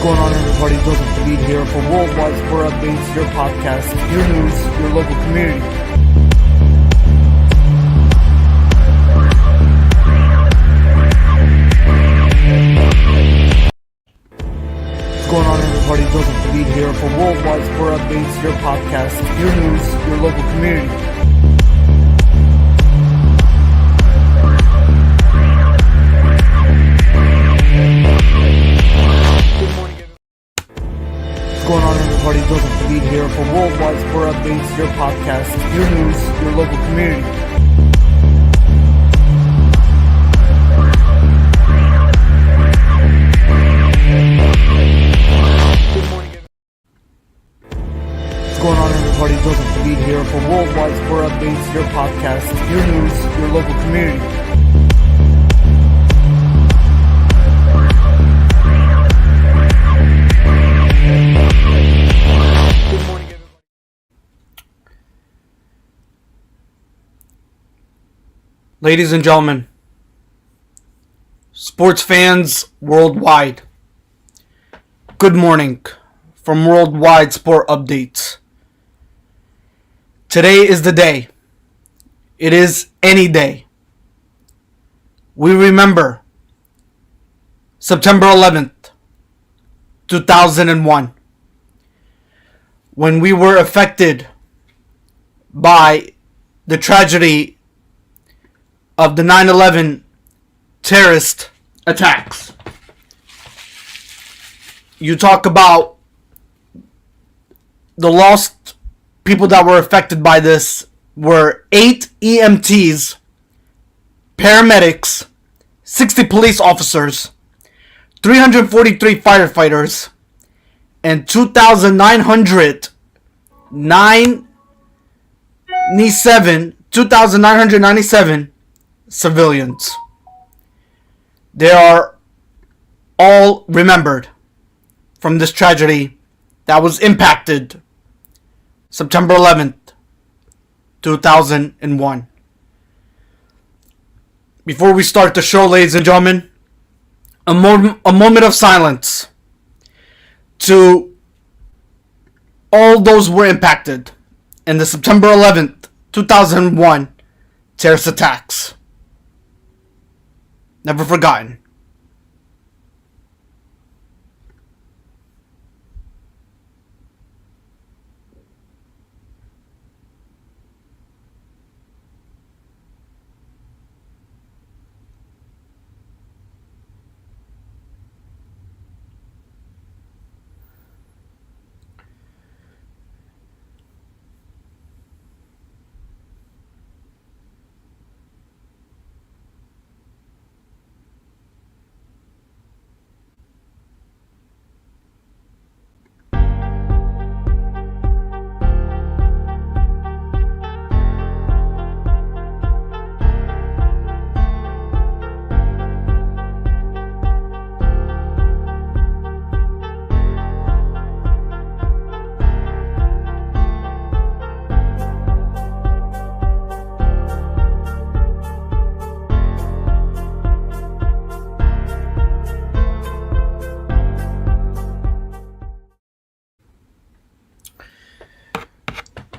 What's going on, everybody? Joseph David here for Worldwide Sport Updates, your podcast, your news, your local community. What's going on, everybody? Joseph David here for Worldwide Sport Updates, your podcast, your news, your local community. What's going on, everybody? Joseph David here for Worldwide Sport Updates, your podcast, your news, your local community. What's going on, everybody? Joseph David here for Worldwide Sport Updates, your podcast, your news, your local community. Ladies and gentlemen, sports fans worldwide, good morning from Worldwide Sport Updates. Today is the day. It is any day. We remember September 11th, 2001, when we were affected by the tragedy of the 9/11 terrorist attacks. You talk about the lost people that were affected by this were 8 EMTs, paramedics, 60 police officers, 343 firefighters, and 2,997 civilians. They are all remembered from this tragedy that was impacted September 11th, 2001. Before we start the show, ladies and gentlemen, a moment of silence to all those who were impacted in the September 11th, 2001 terrorist attacks. Never forgotten.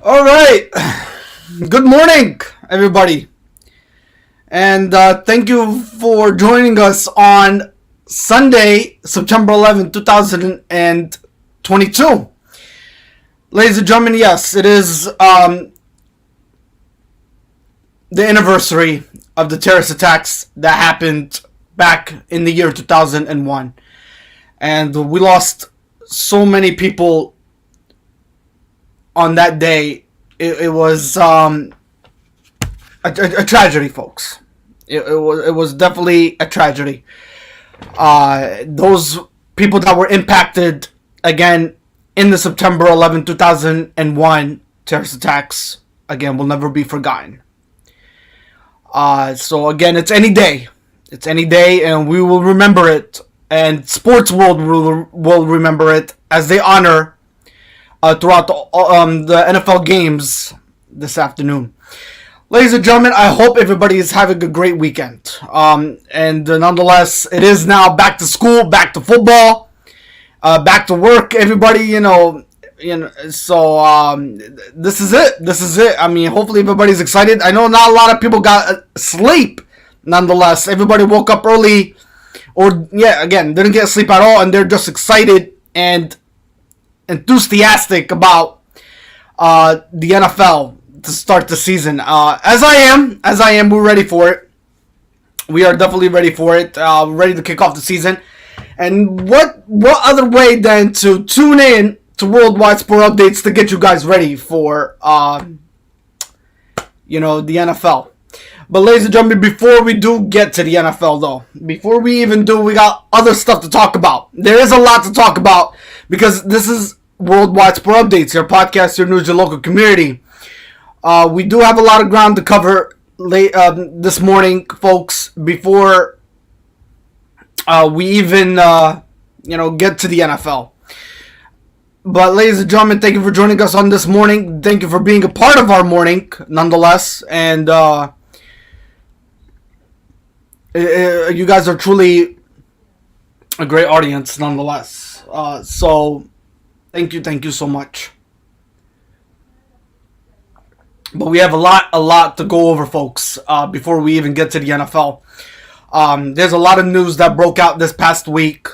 All right. Good morning, everybody. And thank you for joining us on Sunday, September 11th, 2022. Ladies and gentlemen, yes, it is the anniversary of the terrorist attacks that happened back in the year 2001. And we lost so many people on that day. It was a tragedy, folks. It was definitely a tragedy. Those people that were impacted again in the September 11, 2001 terrorist attacks again will never be forgotten. So again, it's any day. It's any day, and we will remember it. And sports world will remember it as they honor throughout the NFL games this afternoon. Ladies and gentlemen, I hope everybody is having a great weekend. And nonetheless, it is now back to school, back to football. back to work, everybody. So this is it. This is it. I mean, hopefully everybody's excited. I know not a lot of people got sleep. Nonetheless, everybody woke up early, or again, didn't get sleep at all, and they're just excited and enthusiastic about the NFL to start the season. As I am, we're ready for it. We are definitely ready for it. Ready to kick off the season. And what other way than to tune in to Worldwide Sport Updates to get you guys ready for the NFL. But ladies and gentlemen, before we do get to the NFL though, before we even do, we got other stuff to talk about. There is a lot to talk about because this is Worldwide Sport Updates, your podcast, your news, your local community. We do have a lot of ground to cover this morning, folks, before we even get to the NFL. But ladies and gentlemen, thank you for joining us on this morning. Thank you for being a part of our morning, nonetheless. And you guys are truly a great audience, nonetheless. So thank you so much. But we have a lot to go over, folks, before we even get to the NFL. There's a lot of news that broke out this past week.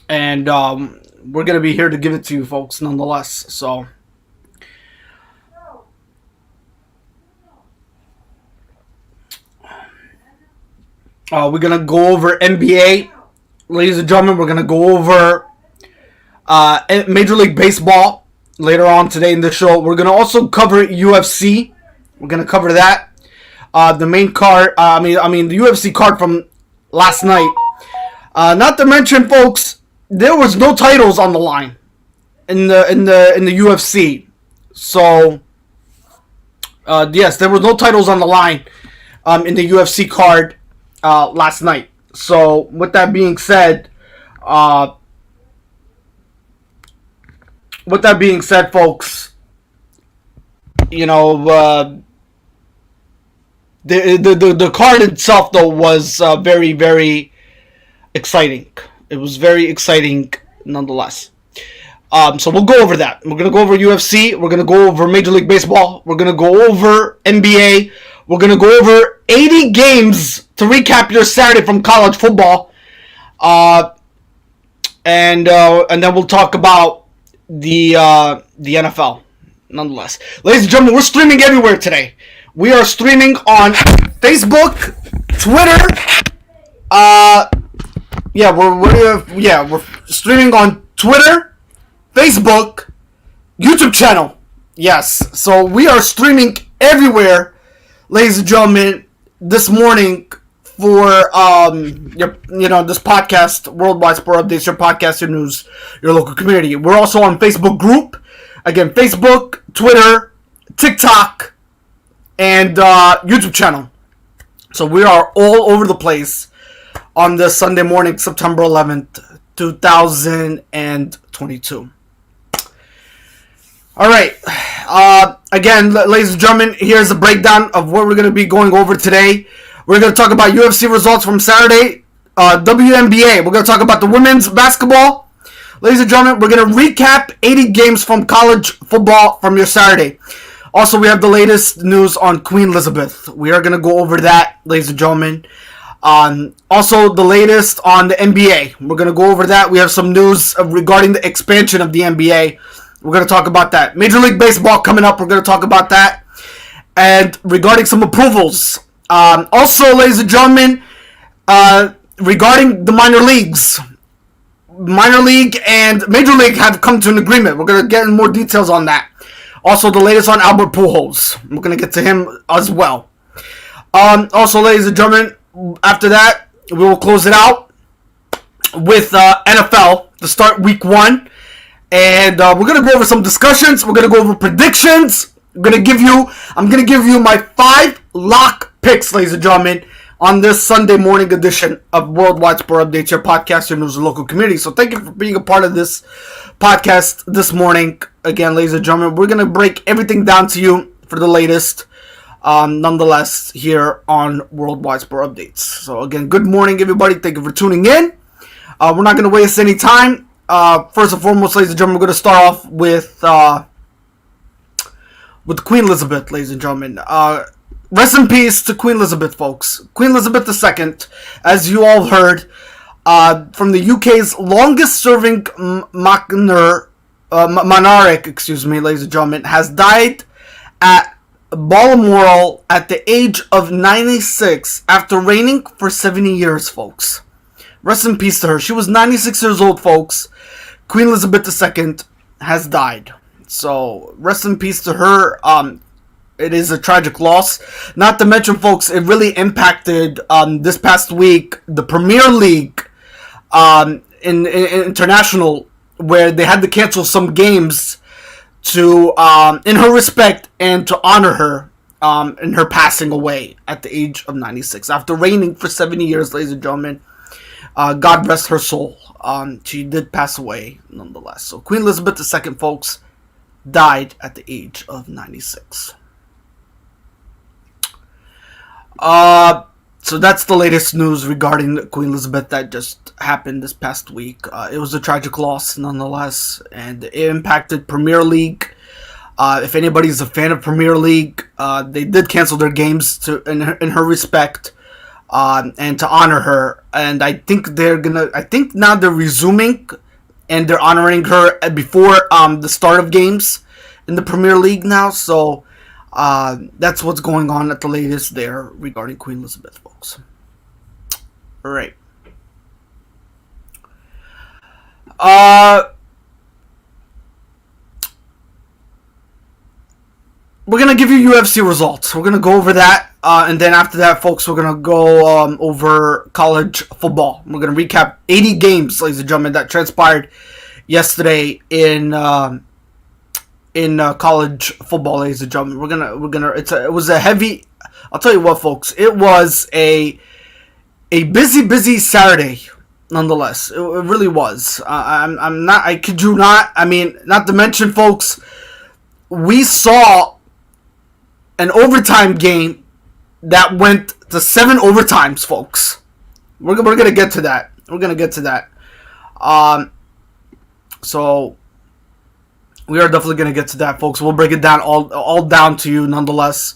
And we're going to be here to give it to you, folks, nonetheless. So we're going to go over NBA. Ladies and gentlemen, we're going to go over Major League Baseball later on today in the show. We're going to also cover UFC. We're going to cover that. The main card, the UFC card from last night. Not to mention, folks, there was no titles on the line in the UFC. So yes, there were no titles on the line in the UFC card last night. So with that being said, folks, the card itself though was very, very exciting. It was very exciting nonetheless. So we'll go over that. We're going to go over UFC. We're going to go over Major League Baseball. We're going to go over NBA. We're going to go over 80 games to recap your Saturday from college football. And then we'll talk about the NFL nonetheless. Ladies and gentlemen, we're streaming everywhere today. We are streaming on Facebook, Twitter, we're streaming on Twitter, Facebook, YouTube channel. Yes, so we are streaming everywhere, ladies and gentlemen, this morning for this podcast, Worldwide Sport Updates, your podcast, your news, your local community. We're also on Facebook group. Again, Facebook, Twitter, TikTok, and YouTube channel. So we are all over the place on this Sunday morning, September 11th, 2022. All right. Again, ladies and gentlemen, here's a breakdown of what we're going to be going over today. We're going to talk about UFC results from Saturday, WNBA. We're going to talk about the women's basketball. Ladies and gentlemen, we're going to recap 80 games from college football from your Saturday. Also, we have the latest news on Queen Elizabeth. We are going to go over that, ladies and gentlemen. Also, the latest on the NBA. We're going to go over that. We have some news regarding the expansion of the NBA. We're going to talk about that. Major League Baseball coming up. We're going to talk about that. And regarding some approvals. Also, ladies and gentlemen, regarding the minor leagues. Minor League and Major League have come to an agreement. We're going to get in more details on that. Also, the latest on Albert Pujols. We're going to get to him as well. Also, ladies and gentlemen, after that, we will close it out with NFL to start week 1. And we're going to go over some discussions. We're going to go over predictions. I'm going to give you my 5 lock picks, ladies and gentlemen, on this Sunday morning edition of Worldwide Sport Updates, your podcast, your news, and local community. So thank you for being a part of this podcast this morning. Again, ladies and gentlemen, we're going to break everything down to you for the latest, nonetheless, here on Worldwide Sport Updates. So again, good morning, everybody. Thank you for tuning in. We're not going to waste any time. First and foremost, ladies and gentlemen, we're going to start off with Queen Elizabeth, ladies and gentlemen. Rest in peace to Queen Elizabeth, folks. Queen Elizabeth II, as you all heard, from the UK's longest-serving monarch, ladies and gentlemen, has died at Balmoral at the age of 96 after reigning for 70 years, folks. Rest in peace to her. She was 96 years old, folks. Queen Elizabeth II has died. So, rest in peace to her. It is a tragic loss. Not to mention, folks, it really impacted this past week the Premier League in international, where they had to cancel some games to in her respect and to honor her in her passing away at the age of 96 after reigning for 70 years, ladies and gentlemen. God rest her soul. She did pass away nonetheless. So Queen Elizabeth II, folks, died at the age of 96. So that's the latest news regarding Queen Elizabeth that just happened this past week. It was a tragic loss nonetheless, and it impacted Premier League. If anybody's a fan of Premier League, they did cancel their games in her respect, and to honor her. And I think now they're resuming, and they're honoring her before the start of games in the Premier League now. So that's what's going on at the latest there regarding Queen Elizabeth, folks. All right. We're going to give you UFC results. We're going to go over that. And then after that, folks, we're going to go over college football. We're going to recap 80 games, ladies and gentlemen, that transpired yesterday in college football, ladies and gentlemen. It was a heavy. I'll tell you what, folks. It was a busy Saturday, nonetheless. It really was. I kid you not. I mean, not to mention, folks, we saw an overtime game that went to 7 overtimes, folks. We're gonna get to that. So we are definitely gonna get to that, folks. We'll break it down all down to you, nonetheless.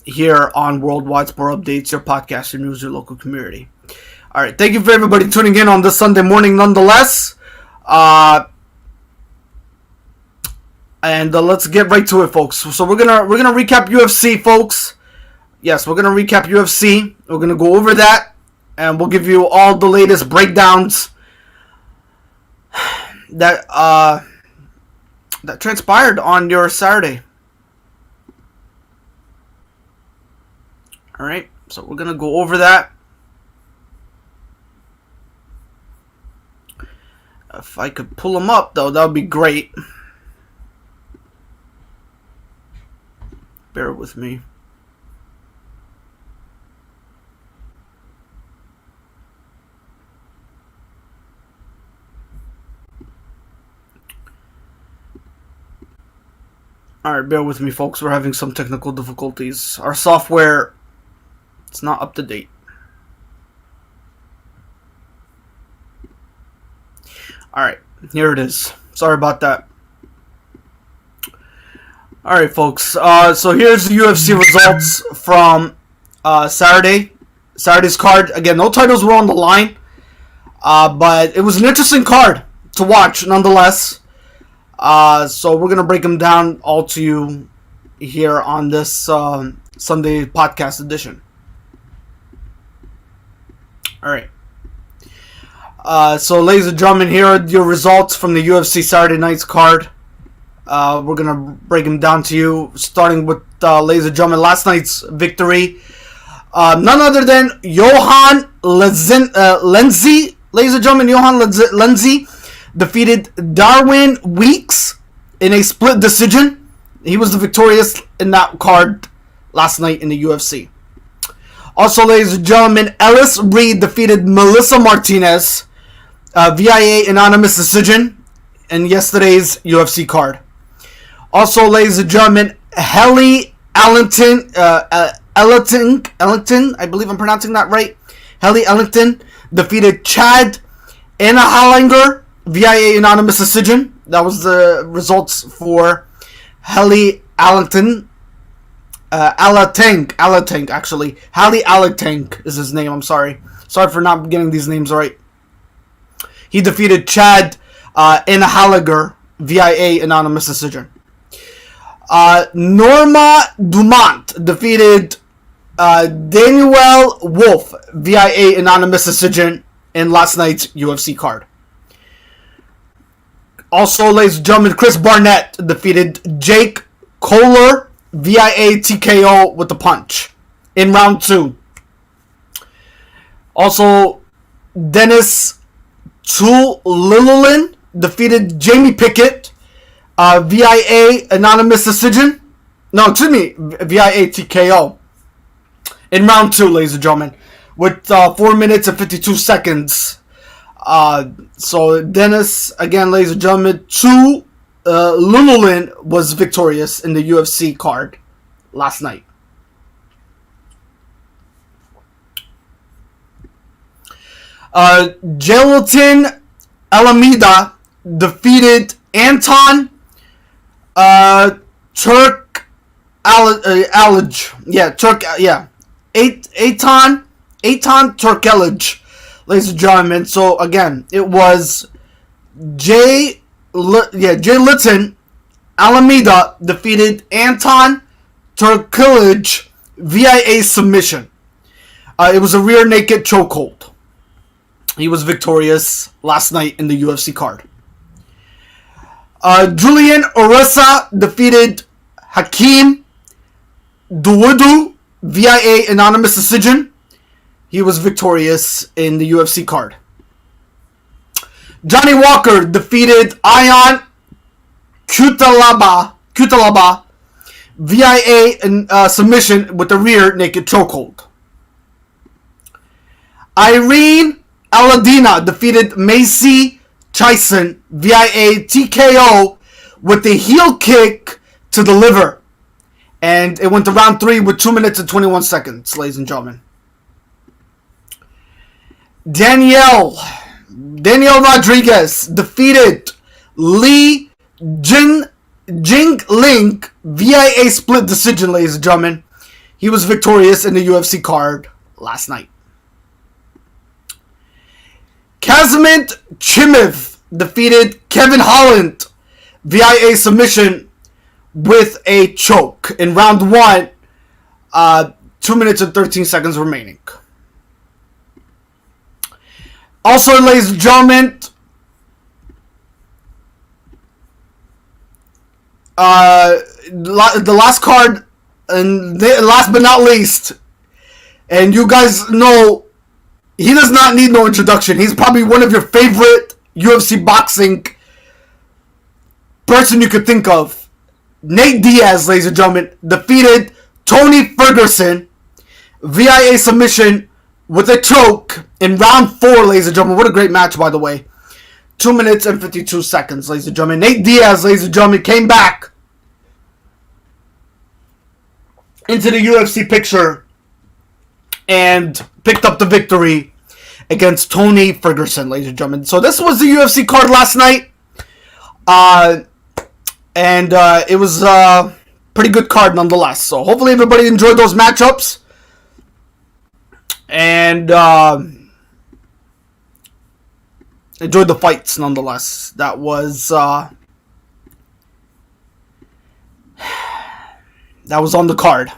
Here on Worldwide Sport Updates, your podcast, your news, your local community. All right, thank you for everybody tuning in on this Sunday morning, nonetheless. And let's get right to it, folks. So we're gonna recap UFC, folks. Yes, we're gonna recap UFC. We're gonna go over that, and we'll give you all the latest breakdowns that transpired on your Saturday. All right, so we're gonna go over that. If I could pull them up, though, that would be great. Bear with me. Alright, bear with me, folks. We're having some technical difficulties. Our software, it's not up to date. Alright, here it is. Sorry about that. Alright, folks. So here's the UFC results from Saturday's card. Again, no titles were on the line. But it was an interesting card to watch, nonetheless. So we're going to break them down all to you here on this Sunday podcast edition. Alright. So, ladies and gentlemen, here are your results from the UFC Saturday night's card. We're going to break them down to you, starting with, ladies and gentlemen, last night's victory. None other than Johan Lenzi. Ladies and gentlemen, Johan Lenzi defeated Darwin Weeks in a split decision. He was the victorious in that card last night in the UFC. Also, ladies and gentlemen, Ellis Reed defeated Melissa Martinez via anonymous decision in yesterday's UFC card. Also, ladies and gentlemen, Helly Ellington, I believe I'm pronouncing that right. Helly Ellington defeated Chad Anahallinger via anonymous decision. That was the results for Hallie Alatang, actually. Hallie Alatang is his name, I'm sorry. Sorry for not getting these names right. He defeated Chad Anahallinger via anonymous decision. Norma Dumont defeated Danielle Wolf via anonymous decision in last night's UFC card. Also, ladies and gentlemen, Chris Barnett defeated Jake Kohler via TKO with the punch in round 2. Also, Dennis Tulilin defeated Jamie Pickett via anonymous decision. No, excuse me, via TKO in round 2, ladies and gentlemen, with 4 minutes and 52 seconds. So Dennis, again, ladies and gentlemen, Tulilin was victorious in the UFC card last night. Gelatin Alameda defeated Anton Turk Alij. Aton Turkelij, ladies and gentlemen. So again, it was Jay Litton Alameda defeated Anton Turkelij via submission. It was a rear naked chokehold. He was victorious last night in the UFC card. Julian Orissa defeated Hakeem Dawodu via anonymous decision. He was victorious in the UFC card. Johnny Walker defeated Ion Cutelaba via submission with the rear naked chokehold. Irene Aladina defeated Macy Chison via TKO with a heel kick to the liver. And it went to round 3 with 2 minutes and 21 seconds, ladies and gentlemen. Danielle Rodriguez defeated Li Jingling via split decision, ladies and gentlemen. He was victorious in the UFC card last night. Kazimit Chimev defeated Kevin Holland via submission with a choke in round 1. 2 minutes and 13 seconds remaining. Also, ladies and gentlemen, the last card, and last but not least, and you guys know, he does not need no introduction. He's probably one of your favorite UFC boxing person you could think of. Nate Diaz, ladies and gentlemen, defeated Tony Ferguson via submission with a choke in round 4, ladies and gentlemen. What a great match, by the way. 2 minutes and 52 seconds, ladies and gentlemen. Nate Diaz, ladies and gentlemen, came back into the UFC picture and picked up the victory against Tony Ferguson, ladies and gentlemen. So this was the UFC card last night. And it was a pretty good card nonetheless. So hopefully everybody enjoyed those matchups. And enjoyed the fights nonetheless. That was on the card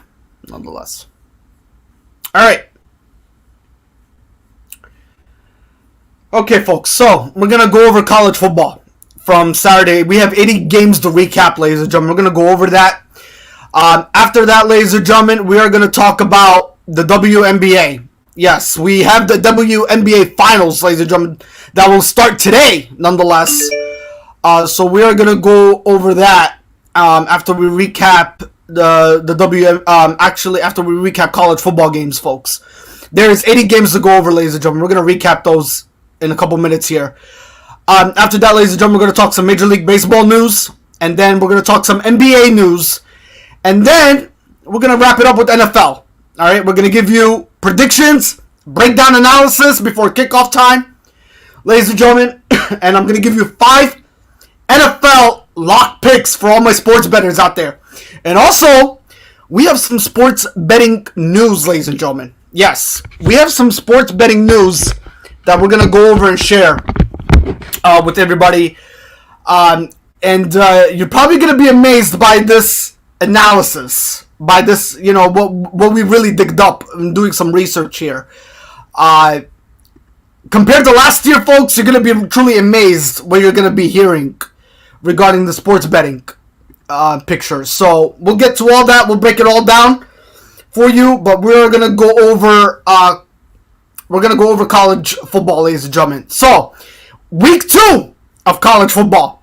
nonetheless. Alright. Okay, folks. So we're going to go over college football from Saturday. We have 80 games to recap, ladies and gentlemen. We're going to go over that. After that, ladies and gentlemen, we are going to talk about the WNBA. Yes, we have the WNBA finals, ladies and gentlemen, that will start today, nonetheless. So we are going to go over that after we recap after we recap college football games, folks. There's 80 games to go over, ladies and gentlemen. We're going to recap those in a couple minutes here. After that, ladies and gentlemen, we're going to talk some Major League Baseball news, and then we're going to talk some NBA news, and then we're going to wrap it up with NFL. All right, we're going to give you predictions breakdown analysis before kickoff time, ladies and gentlemen. And I'm going to give you 5 NFL lock picks for all my sports bettors out there. And also, we have some sports betting news, ladies and gentlemen. Yes, we have some sports betting news that we're going to go over and share with everybody. And you're probably going to be amazed by this analysis, by this, what we really digged up in doing some research here. Compared to last year, folks, you're going to be truly amazed what you're going to be hearing regarding the sports betting picture. So we'll get to all that. We'll break it all down for you, but we're going to go over college football, ladies and gentlemen. So, week 2 of college football,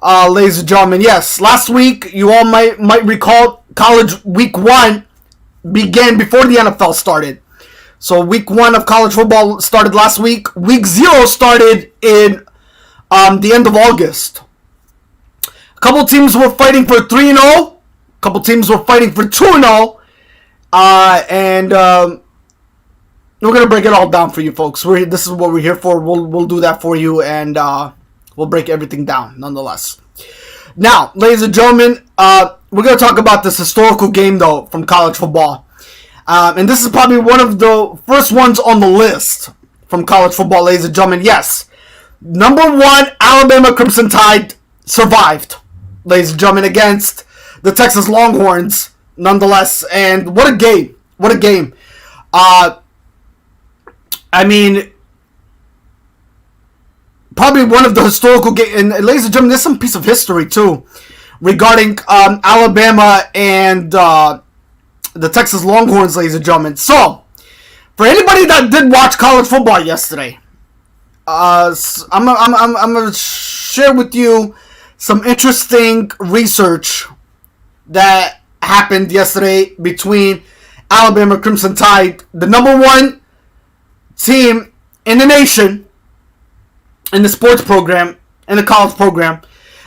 ladies and gentlemen. Yes, last week, you all might recall, college week 1 began before the NFL started. So week 1 of college football started last week. Week 0 started in the end of August. A couple teams were fighting for 3-0. A couple teams were fighting for 2-0. And we're going to break it all down for you folks. This is what we're here for. We'll do that for you, and we'll break everything down nonetheless. Now, ladies and gentlemen, we're going to talk about this historical game, though, from college football. And this is probably one of the first ones on the list from college football, ladies and gentlemen. Yes, number 1, Alabama Crimson Tide survived, ladies and gentlemen, against the Texas Longhorns, nonetheless. And what a game. What a game. I mean, probably one of the historical games. And ladies and gentlemen, there's some piece of history, too, regarding Alabama and the Texas Longhorns, ladies and gentlemen. So, for anybody that did watch college football yesterday, I'm gonna share with you some interesting research that happened yesterday between Alabama Crimson Tide, the number 1 team in the nation in the sports program, in the college program,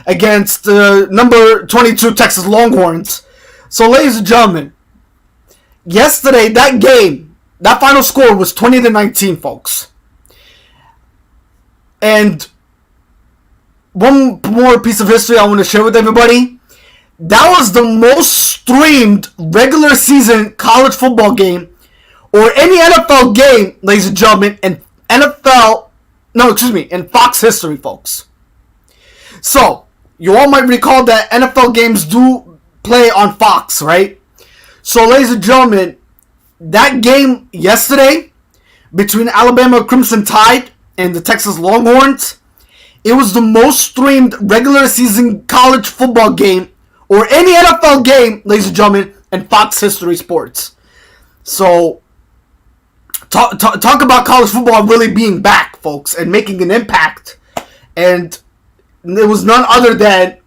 against the number 22 Texas Longhorns. So, ladies and gentlemen, yesterday, that game, that final score was 20-19, folks. And one more piece of history I want to share with everybody. That was the most streamed regular season college football game, or any NFL game, ladies and gentlemen, in Fox history, folks. So, you all might recall that NFL games do play on Fox, right? So, ladies and gentlemen, that game yesterday between Alabama Crimson Tide and the Texas Longhorns, it was the most streamed regular season college football game, or any NFL game, ladies and gentlemen, in Fox history sports. So, talk about college football really being back, folks, and making an impact. And it was none other than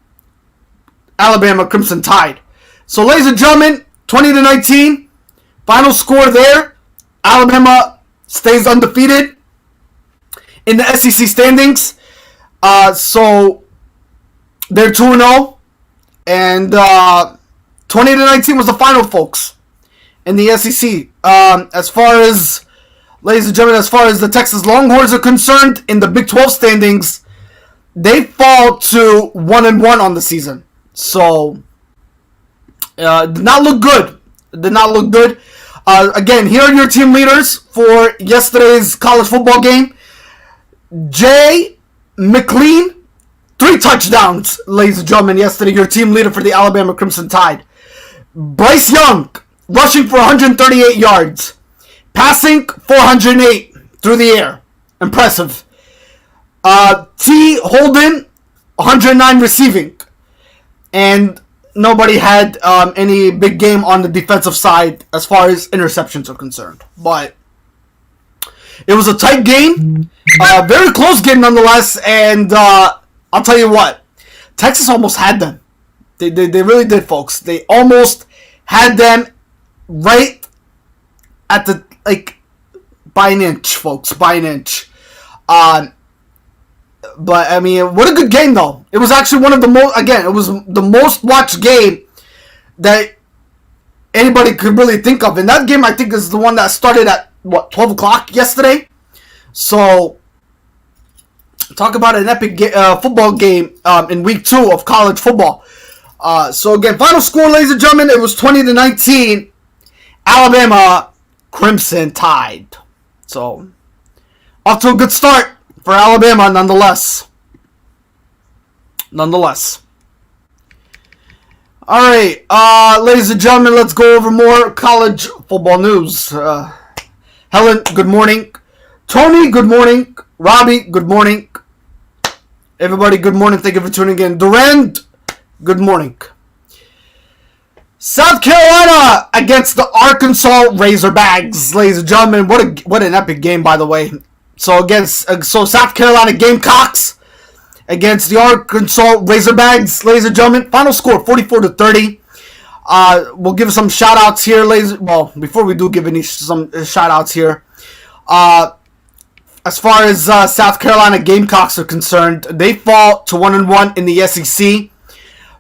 Alabama Crimson Tide. So, ladies and gentlemen, 20-19, final score there. Alabama stays undefeated in the SEC standings. So they're 2-0, and 20-19 was the final, folks, in the SEC. As far as, ladies and gentlemen, as far as the Texas Longhorns are concerned, in the Big 12 standings, they fall to 1-1 on the season. So did not look good. Did not look good. Again, here are your team leaders for yesterday's college football game. Jay McLean, 3 touchdowns, ladies and gentlemen, yesterday. Your team leader for the Alabama Crimson Tide. Bryce Young, rushing for 138 yards. Passing 408 through the air. Impressive. T. Holden, 109 receiving. And nobody had any big game on the defensive side as far as interceptions are concerned. But it was a tight game. Very close game nonetheless. And I'll tell you what. Texas almost had them. They really did, folks. They almost had them right at the, by an inch, folks. By an inch. But, I mean, what a good game, though. It was actually one of the most, again, it was the most watched game that anybody could really think of. And that game, I think, is the one that started at 12 o'clock yesterday. So, talk about an epic football game in week 2 of college football. So again, final score, ladies and gentlemen, it was 20-19. Alabama Crimson Tide. So, off to a good start for Alabama, nonetheless. All right, ladies and gentlemen, let's go over more college football news. Helen, good morning. Tony, good morning. Robbie, good morning. Everybody, good morning. Thank you for tuning in. Durand, good morning. South Carolina against the Arkansas Razorbacks, ladies and gentlemen. What an epic game, by the way. So South Carolina Gamecocks against the Arkansas Razorbacks, ladies and gentlemen. Final score 44-30. We'll give some shout outs here, ladies. Well, before we do give some shout outs here, as far as South Carolina Gamecocks are concerned, they fall to 1-1 in the SEC.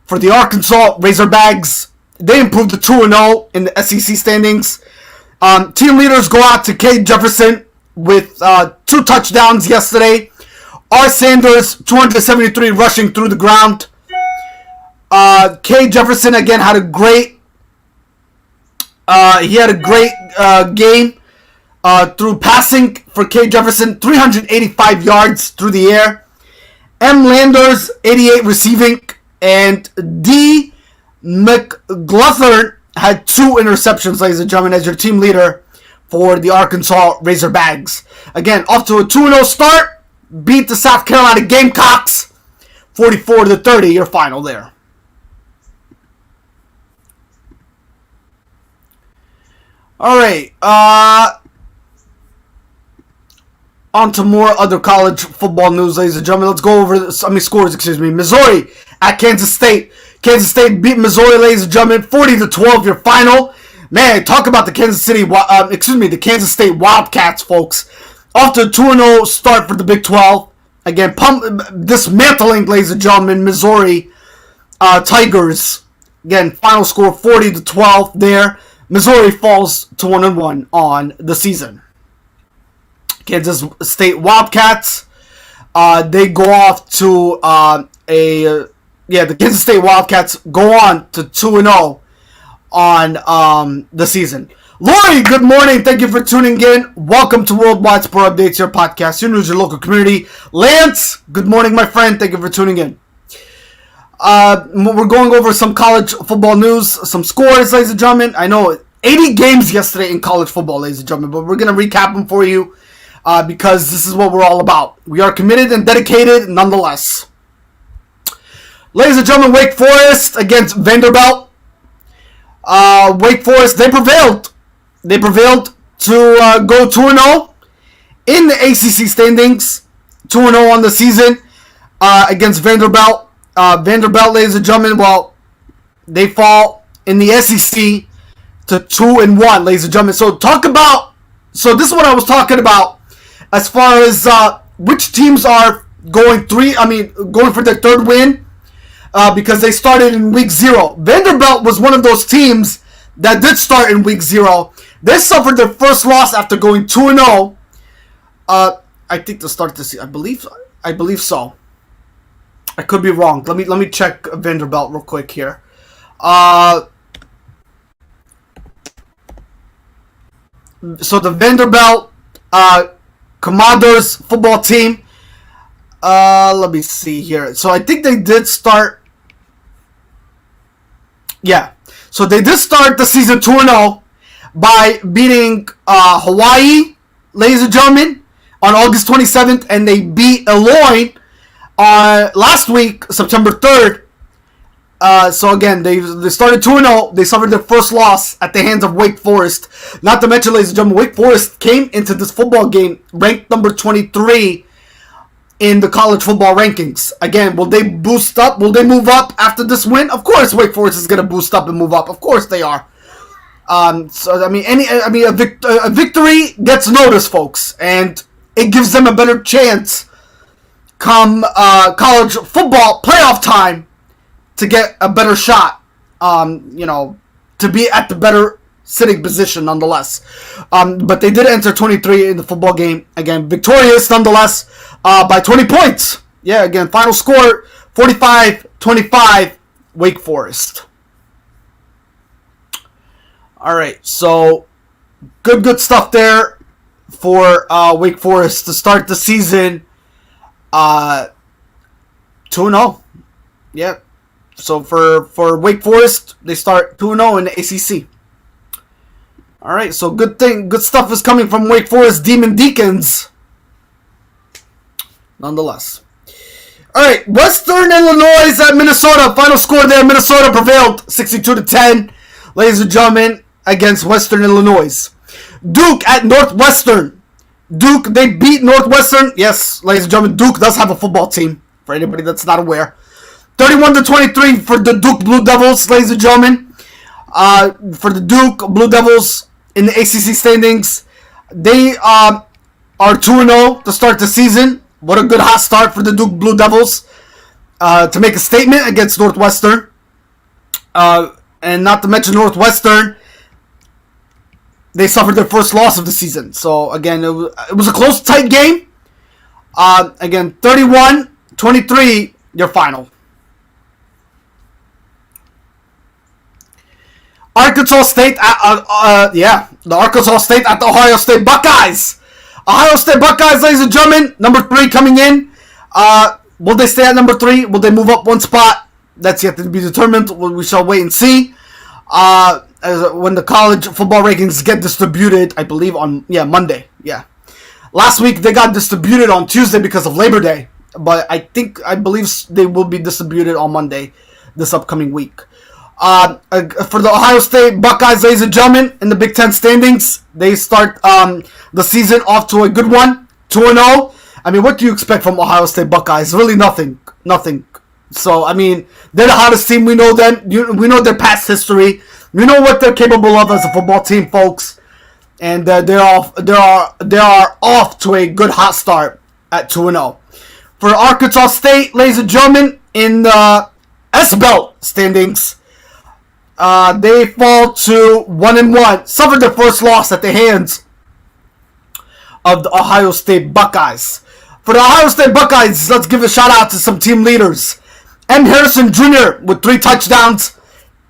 For the Arkansas Razorbacks, they improved to 2-0 in the SEC standings. Team leaders go out to K. Jefferson with 2 touchdowns yesterday. R. Sanders, 273 rushing through the ground. K. Jefferson again had a great game through passing for K. Jefferson, 385 yards through the air. M. Landers, 88 receiving, and D. McGlothern had 2 interceptions, ladies and gentlemen, as your team leader for the Arkansas Razorbacks. Again, off to a 2-0 start, beat the South Carolina Gamecocks, 44-30, your final there. All right, on to more other college football news, ladies and gentlemen. Let's go over scores. Missouri at Kansas State. Kansas State beat Missouri, ladies and gentlemen, 40-12. Your final. Man, talk about the Kansas Kansas State Wildcats, folks. Off to a 2-0 start for the Big 12. Again, dismantling, ladies and gentlemen, Missouri Tigers. Again, final score 40-12 there. Missouri falls to 1-1 on the season. Kansas State Wildcats, they go off to the Kansas State Wildcats go on to 2-0 on the season. Lori, good morning. Thank you for tuning in. Welcome to Worldwide Sport Updates, your podcast, your news, your local community. Lance, good morning, my friend. Thank you for tuning in. We're going over some college football news, some scores, ladies and gentlemen. I know 80 games yesterday in college football, ladies and gentlemen, but we're going to recap them for you because this is what we're all about. We are committed and dedicated nonetheless. Ladies and gentlemen, Wake Forest against Vanderbilt. Wake Forest, they prevailed. They prevailed to go 2-0 in the ACC standings. 2-0 on the season against Vanderbilt. Vanderbilt, ladies and gentlemen, well, they fall in the SEC to 2-1, ladies and gentlemen. So this is what I was talking about as far as which teams are going for their third win. Because they started in week 0. Vanderbilt was one of those teams that did start in week 0. They suffered their first loss after going 2-0. I think to start this, I believe so. I could be wrong. Let me check Vanderbilt real quick here. So the Vanderbilt Commodores football team. Let me see here. So I think they did start. Yeah. So they did start the season 2-0 by beating Hawaii, ladies and gentlemen, on August 27th, and they beat Illinois last week, September 3rd. So again, they started 2-0. They suffered their first loss at the hands of Wake Forest. Not to mention, ladies and gentlemen, Wake Forest came into this football game ranked number 23 in the college football rankings. Again, will they boost up? Will they move up after this win? Of course, Wake Forest is going to boost up and move up. Of course they are. A victory gets noticed, folks, and it gives them a better chance come college football playoff time to get a better shot. To be at the better sitting position nonetheless. But they did enter 23 in the football game. Again, victorious nonetheless by 20 points. Yeah, again, final score 45-25 Wake Forest. All right, so good stuff there for Wake Forest to start the season 2-0. Yeah. So for Wake Forest, they start 2-0 in the ACC. All right, so good stuff is coming from Wake Forest Demon Deacons. Nonetheless. All right, Western Illinois at Minnesota. Final score there, Minnesota prevailed 62-10, ladies and gentlemen, against Western Illinois. Duke at Northwestern. Duke, they beat Northwestern. Yes, ladies and gentlemen, Duke does have a football team, for anybody that's not aware. 31-23 for the Duke Blue Devils, ladies and gentlemen. For the Duke Blue Devils in the ACC standings, they are 2-0 to start the season. What a good hot start for the Duke Blue Devils to make a statement against Northwestern. And not to mention Northwestern, they suffered their first loss of the season. So, again, it was a close, tight game. Again, 31-23, your final. Arkansas State the Arkansas State at the Ohio State Buckeyes. Ohio State Buckeyes, ladies and gentlemen, number 3 coming in. Will they stay at number 3? Will they move up one spot? That's yet to be determined. We shall wait and see. When the college football rankings get distributed, I believe on Monday. Yeah, last week they got distributed on Tuesday because of Labor Day, but I believe they will be distributed on Monday this upcoming week. For the Ohio State Buckeyes, ladies and gentlemen, in the Big Ten standings, they start the season off to a good one, 2-0. I mean, what do you expect from Ohio State Buckeyes? Really nothing. So, I mean, they're the hottest team. We know them. We know their past history. We know what they're capable of as a football team, folks. And they are off to a good hot start at 2-0. For Arkansas State, ladies and gentlemen, in the S-Belt standings, they fall to 1-1. Suffered their first loss at the hands of the Ohio State Buckeyes. For the Ohio State Buckeyes, let's give a shout out to some team leaders. M. Harrison Jr. with 3 touchdowns.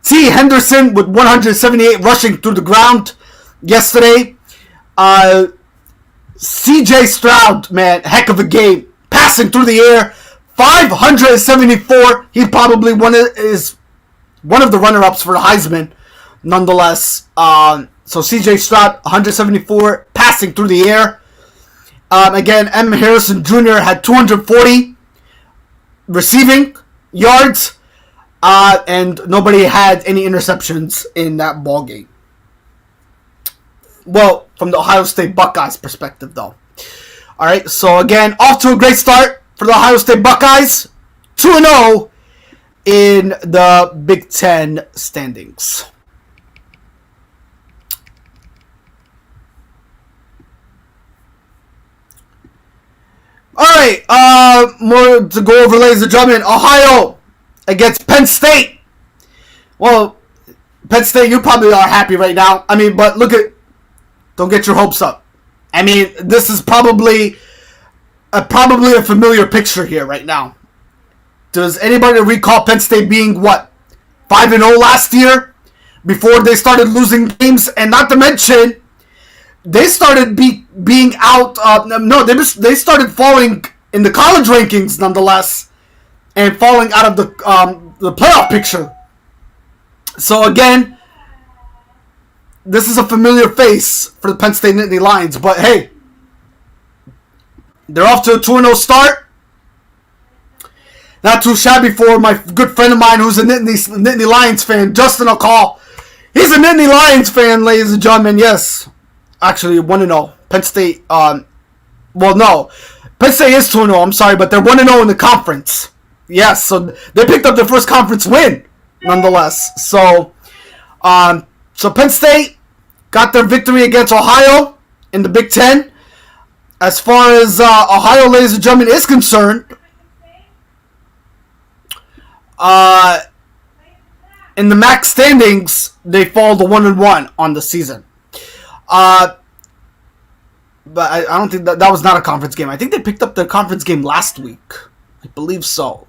T. Henderson with 178 rushing through the ground yesterday. C.J. Stroud, man, heck of a game. Passing through the air, 574. He probably is one of the runner-ups for the Heisman, nonetheless. So C.J. Stroud, 174, passing through the air. Again, M. Harrison Jr. had 240 receiving yards, and nobody had any interceptions in that ball game. Well, from the Ohio State Buckeyes perspective, though. All right, so again, off to a great start for the Ohio State Buckeyes, 2-0 in the Big Ten standings. All right, more to go over, ladies and gentlemen. Ohio against Penn State. Well, Penn State, you probably are happy right now. I mean, but don't get your hopes up. I mean, this is probably a familiar picture here right now. Does anybody recall Penn State being, 5-0 last year? Before they started losing games, and not to mention, they started being out. They started falling in the college rankings, nonetheless, and falling out of the playoff picture. So again, this is a familiar face for the Penn State Nittany Lions. But hey, they're off to a 2-0 start. Not too shabby for my good friend of mine who's a Nittany Lions fan, Justin O'Call. He's a Nittany Lions fan, ladies and gentlemen. Yes. Actually, 1-0. Penn State, Penn State is 2-0, I'm sorry, but they're 1-0 in the conference. Yes, so they picked up their first conference win, nonetheless. So Penn State got their victory against Ohio in the Big Ten. As far as Ohio, ladies and gentlemen, is concerned, in the max standings, they fall to 1-1 on the season. But I don't think that was not a conference game. I think they picked up their conference game last week. I believe so.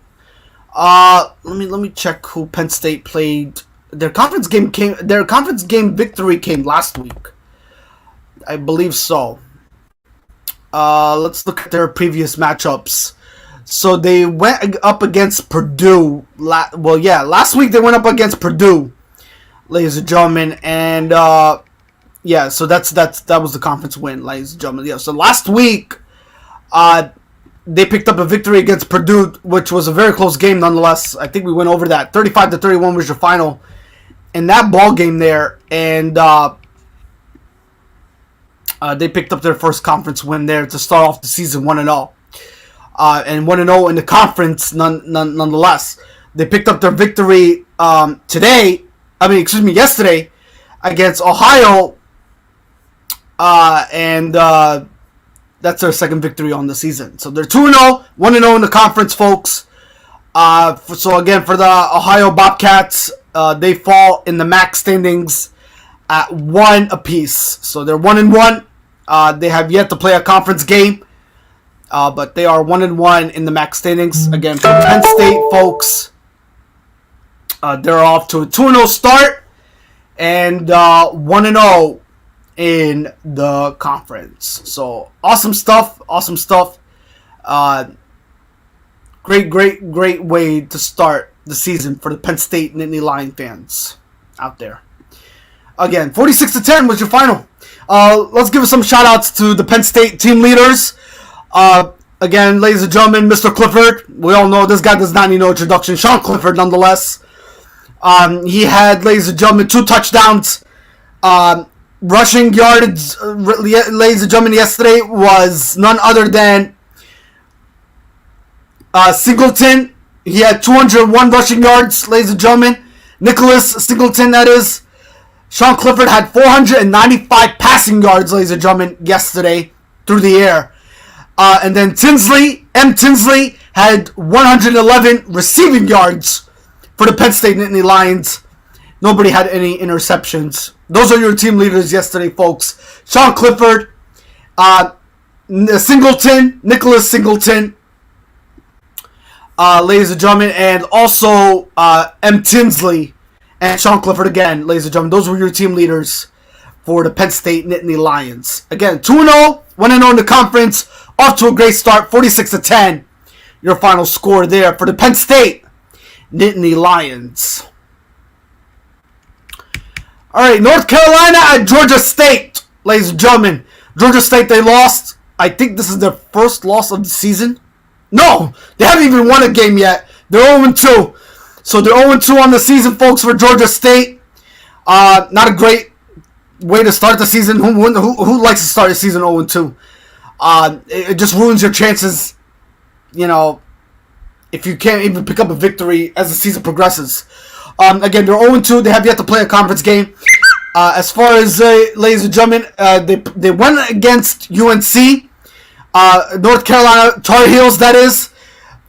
Let me check who Penn State played. Their conference game victory came last week. I believe so. Let's look at their previous matchups. So they went up against Purdue. Last week they went up against Purdue, ladies and gentlemen, and so that was the conference win, ladies and gentlemen. Yeah. So last week, they picked up a victory against Purdue, which was a very close game nonetheless. I think we went over that. 35-31 was your final in that ball game there, and they picked up their first conference win there to start off the season 1-0. And 1-0 in the conference nonetheless. They picked up their victory yesterday against Ohio, and that's their second victory on the season. So they're 2-0, 1-0 in the conference, folks. So again, for the Ohio Bobcats, they fall in the MAC standings at 1 apiece. So they're 1-1. They have yet to play a conference game, but they are 1-1 in the MAC standings. Again, for Penn State, folks, they're off to a 2-0 start and 1-0 in the conference. So awesome stuff. Great way to start the season for the Penn State Nittany Lion fans out there. Again, 46-10 was your final. Let's give some shout outs to the Penn State team leaders. Again, ladies and gentlemen, Mr. Clifford. We all know this guy does not need no introduction. Sean Clifford, nonetheless. He had, ladies and gentlemen, 2 touchdowns. Rushing yards, ladies and gentlemen, yesterday was none other than Singleton. He had 201 rushing yards, ladies and gentlemen. Nicholas Singleton, that is. Sean Clifford had 495 passing yards, ladies and gentlemen, yesterday through the air. And then Tinsley had 111 receiving yards for the Penn State Nittany Lions. Nobody had any interceptions. Those are your team leaders yesterday, folks. Sean Clifford, Singleton, Nicholas Singleton, ladies and gentlemen, and also M. Tinsley and Sean Clifford again, ladies and gentlemen. Those were your team leaders for the Penn State Nittany Lions. Again, 2-0, 1-0 in the conference. Off to a great start, 46-10. Your final score there for the Penn State Nittany Lions. All right, North Carolina at Georgia State, ladies and gentlemen. Georgia State, they lost. I think this is their first loss of the season. No, they haven't even won a game yet. They're 0-2. So they're 0-2 on the season, folks, for Georgia State. Not a great way to start the season. Who likes to start a season 0-2? It just ruins your chances, if you can't even pick up a victory as the season progresses. Again, they're 0-2. They have yet to play a conference game. As far as, ladies and gentlemen, they went against UNC, North Carolina Tar Heels, that is.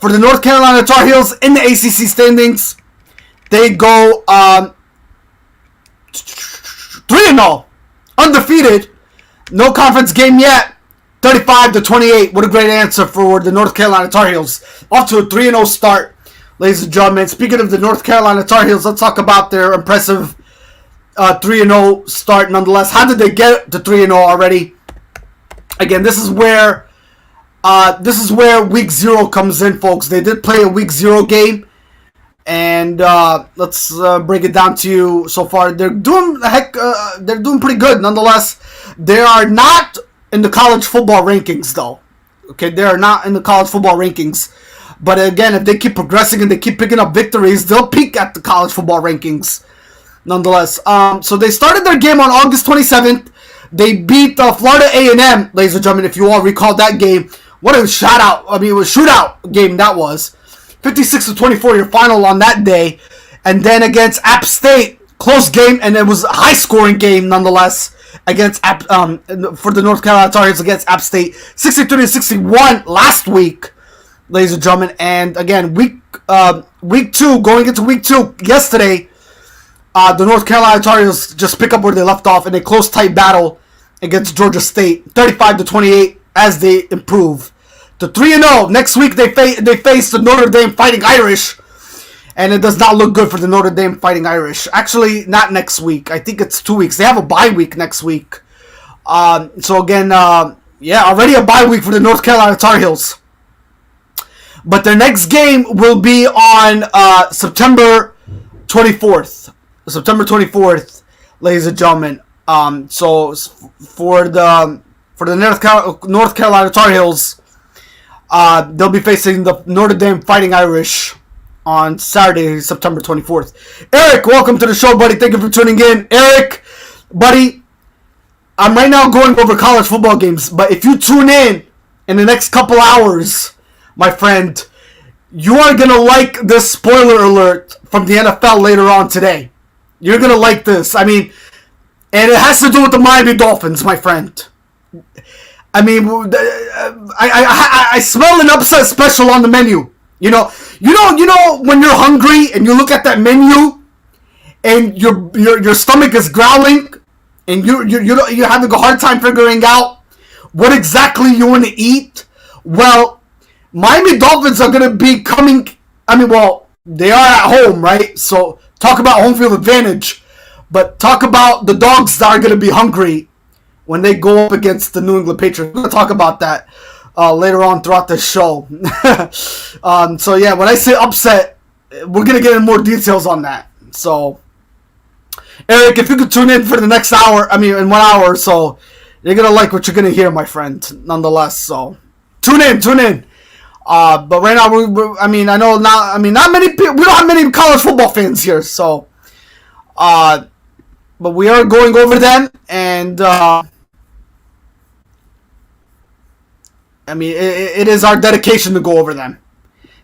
For the North Carolina Tar Heels in the ACC standings, they go 3-0, undefeated. No conference game yet. 35-28. What a great answer for the North Carolina Tar Heels. Off to a 3-0 start, ladies and gentlemen. Speaking of the North Carolina Tar Heels, let's talk about their impressive 3-0 start nonetheless. How did they get to 3-0 already? Again, this is where week 0 comes in, folks. They did play a week 0 game, and let's break it down to you so far. They're doing pretty good nonetheless. They are not in the college football rankings, though. Okay, they are not in the college football rankings. But again, if they keep progressing and they keep picking up victories, they'll peak at the college football rankings nonetheless. So they started their game on August 27th. They beat Florida A&M, ladies and gentlemen, if you all recall that game. What a it was shootout game that was. 56-24, your final on that day. And then against App State, close game, and it was a high-scoring game nonetheless against for the North Carolina Tar Heels against App State. 63-61 last week, ladies and gentlemen. And again, week 2, going into week 2, yesterday, The North Carolina Tar Heels just pick up where they left off in a close, tight battle against Georgia State, 35-28, as they improve to 3-0. Next week they face the Notre Dame Fighting Irish, and it does not look good for the Notre Dame Fighting Irish. Actually, not next week. I think it's 2 weeks. They have a bye week next week. So again, already a bye week for the North Carolina Tar Heels. But their next game will be on September 24th. September 24th, ladies and gentlemen. So for the North Carolina Tar Heels, they'll be facing the Notre Dame Fighting Irish on Saturday, September 24th. Eric, welcome to the show, buddy. Thank you for tuning in. Eric, buddy, I'm right now going over college football games, but if you tune in the next couple hours, my friend, you are going to like this spoiler alert from the NFL later on today. You're going to like this. I mean, and it has to do with the Miami Dolphins, my friend. I mean, I smell an upset special on the menu. You know when you're hungry and you look at that menu and your stomach is growling and you're having a hard time figuring out what exactly you want to eat. Well, Miami Dolphins are going to be coming. I mean, well, they are at home, right? So talk about home field advantage, but talk about the dogs that are going to be hungry when they go up against the New England Patriots. We're going to talk about that later on throughout the show. So yeah, when I say upset, we're going to get in more details on that. So Eric, if you could tune in for the next hour, in 1 hour or so, you're going to like what you're going to hear, my friend, nonetheless. So tune in. But right now, not many people, we don't have many college football fans here, so, but we are going over them, and, it is our dedication to go over them.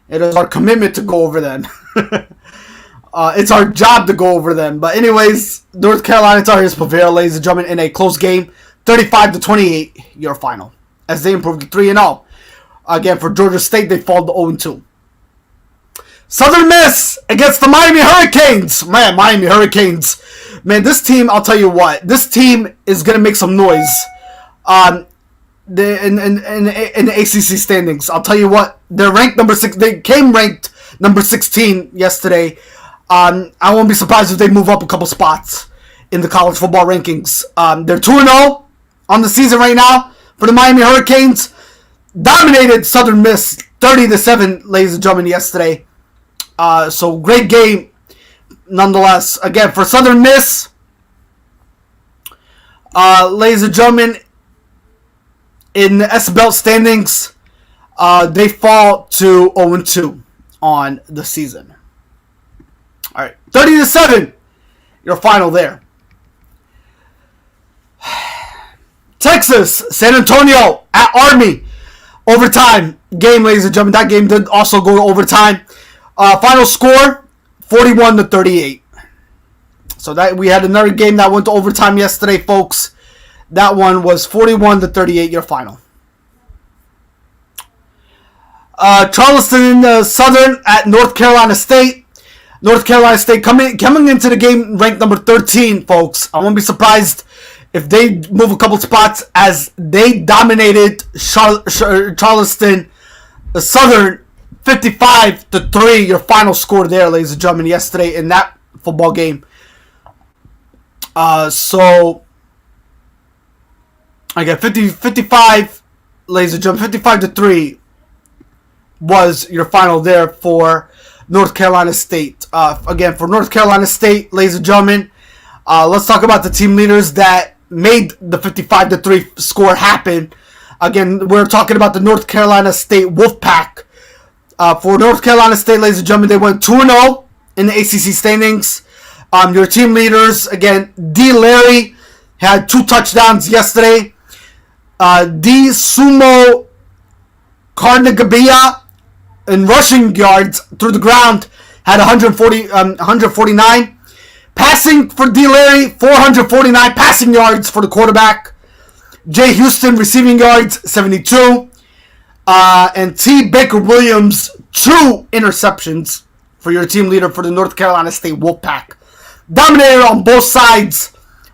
It is our commitment to go over them. It's our job to go over them. But anyways, North Carolina Tar Heels prevail, ladies and gentlemen, in a close game, 35-28, your final, as they improve to 3-0. Again, for Georgia State, they fall to 0-2. Southern Miss against the Miami Hurricanes. Man, Miami Hurricanes. Man, this team, I'll tell you what. This team is going to make some noise in the ACC standings. I'll tell you what. They're ranked number 6. They came ranked number 16 yesterday. I won't be surprised if they move up a couple spots in the college football rankings. They're 2-0 on the season right now for the Miami Hurricanes. Dominated Southern Miss 30-7, ladies and gentlemen, yesterday. So great game, nonetheless. Again, for Southern Miss, ladies and gentlemen, in the S-Belt standings, they fall to 0-2 on the season. All right, 30-7, your final there. Texas, San Antonio at Army. Overtime game, ladies and gentlemen. That game did also go to overtime. Final score, 41-38. So that we had another game that went to overtime yesterday, folks. That one was 41-38, your final. Charleston Southern at North Carolina State. North Carolina State coming into the game ranked number 13, folks. I won't be surprised if they move a couple spots, as they dominated Charleston Southern 55-3, your final score there, ladies and gentlemen, yesterday in that football game. So I got 55, ladies and gentlemen, 55-3 was your final there for North Carolina State. Again, for North Carolina State, ladies and gentlemen, let's talk about the team leaders that made the 55-3 score happen. Again, we're talking about the North Carolina State Wolfpack. For North Carolina State, ladies and gentlemen, they went 2-0 in the ACC standings. Your team leaders, again, D. Larry had 2 touchdowns yesterday. D. Sumo Karnagabia in rushing yards through the ground had 149. Passing for D. Larry, 449 passing yards for the quarterback. Jay Houston receiving yards, 72. And T. Baker Williams, 2 interceptions for your team leader for the North Carolina State Wolfpack. dominated on both sides,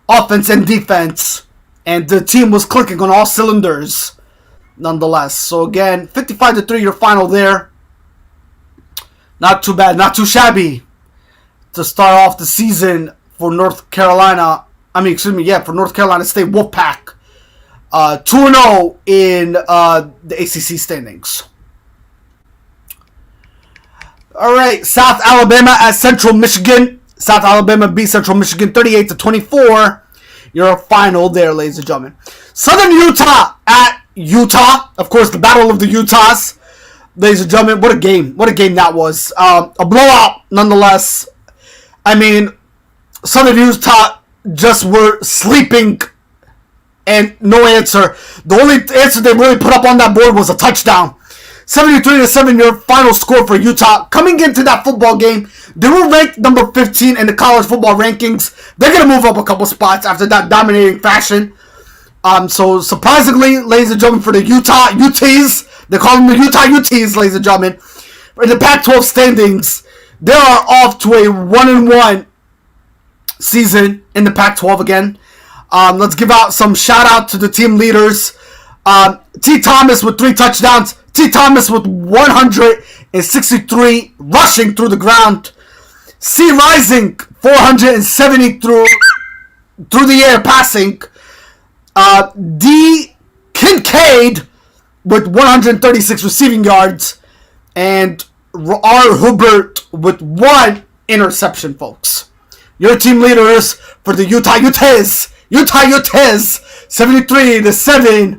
offense and defense, and the team was clicking on all cylinders nonetheless. So again, 55-3 your final there. Not too bad, not too shabby to start off the season for North Carolina. For North Carolina State Wolfpack. 2-0 in the ACC standings. All right, South Alabama at Central Michigan. South Alabama beat Central Michigan 38-24. Your final there, ladies and gentlemen. Southern Utah at Utah. Of course, the Battle of the Utahs. Ladies and gentlemen, what a game. What a game that was. A blowout, nonetheless. I mean, Southern Utah just were sleeping and no answer. The only answer they really put up on that board was a touchdown. 73-7, your final score for Utah. Coming into that football game, they were ranked number 15 in the college football rankings. They're going to move up a couple spots after that dominating fashion. So surprisingly, ladies and gentlemen, for the Utah UTs, they call them the Utah UTs, ladies and gentlemen. In the Pac-12 standings, they are off to a 1-1 season in the Pac-12 again. Let's give out some shout out to the team leaders. T. Thomas with 3 touchdowns. T. Thomas with 163 rushing through the ground. C. Rising 470 through the air passing. D. Kincaid with 136 receiving yards. And R. Hubert with 1 interception, folks. Your team leaders for the Utah Utes. 73-7.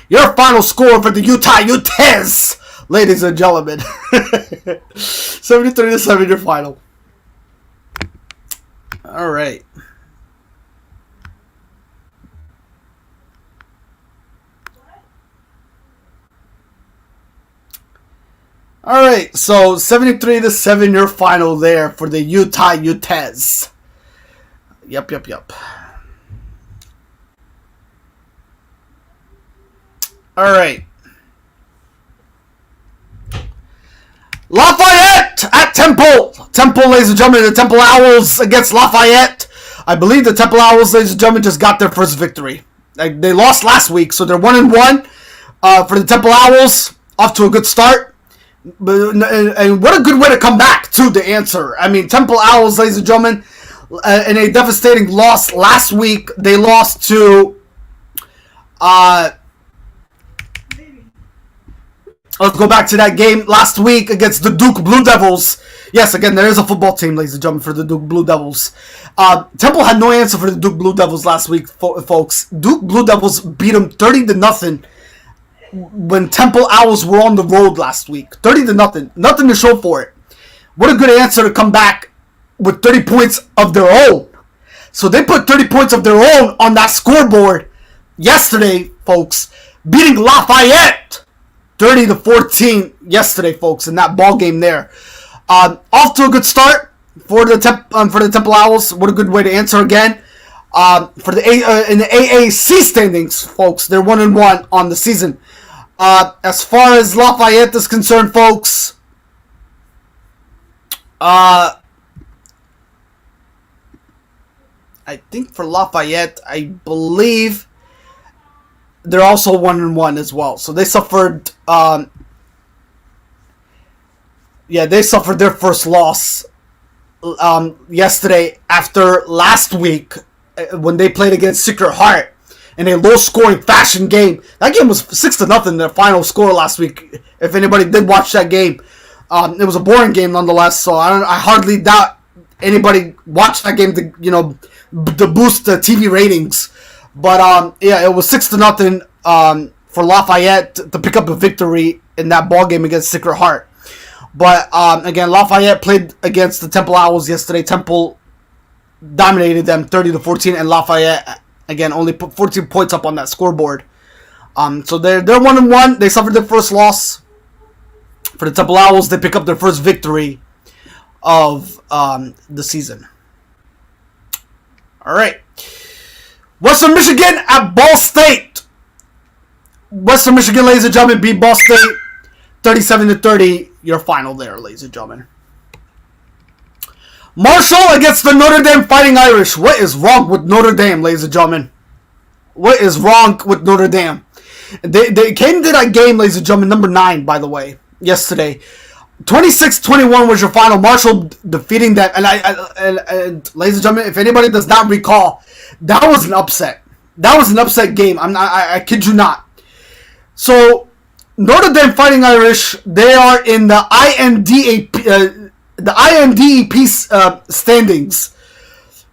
Your final score for the Utah Utes, ladies and gentlemen. 73-7, your final. All right. All right, so 73-7, your final there for the Utah Utes. Yep. All right. Lafayette at Temple. Temple, ladies and gentlemen, the Temple Owls against Lafayette. I believe the Temple Owls, ladies and gentlemen, just got their first victory. They lost last week, so they're 1-1 for the Temple Owls. Off to a good start. And what a good way to come back to the answer. I mean, Temple Owls, ladies and gentlemen, in a devastating loss last week, they lost to... Let's go back to that game last week against the Duke Blue Devils. Yes, again, there is a football team, ladies and gentlemen, for the Duke Blue Devils. Temple had no answer for the Duke Blue Devils last week, folks. Duke Blue Devils beat them 30-0 when Temple Owls were on the road last week. 30-0. Nothing to show for it. What a good answer to come back with 30 points of their own. So they put 30 points of their own on that scoreboard yesterday, folks, beating Lafayette 30-14 yesterday, folks, in that ball game there. Off to a good start for the Temple Owls. What a good way to answer again. For the in the AAC standings, folks, they're 1-1 on the season. As far as Lafayette is concerned, folks, I think for Lafayette, I believe they're also 1-1 as well. So they suffered, they suffered their first loss yesterday after last week when they played against Sacred Heart in a low-scoring fashion game. That game was 6-0, their final score last week. If anybody did watch that game, it was a boring game nonetheless. So I hardly doubt anybody watched that game to boost the TV ratings. But it was 6-0 for Lafayette to pick up a victory in that ball game against Sacred Heart. But again, Lafayette played against the Temple Owls yesterday. Temple dominated them 30-14, and Lafayette again only put 14 points up on that scoreboard. So they're 1-1. They suffered their first loss. For the Temple Owls, they pick up their first victory of the season. All right. Western Michigan at Ball State. Western Michigan, ladies and gentlemen, beat Ball State 37-30. Your final there, ladies and gentlemen. Marshall against the Notre Dame Fighting Irish. What is wrong with Notre Dame, ladies and gentlemen? What is wrong with Notre Dame? They came to that game, ladies and gentlemen, number 9, by the way, yesterday. 26-21 was your final. Marshall defeating them. And ladies and gentlemen, if anybody does not recall, that was an upset. That was an upset game. I kid you not. So, Notre Dame Fighting Irish, they are in the INDEP standings.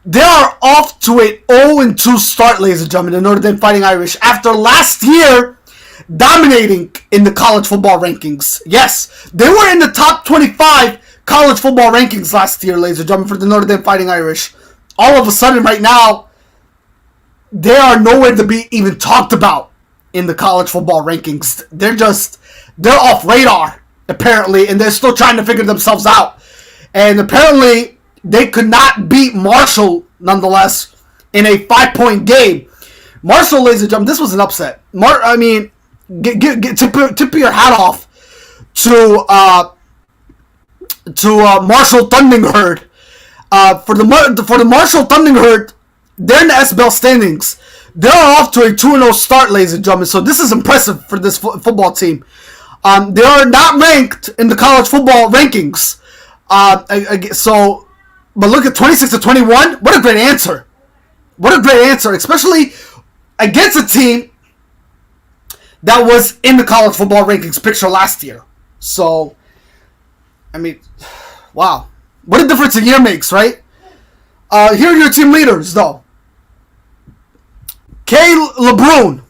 They are off to an 0-2 start, ladies and gentlemen, the Notre Dame Fighting Irish, after last year dominating in the college football rankings. Yes, they were in the top 25 college football rankings last year, ladies and gentlemen, for the Notre Dame Fighting Irish. All of a sudden, right now, they are nowhere to be even talked about in the college football rankings. They're off radar, apparently, and they're still trying to figure themselves out. And apparently, they could not beat Marshall, nonetheless, in a 5-point game. Marshall, ladies and gentlemen, this was an upset. Tip your hat off to Marshall Thundering Herd. For the Marshall Thundering Herd, they're in the SBL standings. They're off to a 2-0 start, ladies and gentlemen. So this is impressive for this football team. They are not ranked in the college football rankings. But look at 26-21. What a great answer! What a great answer, especially against a team that was in the college football rankings picture last year. So, I mean, wow. What a difference a year makes, right? Here are your team leaders, though. Kay LeBrun,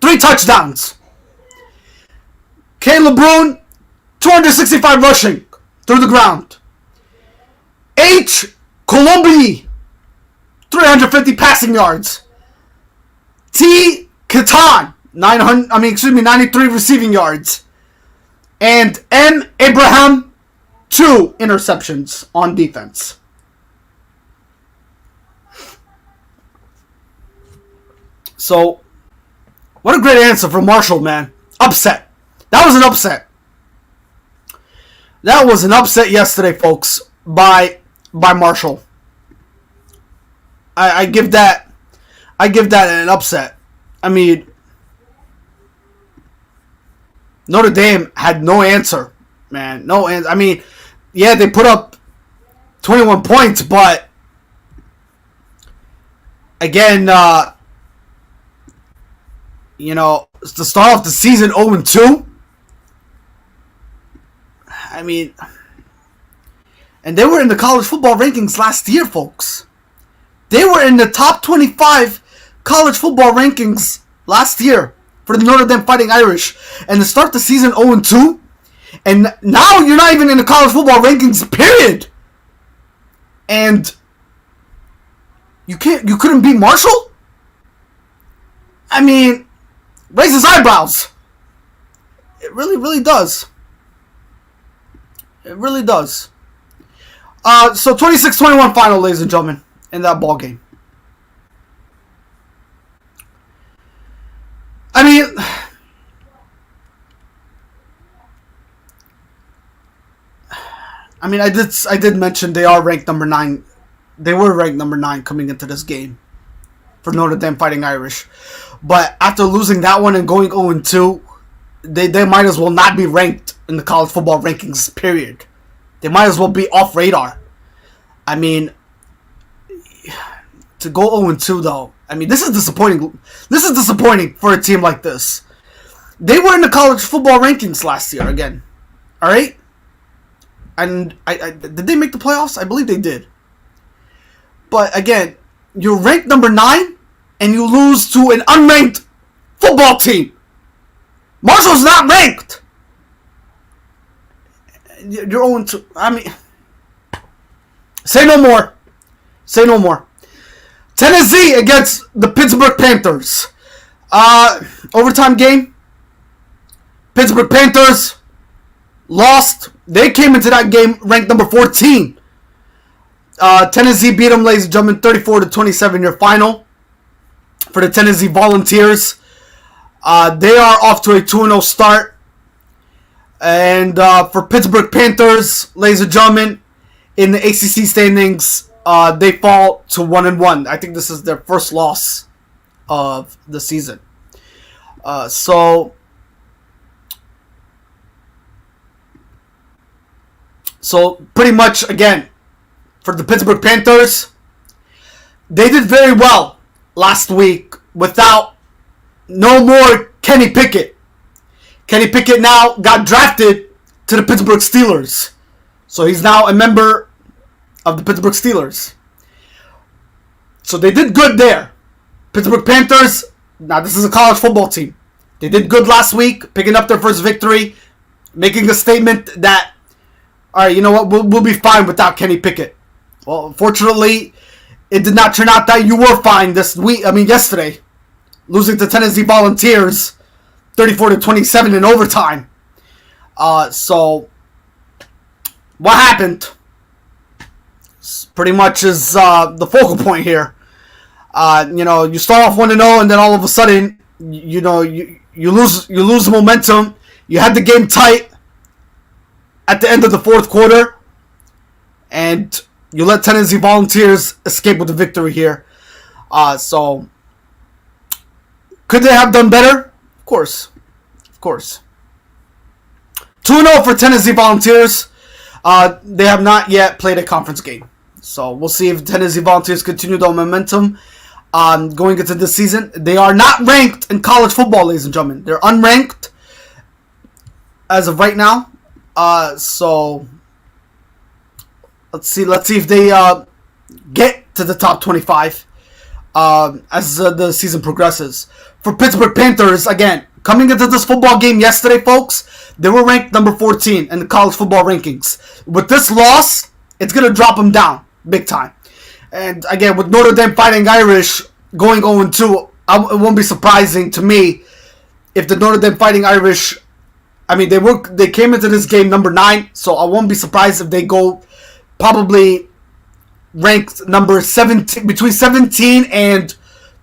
3 touchdowns. Kay LeBrun, 265 rushing through the ground. H. Colombi, 350 passing yards. T. Katan, 93 receiving yards. And M. Abraham, 2 interceptions on defense. So, what a great answer from Marshall, man. Upset. That was an upset. That was an upset yesterday, folks, by Marshall. I give that an upset. I mean, Notre Dame had no answer, man. No answer. I mean, yeah, they put up 21 points, but again, to start off the season 0-2. I mean, and they were in the college football rankings last year, folks. They were in the top 25 college football rankings last year for the Notre Dame Fighting Irish. And to start the season 0-2, and now you're not even in the college football rankings, period. And you couldn't beat Marshall? I mean, raises eyebrows. It really, really does. It really does. So 26-21 final, ladies and gentlemen, in that ball game. I mean, I did mention they are ranked number 9. They were ranked number 9 coming into this game for Notre Dame Fighting Irish. But after losing that one and going 0-2, they might as well not be ranked in the college football rankings, period. They might as well be off radar. I mean, to go 0-2 though, I mean, this is disappointing. This is disappointing for a team like this. They were in the college football rankings last year again. All right? And did they make the playoffs? I believe they did. But again, you're ranked number 9 and you lose to an unranked football team. Marshall's not ranked. You're 0-2. I mean, say no more. Say no more. Tennessee against the Pittsburgh Panthers. Overtime game. Pittsburgh Panthers lost. They came into that game ranked number 14. Tennessee beat them, ladies and gentlemen, 34-27 your final for the Tennessee Volunteers. They are off to a 2-0 start. And for Pittsburgh Panthers, ladies and gentlemen, in the ACC standings, they fall to 1-1. I think this is their first loss of the season. So pretty much, again, for the Pittsburgh Panthers, they did very well last week without no more Kenny Pickett. Kenny Pickett now got drafted to the Pittsburgh Steelers. So he's now a member of the Pittsburgh Steelers. So they did good there. Pittsburgh Panthers, now this is a college football team. They did good last week, picking up their first victory, making a statement that, all right, you know what, we'll be fine without Kenny Pickett. Well, unfortunately, it did not turn out that you were fine yesterday, losing to Tennessee Volunteers 34-27 in overtime. So what happened pretty much is the focal point here. You start off 1-0, and then all of a sudden, you lose momentum. You had the game tight at the end of the fourth quarter, and you let Tennessee Volunteers escape with the victory here. So could they have done better? Of course. 2-0 for Tennessee Volunteers. They have not yet played a conference game. So we'll see if Tennessee Volunteers continue their momentum going into this season. They are not ranked in college football, ladies and gentlemen. They're unranked as of right now. So let's see if they get to the top 25 as the season progresses. For Pittsburgh Panthers, again, coming into this football game yesterday, folks, they were ranked number 14 in the college football rankings. With this loss, it's going to drop them down big time. And again, with Notre Dame Fighting Irish going 0-2, it won't be surprising to me if the Notre Dame Fighting Irish, they came into this game number 9, so I won't be surprised if they go probably ranked number 17, between 17 and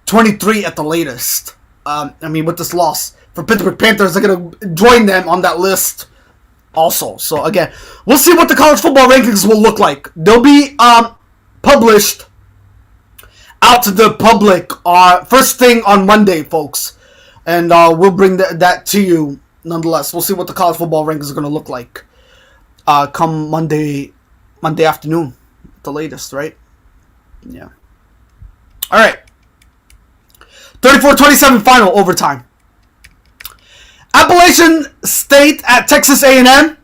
23 at the latest. With this loss. For Pittsburgh Panthers, they're going to join them on that list also. So, again, we'll see what the college football rankings will look like. They'll be published out to the public first thing on Monday, folks. And we'll bring that to you nonetheless. We'll see what the college football rankings are going to look like come Monday afternoon at the latest, right? Yeah. All right. 34-27 final overtime. Appalachian State at Texas A&M.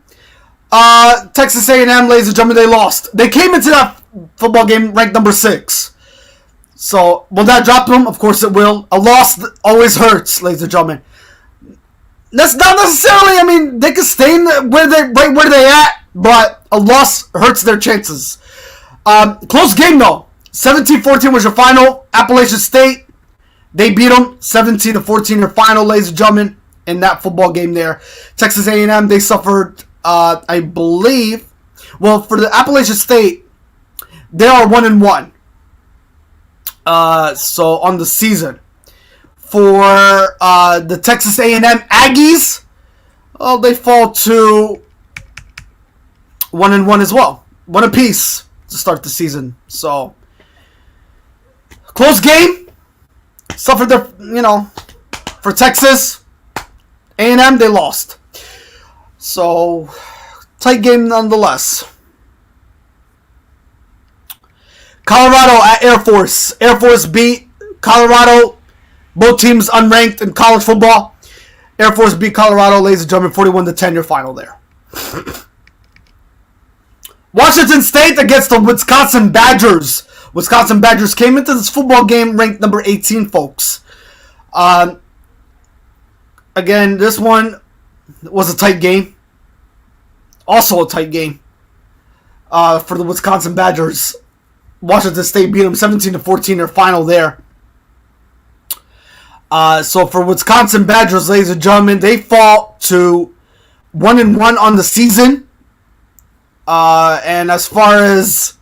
Texas A&M, ladies and gentlemen, they lost. They came into that football game ranked number 6. So, will that drop them? Of course it will. A loss always hurts, ladies and gentlemen. That's not necessarily, they can stay right where they at, but a loss hurts their chances. Close game, though. 17-14 was your final. Appalachian State, they beat them 17-14 your final, ladies and gentlemen, in that football game there. Texas A&M, they suffered, I believe, well, for the Appalachian State, they are 1-1. So on the season. For the Texas A&M Aggies, they fall to 1-1 as well. 1 apiece to start the season. So, close game. Suffered their, for Texas A&M, they lost. So, tight game nonetheless. Colorado at Air Force. Air Force beat Colorado. Both teams unranked in college football. Air Force beat Colorado, ladies and gentlemen, 41-10, your final there. Washington State against the Wisconsin Badgers. Wisconsin Badgers came into this football game ranked number 18, folks. Again, this one was a tight game. Also a tight game for the Wisconsin Badgers. Washington State beat them 17-14, their final there. So for Wisconsin Badgers, ladies and gentlemen, they fall to 1-1 on the season. And as far as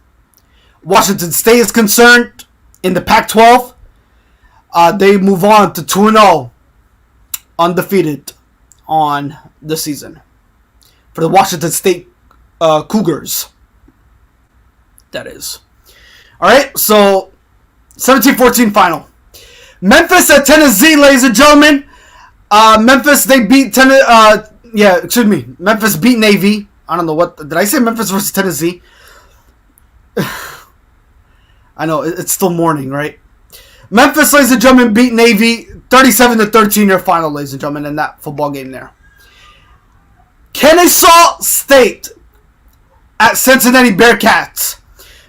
Washington State is concerned, in the Pac-12, they move on to 2-0, undefeated on the season for the Washington State Cougars. that is. All right, so 17-14 final. Memphis at Tennessee, ladies and gentlemen. Memphis, they beat Memphis beat Navy. I don't know what. Did I say Memphis versus Tennessee? I know, it's still morning, right? Memphis, ladies and gentlemen, beat Navy 37-13 in their final, ladies and gentlemen, in that football game there. Kennesaw State at Cincinnati Bearcats.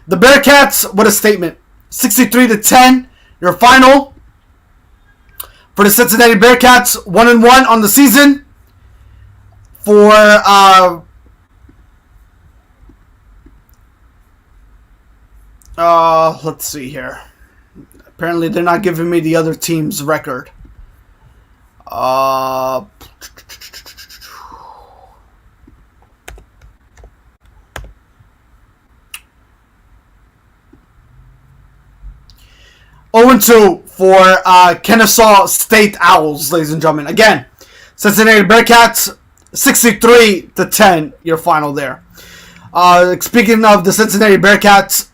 The Bearcats, what a statement. 63-10, your final. For the Cincinnati Bearcats, 1-1 on the season. For let's see here. Apparently, they're not giving me the other team's record. 0-2 for Kennesaw State Owls, ladies and gentlemen. Again, Cincinnati Bearcats, 63-10, your final there. Speaking of the Cincinnati Bearcats,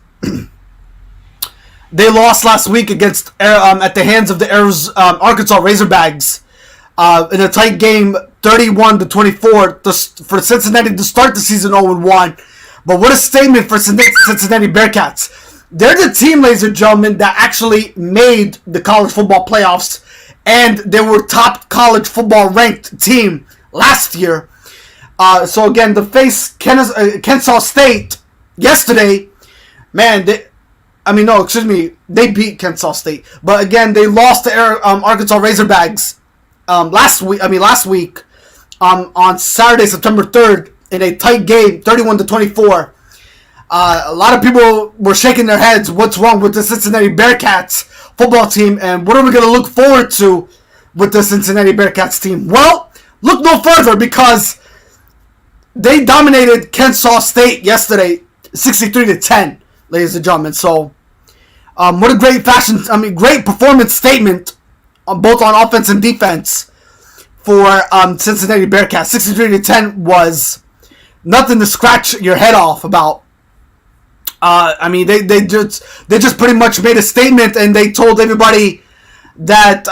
they lost last week against at the hands of the Arkansas Razorbacks in a tight game, 31-24, for Cincinnati to start the season 0-1. But what a statement for Cincinnati Bearcats. They're the team, ladies and gentlemen, that actually made the college football playoffs, and they were top college football ranked team last year. So again, to face Kennesaw State yesterday, man, they beat Kennesaw State, but again, they lost to Arkansas Razorbacks last week on Saturday, September 3rd, in a tight game, 31-24. A lot of people were shaking their heads. What's wrong with the Cincinnati Bearcats football team, and what are we going to look forward to with the Cincinnati Bearcats team? Well, look no further, because they dominated Kennesaw State yesterday, 63-10, ladies and gentlemen. So, what a great great performance statement on both on offense and defense for Cincinnati Bearcats. 63-10 was nothing to scratch your head off about. They just pretty much made a statement, and they told everybody that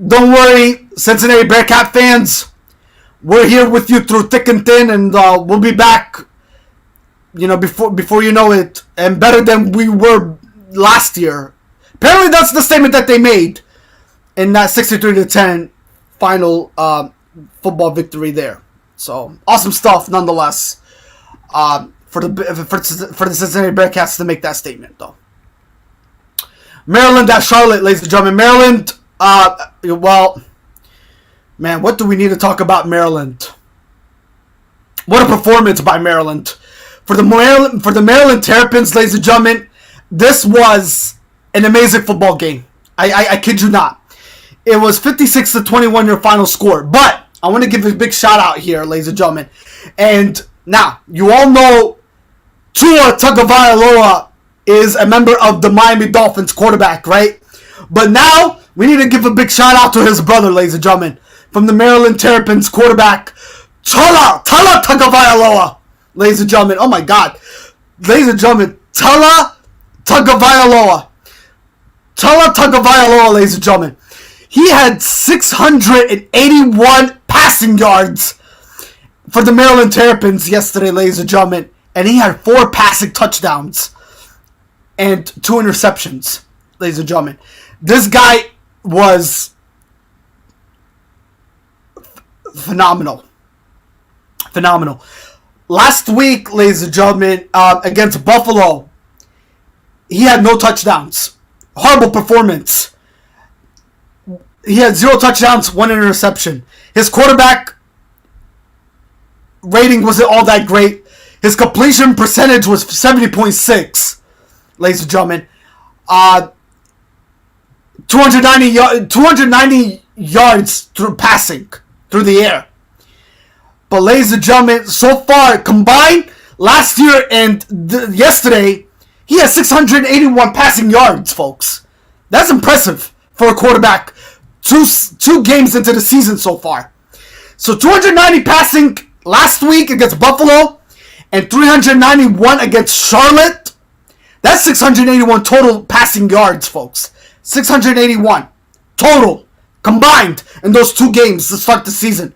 don't worry, Cincinnati Bearcat fans, we're here with you through thick and thin, and we'll be back, before you know it, and better than we were last year. Apparently, that's the statement that they made in that 63-10 final football victory there. So awesome stuff, nonetheless. For the Cincinnati Bearcats to make that statement, though. Maryland at Charlotte, ladies and gentlemen. Maryland, what do we need to talk about Maryland? What a performance by Maryland. For the Maryland Terrapins, ladies and gentlemen, this was an amazing football game. I kid you not. It was 56-21 your final score. But I want to give a big shout out here, ladies and gentlemen. And now, you all know Tua Tagovailoa is a member of the Miami Dolphins quarterback, right? But now, we need to give a big shout out to his brother, ladies and gentlemen, from the Maryland Terrapins quarterback, Tua Tagovailoa, ladies and gentlemen. Oh my God. Ladies and gentlemen, Tua Tagovailoa, ladies and gentlemen. He had 681 passing yards for the Maryland Terrapins yesterday, ladies and gentlemen. And he had 4 passing touchdowns and 2 interceptions, ladies and gentlemen. This guy was phenomenal. Last week, ladies and gentlemen, against Buffalo, he had no touchdowns. Horrible performance. He had 0 touchdowns, 1 interception. His quarterback rating wasn't all that great. His completion percentage was 70.6, ladies and gentlemen. 290 yards through passing, through the air. But ladies and gentlemen, so far, combined, last year and yesterday, he has 681 passing yards, folks. That's impressive for a quarterback. Two games into the season so far. So 290 passing last week against Buffalo, and 391 against Charlotte. That's 681 total passing yards, folks. 681 total combined in those 2 games to start the season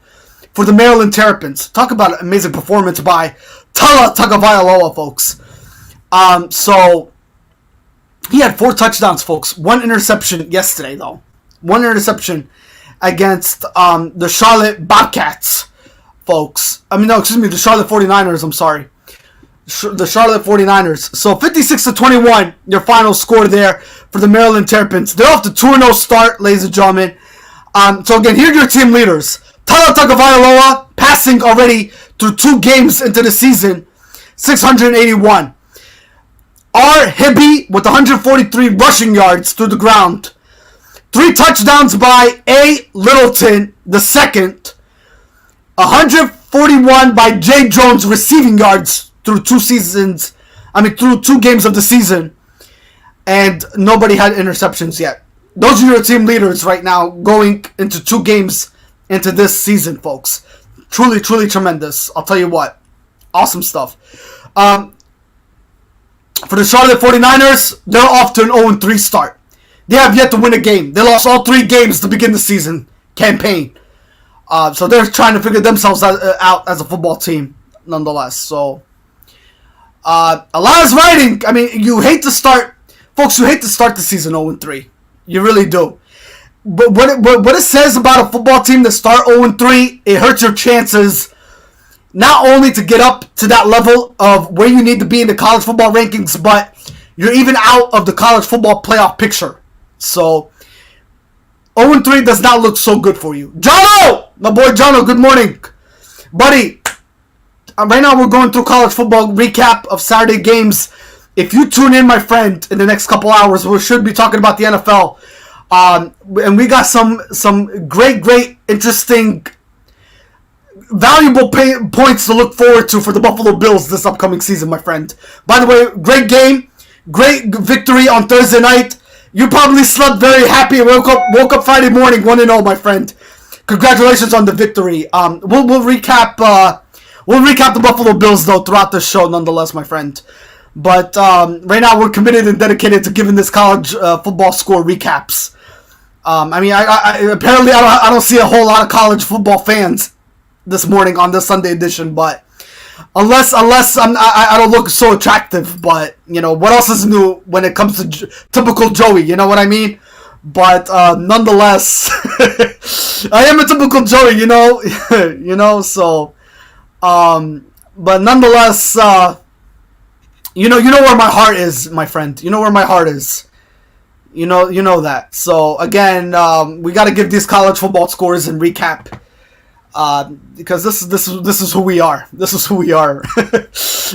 for the Maryland Terrapins. Talk about an amazing performance by Tua Tagovailoa, folks. So he had 4 touchdowns, folks. 1 interception yesterday, though. 1 interception against the Charlotte Bobcats, folks. The Charlotte 49ers, I'm sorry. The Charlotte 49ers. So 56-21, your final score there for the Maryland Terrapins. They're off to 2-0 start, ladies and gentlemen. So again, here are your team leaders. Tua Tagovailoa passing already through 2 games into the season, 681. R. Hibby with 143 rushing yards through the ground. 3 touchdowns by A. Littleton, the second. 141 by Jay Jones receiving yards through 2 games of the season. And nobody had interceptions yet. Those are your team leaders right now going into 2 games into this season, folks. Truly, truly tremendous. I'll tell you what. Awesome stuff. For the Charlotte 49ers, they're off to an 0-3 start. They have yet to win a game. They lost all 3 games to begin the season campaign. So they're trying to figure themselves out as a football team, nonetheless. So, a lot is riding. You hate to start, folks. You hate to start the season 0-3. You really do. But what it says about a football team that start 0-3, it hurts your chances not only to get up to that level of where you need to be in the college football rankings, but you're even out of the college football playoff picture. So, 0-3 does not look so good for you. Jono! My boy Jono, good morning. Buddy, right now we're going through college football recap of Saturday games. If you tune in, my friend, in the next couple hours, we should be talking about the NFL. And we got some great, interesting, valuable points to look forward to for the Buffalo Bills this upcoming season, my friend. By the way, great game, great victory on Thursday night. You probably slept very happy and woke up Friday morning 1-0, my friend. Congratulations on the victory. We'll recap the Buffalo Bills though throughout the show, nonetheless, my friend. But right now we're committed and dedicated to giving this college football score recaps. Apparently I don't see a whole lot of college football fans this morning on this Sunday edition, but unless I don't look so attractive, but what else is new when it comes to typical Joey? You know what I mean? But nonetheless, I am a typical Joey, So, but nonetheless, you know where my heart is, my friend. You know where my heart is. You know that. So again, we got to give these college football scores and recap. Because this is who we are. This is who we are.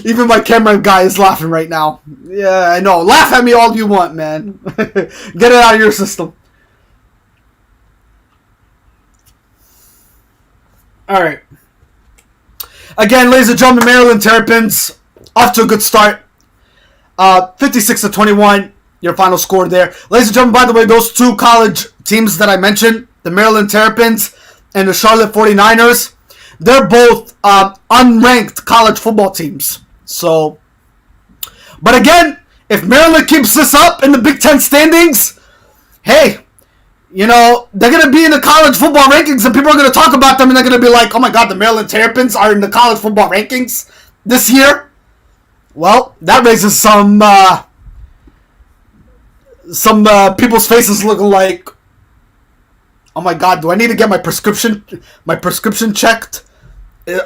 Even my camera guy is laughing right now. Yeah, I know. Laugh at me all you want, man. Get it out of your system. All right. Again, ladies and gentlemen, Maryland Terrapins off to a good start. 56-21, your final score there. Ladies and gentlemen, by the way, those 2 college teams that I mentioned, the Maryland Terrapins and the Charlotte 49ers, they're both unranked college football teams. So, but again, if Maryland keeps this up in the Big Ten standings, hey, they're going to be in the college football rankings and people are going to talk about them and they're going to be like, oh my God, the Maryland Terrapins are in the college football rankings this year. Well, that raises some people's faces looking like, oh my God, do I need to get my prescription checked?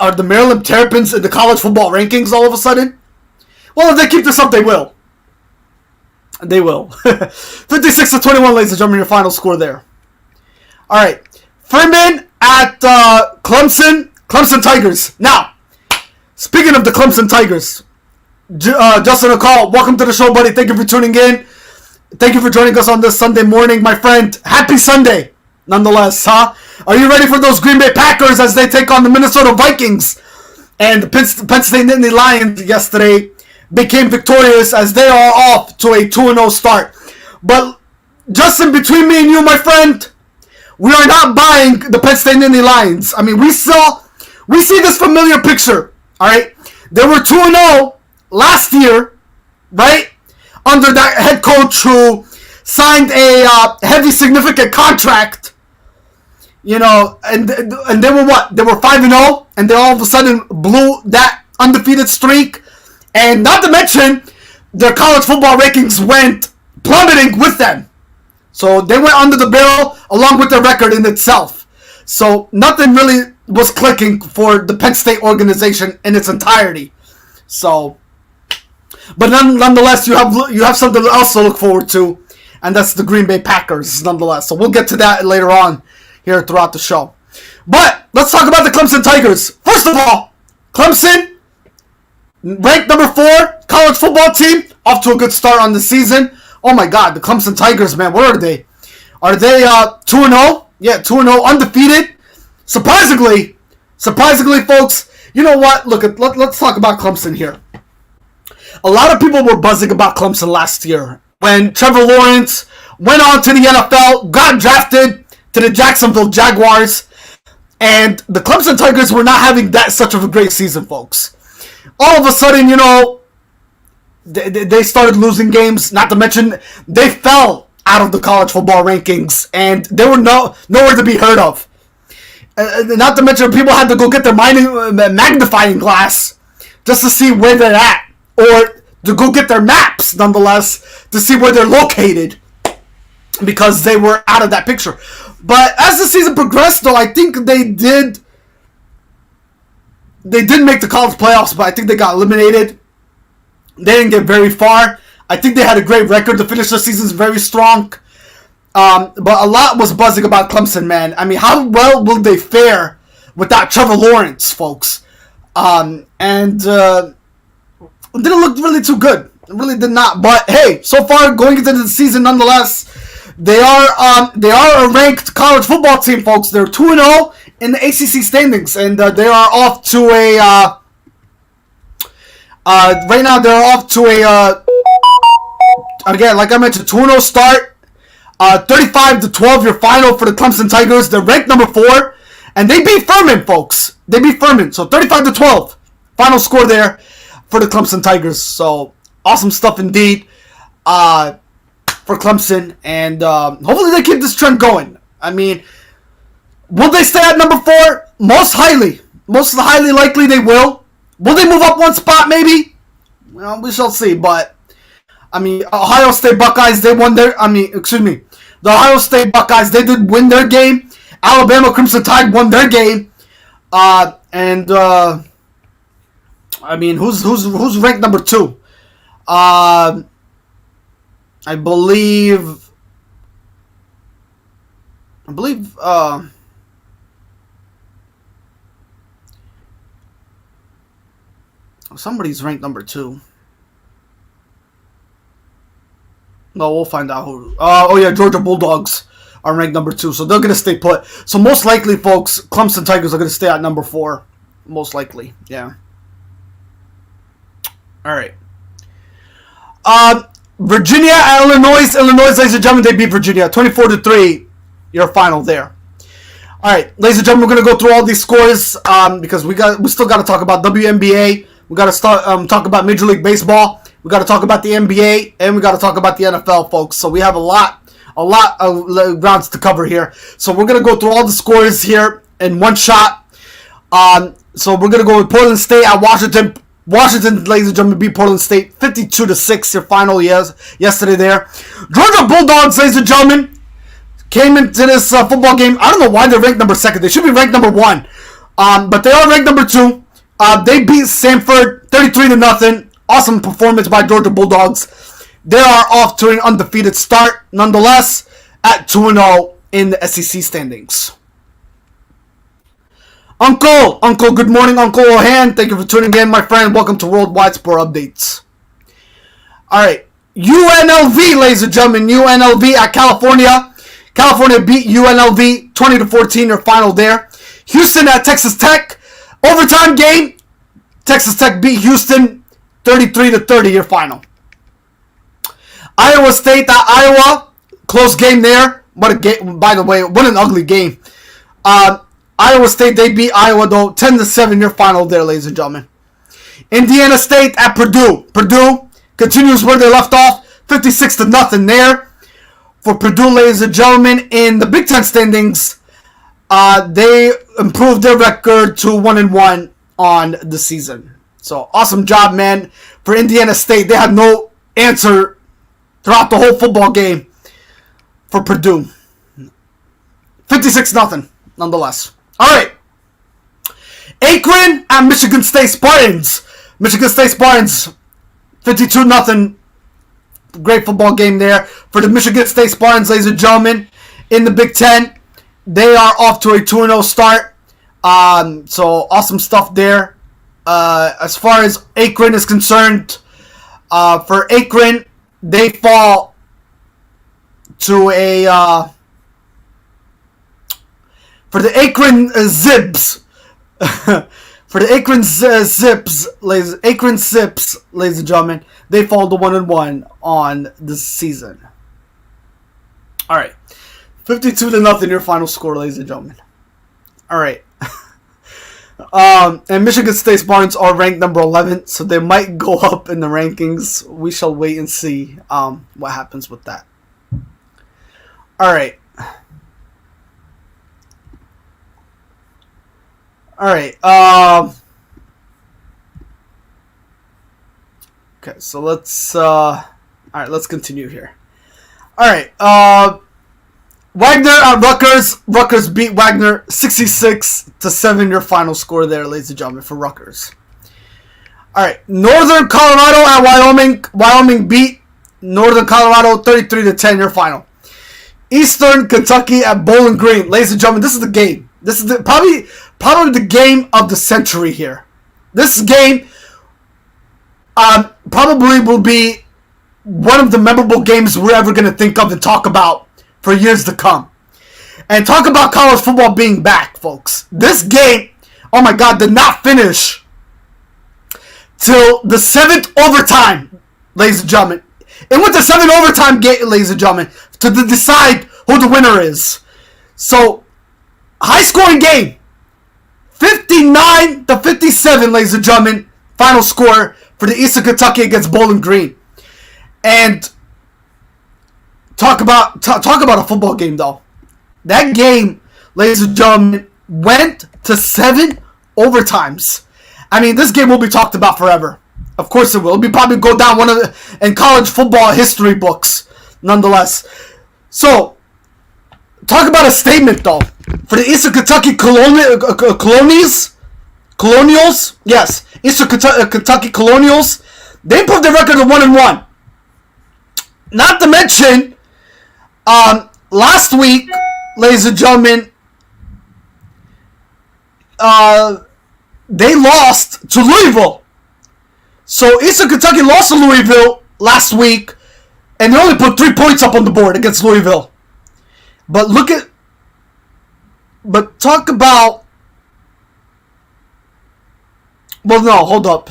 Are the Maryland Terrapins in the college football rankings all of a sudden? Well, if they keep this up, they will. They will. 56-21, ladies and gentlemen, your final score there. All right. Furman at Clemson Tigers. Now, speaking of the Clemson Tigers, Justin McCall, welcome to the show, buddy. Thank you for tuning in. Thank you for joining us on this Sunday morning, my friend. Happy Sunday, nonetheless, huh? Are you ready for those Green Bay Packers as they take on the Minnesota Vikings? And the Penn State Nittany Lions yesterday became victorious as they are off to a 2-0 start. But, Justin, between me and you, my friend, we are not buying the Penn State Nittany Lions. We see this familiar picture, all right? They were 2-0 last year, right? under that head coach who signed a heavy, significant contract. You know, and they were what? They were 5-0, and they all of a sudden blew that undefeated streak. And not to mention, their college football rankings went plummeting with them. So they went under the barrel along with their record in itself. So nothing really was clicking for the Penn State organization in its entirety. So, but nonetheless, you have something else to look forward to, and that's the Green Bay Packers, nonetheless. So we'll get to that later on here throughout the show. But let's talk about the Clemson Tigers. First of all, Clemson, ranked number 4 college football team, off to a good start on the season. Oh my God, the Clemson Tigers, man, what are they? Are they 2-0? Yeah, 2-0, undefeated. Surprisingly, folks, you know what? Look, let's talk about Clemson here. A lot of people were buzzing about Clemson last year when Trevor Lawrence went on to the NFL, got drafted to the Jacksonville Jaguars, and the Clemson Tigers were not having that such of a great season, folks. All of a sudden, you know, they started losing games. Not to mention, they fell out of the college football rankings, and they were nowhere to be heard of. Not to mention, people had to go get their magnifying glass just to see where they're at, or to go get their maps, nonetheless, to see where they're located, because they were out of that picture. But as the season progressed, though, I think they did make the college playoffs, but I think they got eliminated. They didn't get very far. I think they had a great record to finish the season very strong. But a lot was buzzing about Clemson, man. I mean, how well will they fare without Trevor Lawrence, folks? And it didn't look really too good. It really did not. But hey, so far going into the season, nonetheless, they are a ranked college football team, folks. They're 2-0 in the ACC standings, and they are off to a right now they're off to a again, like I mentioned, 2-0 start. 35-12 your final for the Clemson Tigers. They're ranked number 4, and they beat Furman, folks. They beat Furman, so 35-12 final score there for the Clemson Tigers. So awesome stuff indeed for Clemson, and hopefully they keep this trend going. I mean, will they stay at number 4? Most highly likely they will. Will they move up one spot? Maybe. Well, we shall see. But I mean, Ohio State Buckeyes, they won their. The Ohio State Buckeyes, they did win their game. Alabama Crimson Tide won their game. I mean, who's ranked number 2? I believe somebody's ranked number 2. No, we'll find out who. Georgia Bulldogs are ranked number 2, so they're going to stay put. So most likely, folks, Clemson Tigers are going to stay at number 4. Most likely, yeah. All right. Virginia at Illinois. Illinois, ladies and gentlemen, they beat Virginia 24-3. Your final there. All right, ladies and gentlemen, we're going to go through all these scores because we still got to talk about WNBA. We got to start talk about Major League Baseball. We got to talk about the NBA, and we got to talk about the NFL, folks. So we have a lot of grounds to cover here. So we're gonna go through all the scores here in one shot. So we're gonna go with Portland State at Washington. Washington, ladies and gentlemen, beat Portland State 52-6. Your final yesterday there. Georgia Bulldogs, ladies and gentlemen, came into this football game. I don't know why they're ranked number 2. They should be ranked number 1, but they are ranked number 2. They beat Samford 33-0. Awesome performance by Georgia Bulldogs. They are off to an undefeated start, nonetheless, at 2-0 in the SEC standings. Uncle, good morning, Uncle Ohan. Thank you for tuning in, my friend. Welcome to Worldwide Sport Updates. All right, UNLV, ladies and gentlemen, UNLV at California. California beat UNLV 20-14, your final there. Houston at Texas Tech. Overtime game. Texas Tech beat Houston 33-30, your final. Iowa State at Iowa. Close game there. What a game, by the way. What an ugly game. Iowa State, they beat Iowa, though. 10-7, your final there, ladies and gentlemen. Indiana State at Purdue. Purdue continues where they left off. 56-0 there for Purdue, ladies and gentlemen. In the Big Ten standings, they improved their record to 1-1 on the season. So awesome job, man, for Indiana State. They had no answer throughout the whole football game for Purdue. 56-0, nonetheless. All right. Akron and Michigan State Spartans. Michigan State Spartans, 52-0. Great football game there for the Michigan State Spartans, ladies and gentlemen. In the Big Ten, they are off to a 2-0 start. So awesome stuff there. As far as Akron is concerned, for Akron, they fall to a for the Akron Zips. For the Akron Zips, ladies and gentlemen, they fall to 1-1 on the season. All right, 52-0 your final score, ladies and gentlemen. All right. And Michigan State Spartans are ranked number 11, so they might go up in the rankings. We shall wait and see what happens with that. All right. Okay, so let's let's continue here. All right. Wagner at Rutgers. Rutgers beat Wagner 66-7. Your final score there, ladies and gentlemen, for Rutgers. All right. Northern Colorado at Wyoming. Wyoming beat Northern Colorado 33-10. Your final. Eastern Kentucky at Bowling Green. Ladies and gentlemen, this is the game. This is probably the game of the century here. This game probably will be one of the memorable games we're ever going to think of and talk about for years to come. And talk about college football being back, folks. This game, oh my God, did not finish till the 7th overtime, ladies and gentlemen. It went to 7 overtime game, ladies and gentlemen, to decide who the winner is. So, high-scoring game. 59-57, ladies and gentlemen. Final score for the Eastern Kentucky against Bowling Green. And talk about a football game, though. That game, ladies and gentlemen, went to 7 overtimes. I mean, this game will be talked about forever. Of course it will. It'll probably go down in college football history books, nonetheless. So, talk about a statement, though. For the Eastern Kentucky Colonials, yes, Eastern Kentucky Colonials, they improved their record to 1-1. Not to mention, last week, ladies and gentlemen, they lost to Louisville. So Eastern Kentucky lost to Louisville last week, and they only put 3 points up on the board against Louisville. But talk about. Well, no, hold up.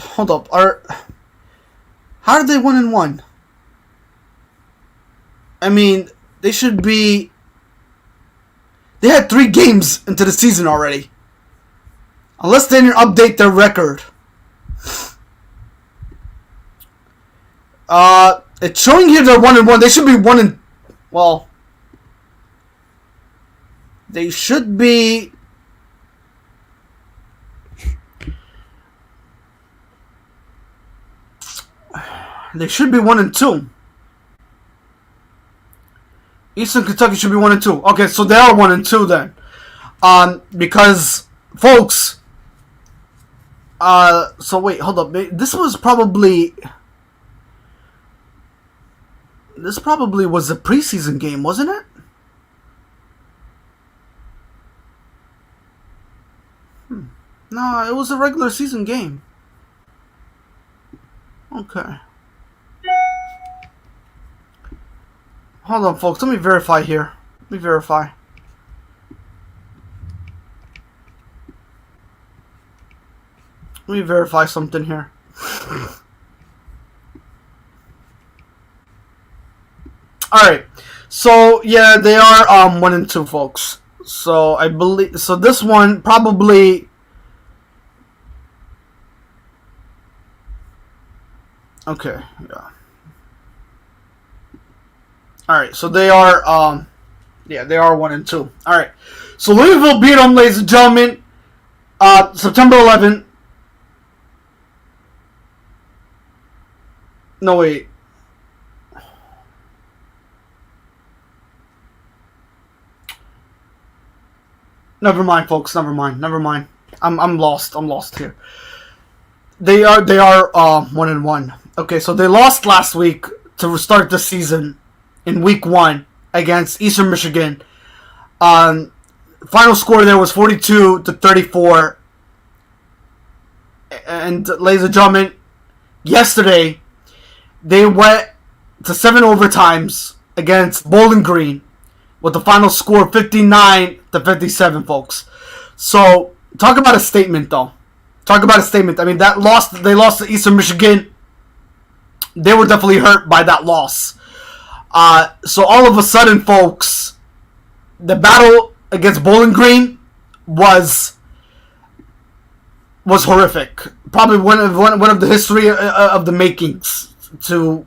How did they 1-1? I mean, they should be. They had 3 games into the season already. Unless they didn't update their record. It's showing here they're 1-1. They should be 1. Well, they should be. They should be 1-2. Eastern Kentucky should be 1-2. Okay, so they are 1-2 then. Because, folks. So wait, hold up. This probably was a preseason game, wasn't it? No, it was a regular season game. Okay. Hold on, folks. Let me verify here. Let me verify something here. Alright. So, yeah, they are 1-2, folks. So, I believe... So, this one probably... Okay, yeah. All right, so they are, they are 1-2. All right, so Louisville beat them, ladies and gentlemen, September 11th. No, wait. Never mind, folks. Never mind. I'm lost. I'm lost here. They are 1-1. Okay, so they lost last week to start the season in week 1 against Eastern Michigan. Final score there was 42-34. And ladies and gentlemen, yesterday they went to 7 overtimes against Bowling Green with the final score 59-57, folks. So talk about a statement, though. Talk about a statement. I mean, they lost to Eastern Michigan. They were definitely hurt by that loss. So all of a sudden, folks, the battle against Bowling Green was horrific. Probably one of the history of the makings to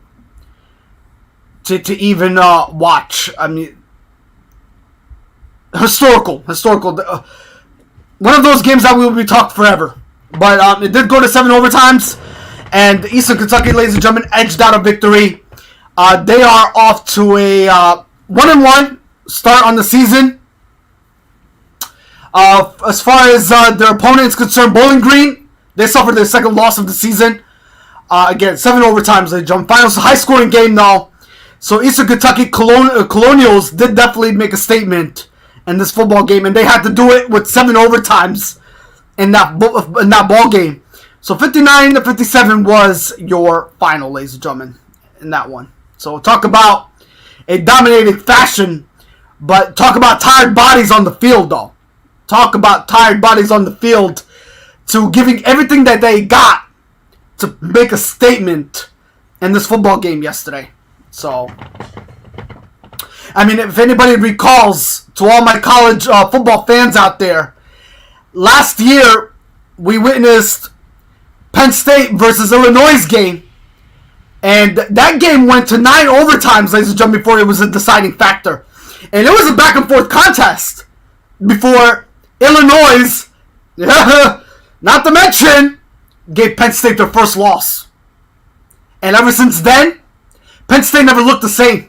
even watch. I mean, historical. One of those games that we will be talked forever. But it did go to 7 overtimes, and Eastern Kentucky, ladies and gentlemen, edged out a victory. They are off to a 1-1 start on the season. As far as their opponent is concerned, Bowling Green, they suffered their second loss of the season. Again, 7 overtimes, they jumped. Finals, high-scoring game, though. So Eastern Kentucky Colonials did definitely make a statement in this football game, and they had to do it with 7 overtimes in that ball game. So 59-57 was your final, ladies and gentlemen, in that one. So talk about a dominating fashion, but talk about tired bodies on the field, though. Talk about tired bodies on the field to giving everything that they got to make a statement in this football game yesterday. So, I mean, if anybody recalls, to all my college football fans out there, last year we witnessed Penn State versus Illinois game, and that game went to 9 overtimes, ladies and gentlemen, before it was a deciding factor. And it was a back and forth contest before Illinois, not to mention, gave Penn State their first loss. And ever since then, Penn State never looked the same.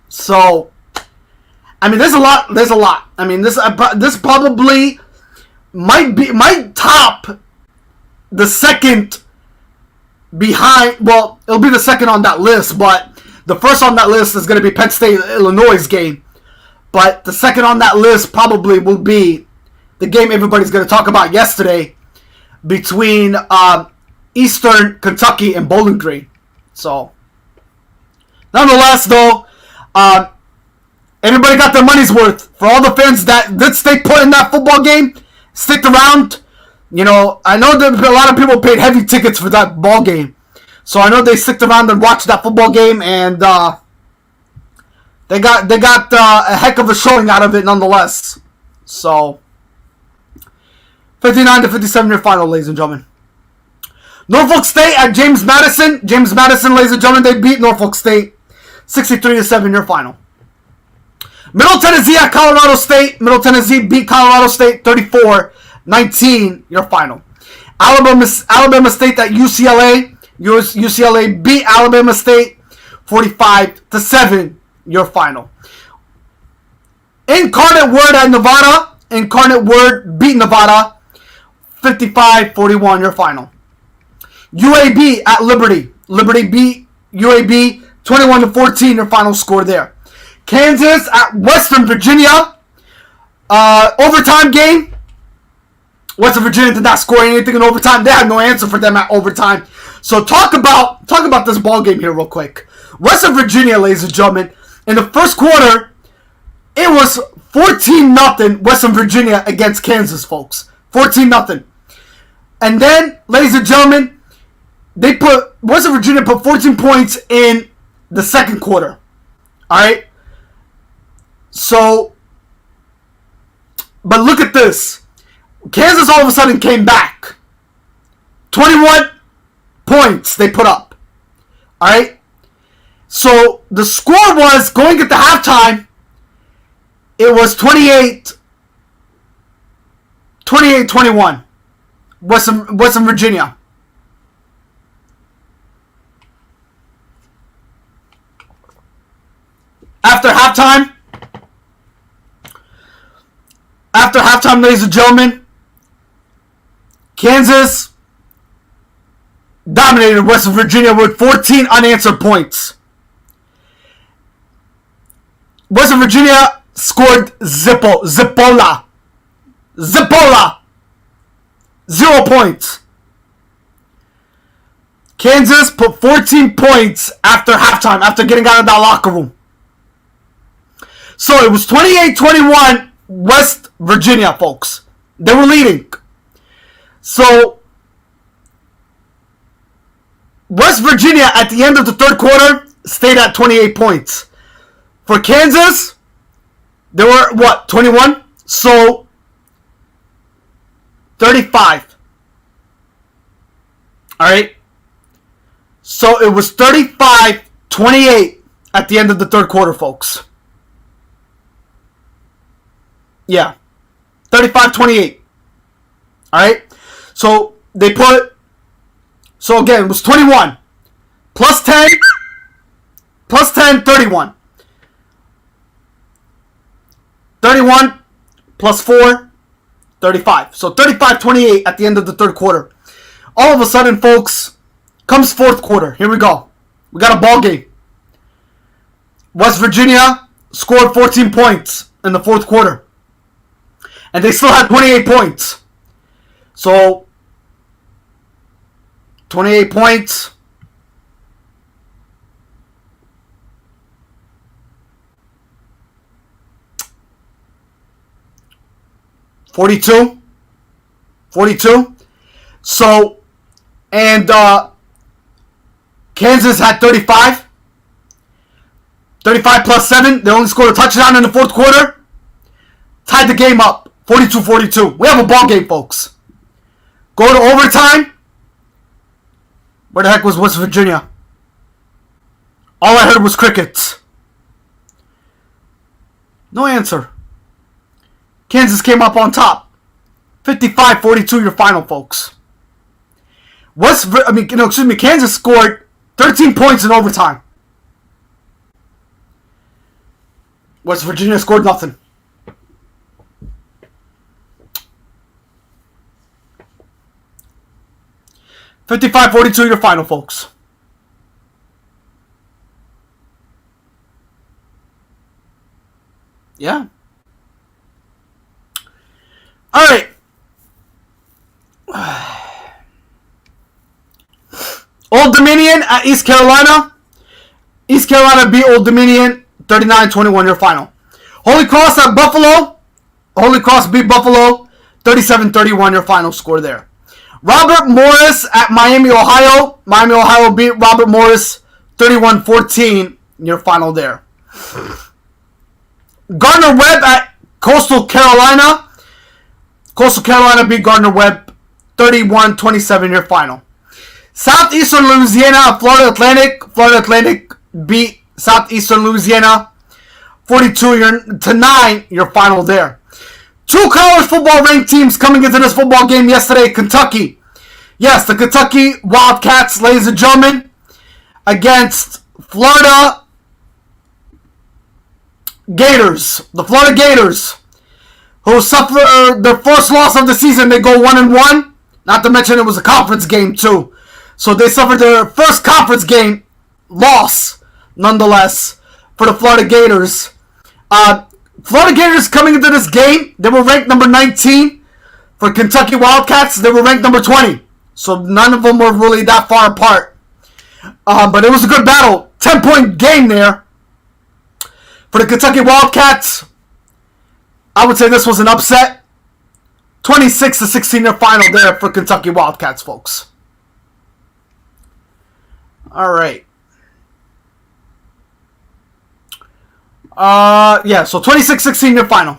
So, I mean, there's a lot. I mean, this probably might top the second behind. Well, it'll be the second on that list, but the first on that list is going to be Penn State Illinois game. But the second on that list probably will be the game everybody's going to talk about yesterday between Eastern Kentucky and Bowling Green. So, nonetheless, though, everybody got their money's worth. For all the fans that did stay put in that football game, stick around. You know, I know that a lot of people paid heavy tickets for that ball game. So I know they sticked around and watched that football game, and they got a heck of a showing out of it nonetheless. So, 59-57 your final, ladies and gentlemen. Norfolk State at James Madison. James Madison, ladies and gentlemen, they beat Norfolk State 63-7 your final. Middle Tennessee at Colorado State. Middle Tennessee beat Colorado State 34-19 your final. Alabama State at UCLA. UCLA beat Alabama State 45-7 your final. Incarnate Word at Nevada. Incarnate Word beat Nevada 55-41 your final. UAB at Liberty. Liberty beat UAB 21-14 your final score there. Kansas at Western Virginia. Overtime game. Western Virginia did not score anything in overtime. They had no answer for them at overtime. So talk about this ball game here real quick. Western Virginia, ladies and gentlemen, in the first quarter, it was 14-0 Western Virginia against Kansas, folks. 14-0. And then, ladies and gentlemen, Western Virginia put 14 points in the second quarter. Alright? So, but look at this. Kansas all of a sudden came back. 21 points they put up. Alright? So the score was, going at the halftime, it was 28-21. Western Virginia. After halftime, ladies and gentlemen, Kansas dominated Western Virginia with 14 unanswered points. Western Virginia scored Zipola. 0 points. Kansas put 14 points after halftime, after getting out of that locker room. So it was 28-21 West Virginia, folks. They were leading. So West Virginia at the end of the third quarter stayed at 28 points. For Kansas, they were, 21? So 35. Alright? So it was 35-28 at the end of the third quarter, folks. Yeah. 35-28. Alright? So they put... So again, it was 21. Plus 10. Plus 10, 31. 31 plus 4, 35. So 35-28 at the end of the third quarter. All of a sudden, folks, comes fourth quarter. Here we go. We got a ball game. West Virginia scored 14 points in the fourth quarter. And they still had 28 points. So 28 points. $42. So, and Kansas had 35. 35 plus 7. They only scored a touchdown in the fourth quarter. Tied the game up. 42-42. We have a ball game, folks. Go to overtime. Where the heck was West Virginia? All I heard was crickets. No answer. Kansas came up on top. 55-42 your final, folks. Kansas scored 13 points in overtime. West Virginia scored nothing. $55-42 your final, folks. Yeah. All right. Old Dominion at East Carolina. East Carolina beat Old Dominion 39-21 your final. Holy Cross at Buffalo. Holy Cross beat Buffalo 37-31 your final score there. Robert Morris at Miami, Ohio. Miami, Ohio beat Robert Morris 31-14 your final there. Gardner-Webb at Coastal Carolina. Coastal Carolina beat Gardner-Webb 31-27 your final. Southeastern Louisiana at Florida Atlantic. Florida Atlantic beat Southeastern Louisiana 42-9 your final there. Two college football ranked teams coming into this football game yesterday. Kentucky. Yes, the Kentucky Wildcats, ladies and gentlemen, against Florida Gators. The Florida Gators, who suffered their first loss of the season. They go 1-1. Not to mention it was a conference game too. So they suffered their first conference game loss, nonetheless, for the Florida Gators. Florida Gators coming into this game, they were ranked number 19. For Kentucky Wildcats, they were ranked number 20. So none of them were really that far apart. But it was a good battle. 10-point game there. For the Kentucky Wildcats, I would say this was an upset. 26-16 their final there for Kentucky Wildcats, folks. All right. So 26-16 your final.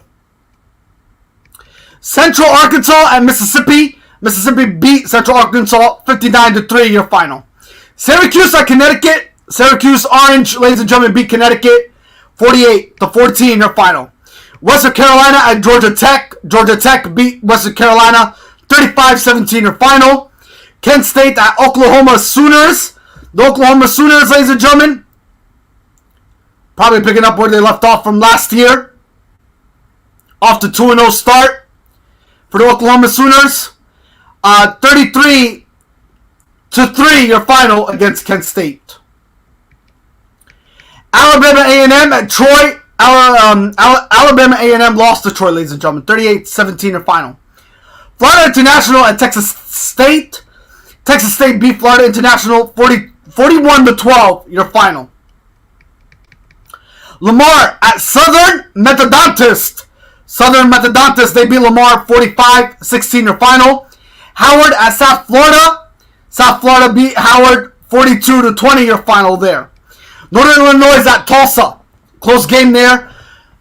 Central Arkansas and Mississippi. Mississippi beat Central Arkansas 59-3 your final. Syracuse at Connecticut. Syracuse Orange, ladies and gentlemen, beat Connecticut 48-14 in their final. Western Carolina at Georgia Tech. Georgia Tech beat Western Carolina 35-17 in their final. Kent State at Oklahoma Sooners. The Oklahoma Sooners, ladies and gentlemen, probably picking up where they left off from last year. Off to 2-0 start for the Oklahoma Sooners. 33-3 your final against Kent State. Alabama A&M at Troy. Alabama A&M lost to Troy, ladies and gentlemen. 38-17 your final. Florida International at Texas State. Texas State beat Florida International 41-12 your final. Lamar at Southern Methodist. Southern Methodist, they beat Lamar 45-16 your final. Howard at South Florida. South Florida beat Howard 42-20 your final there. Northern Illinois at Tulsa. Close game there.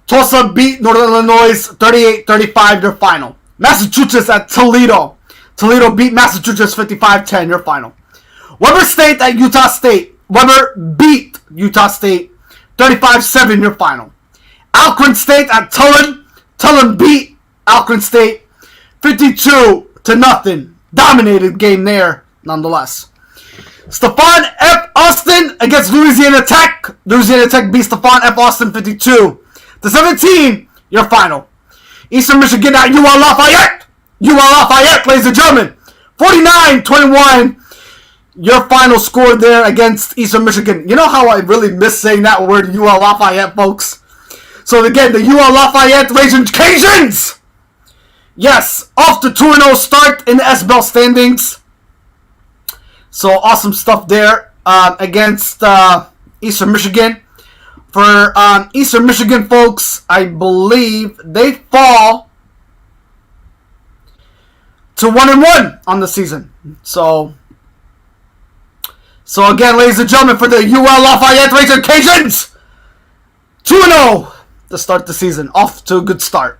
Tulsa beat Northern Illinois 38-35 their final. Massachusetts at Toledo. Toledo beat Massachusetts 55-10 your final. Weber State at Utah State. Weber beat Utah State 35-7 your final. Alcorn State at Tulane. Tulane beat Alcorn State 52-0. Dominated game there, nonetheless. Stephon F. Austin against Louisiana Tech. Louisiana Tech beat Stephon F. Austin 52-17. Your final. Eastern Michigan at UL Lafayette. UL Lafayette, ladies and gentlemen. 49-21. Your final score there against Eastern Michigan. You know how I really miss saying that word, UL Lafayette, folks? So again, the UL Lafayette Raging Cajuns. Yes, off to 2-0 start in the SBL standings. So awesome stuff there against Eastern Michigan. For Eastern Michigan folks, I believe they fall to 1-1 on the season. So again, ladies and gentlemen, for the UL Lafayette Raging Cajuns, 2-0 to start the season. Off to a good start.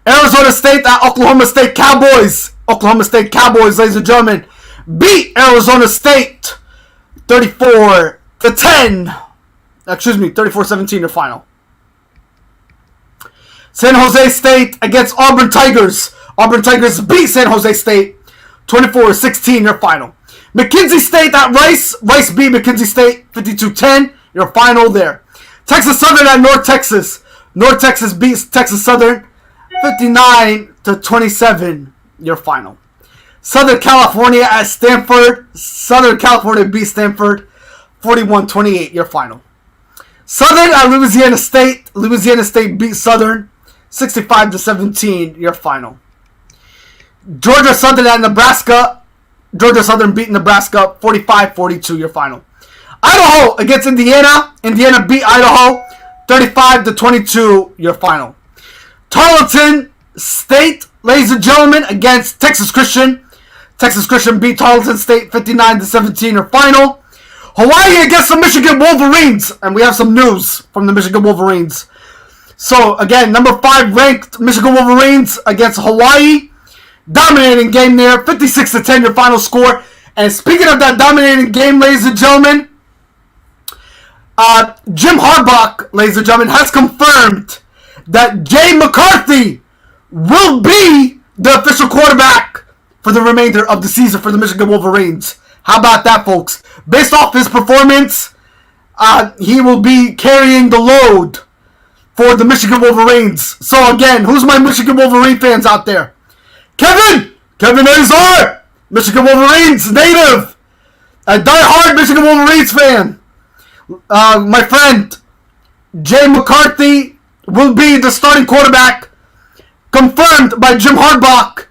Arizona State at Oklahoma State Cowboys. Oklahoma State Cowboys, ladies and gentlemen, beat Arizona State 34-10. 34-17 the final. San Jose State against Auburn Tigers. Auburn Tigers beat San Jose State 24-16 your final. McKinsey State at Rice. Rice beat McKinsey State 52-10 your final there. Texas Southern at North Texas. North Texas beats Texas Southern 59-27 your final. Southern California at Stanford. Southern California beat Stanford 41-28 your final. Southern at Louisiana State. Louisiana State beat Southern 65-17 your final. Georgia Southern at Nebraska. Georgia Southern beat Nebraska 45-42 your final. Idaho against Indiana. Indiana beat Idaho 35-22 your final. Tarleton State, ladies and gentlemen, against Texas Christian. Texas Christian beat Tarleton State 59-17 your final. Hawaii against the Michigan Wolverines. And we have some news from the Michigan Wolverines. So, again, number 5 ranked Michigan Wolverines against Hawaii. Dominating game there, 56-10 your final score. And speaking of that dominating game, ladies and gentlemen, Jim Harbaugh, ladies and gentlemen, has confirmed that Jay McCarthy will be the official quarterback for the remainder of the season for the Michigan Wolverines. How about that, folks? Based off his performance, he will be carrying the load for the Michigan Wolverines. So again, who's my Michigan Wolverine fans out there? Kevin Azar, Michigan Wolverines native, a die-hard Michigan Wolverines fan. My friend, Jay McCarthy will be the starting quarterback, confirmed by Jim Harbaugh.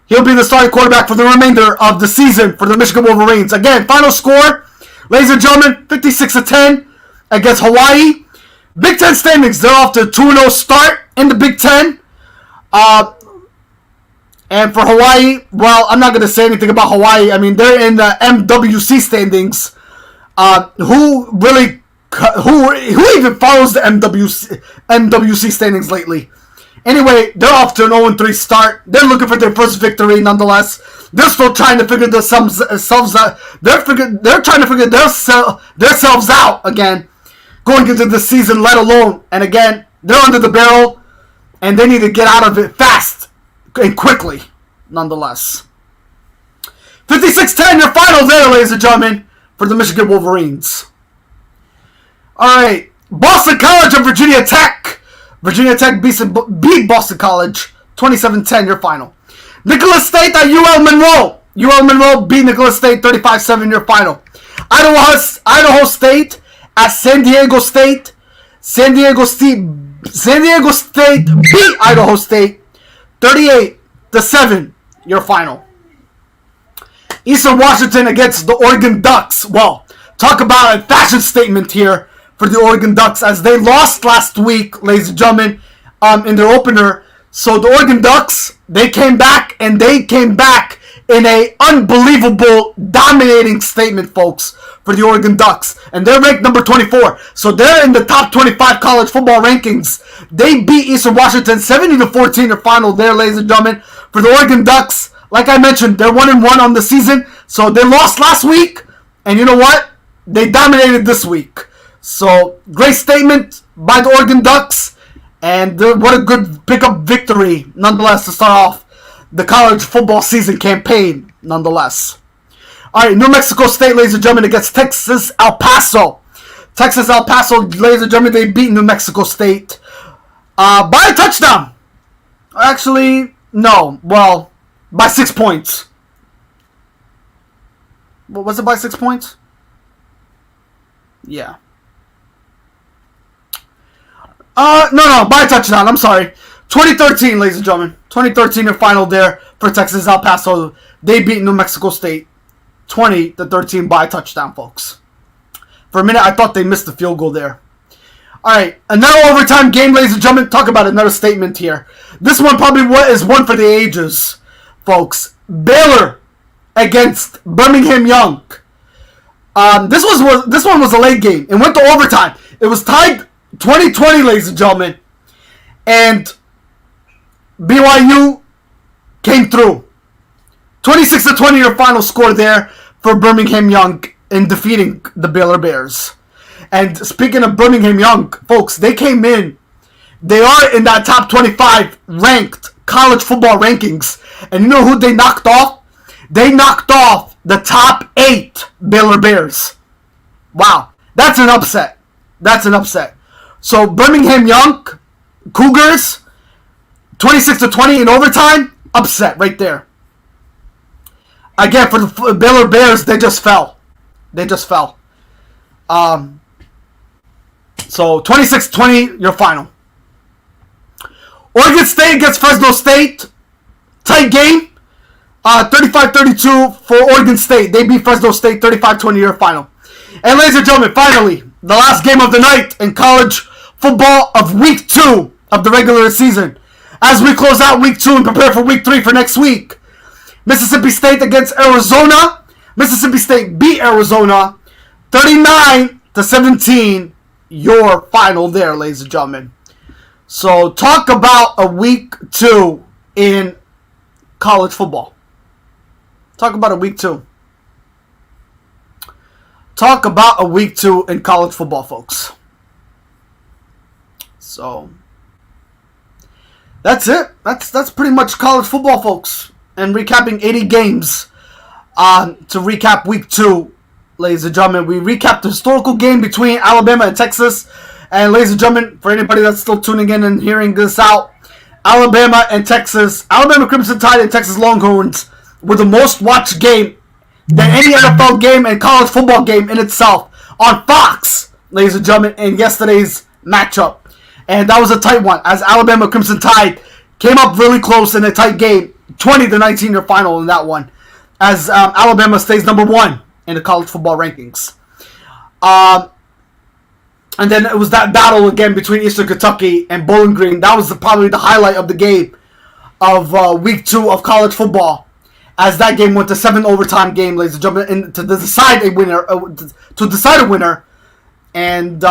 He'll be the starting quarterback for the remainder of the season for the Michigan Wolverines. Again, final score, ladies and gentlemen, 56-10 against Hawaii. Big Ten standings, they're off to a 2-0 start in the Big Ten. And for Hawaii, well, I'm not going to say anything about Hawaii. I mean, they're in the MWC standings. Who even follows the MWC standings lately? Anyway, they're off to an 0-3 start. They're looking for their first victory, nonetheless. they're still trying to figure themselves out. They're trying to figure themselves out again, going into the season, let alone. And again, they're under the barrel, and they need to get out of it fast and quickly, nonetheless. 56-10, your final there, ladies and gentlemen, for the Michigan Wolverines. Alright, Boston College and Virginia Tech. Virginia Tech beat Boston College 27-10, your final. Nicholas State at UL Monroe. UL Monroe beat Nicholas State 35-7, your final. Idaho State at San Diego State. San Diego State beat Idaho State 38-7, your final. Eastern Washington against the Oregon Ducks. Well, talk about a fashion statement here for the Oregon Ducks as they lost last week, ladies and gentlemen, in their opener. So the Oregon Ducks, they came back in a unbelievable, dominating statement, folks, for the Oregon Ducks. And they're ranked number 24. So they're in the top 25 college football rankings. They beat Eastern Washington 70-14 in final there, ladies and gentlemen, for the Oregon Ducks. Like I mentioned, they're 1-1 on the season. So they lost last week. And you know what? They dominated this week. So, great statement by the Oregon Ducks. And what a good pickup victory, nonetheless, to start off the college football season campaign, nonetheless. Alright, New Mexico State, ladies and gentlemen, against Texas El Paso. Texas El Paso, ladies and gentlemen, they beat New Mexico State by a touchdown. Actually, no. Well, by 6 points. Was it by 6 points? Yeah. No, by a touchdown. I'm sorry. 2013, ladies and gentlemen. 2013, your final there for Texas El Paso. They beat New Mexico State 20-13 by a touchdown, folks. For a minute, I thought they missed the field goal there. Alright, another overtime game, ladies and gentlemen. Talk about another statement here. This one probably is one for the ages, folks. Baylor against Birmingham Young. This one was a late game. It went to overtime. It was tied 20-20, ladies and gentlemen. And BYU came through. 26-20, your final score there for Birmingham Young in defeating the Baylor Bears. And speaking of Birmingham Young, folks, they came in. They are in that top 25 ranked college football rankings. And you know who they knocked off? They knocked off the top 8 Baylor Bears. Wow. That's an upset. That's an upset. So Birmingham Young, Cougars, 26-20 in overtime, upset right there. Again, for the Baylor Bears, they just fell. They just fell. So 26-20, your final. Oregon State against Fresno State, tight game. 35-32 for Oregon State. They beat Fresno State 35-20, your final. And ladies and gentlemen, finally, the last game of the night in college football of week 2 of the regular season. As we close out week 2 and prepare for week 3 for next week. Mississippi State against Arizona. Mississippi State beat Arizona 39-17. Your final there, ladies and gentlemen. So talk about a week 2 in college football. Talk about a week 2. Talk about a week 2 in college football, folks. So that's it. That's pretty much college football, folks. And recapping 80 games. To recap week 2, ladies and gentlemen, we recapped the historical game between Alabama and Texas. And ladies and gentlemen, for anybody that's still tuning in and hearing this out, Alabama and Texas, Alabama Crimson Tide and Texas Longhorns were the most watched game than any NFL game and college football game in itself on Fox, ladies and gentlemen, in yesterday's matchup. And that was a tight one, as Alabama Crimson Tide came up really close in a tight game, 20-19 your final in that one, as Alabama stays number 1 in the college football rankings. And then it was that battle again between Eastern Kentucky and Bowling Green. That was probably the highlight of the game of week 2 of college football, as that game went to 7 overtime game, ladies and gentlemen, to decide a winner. And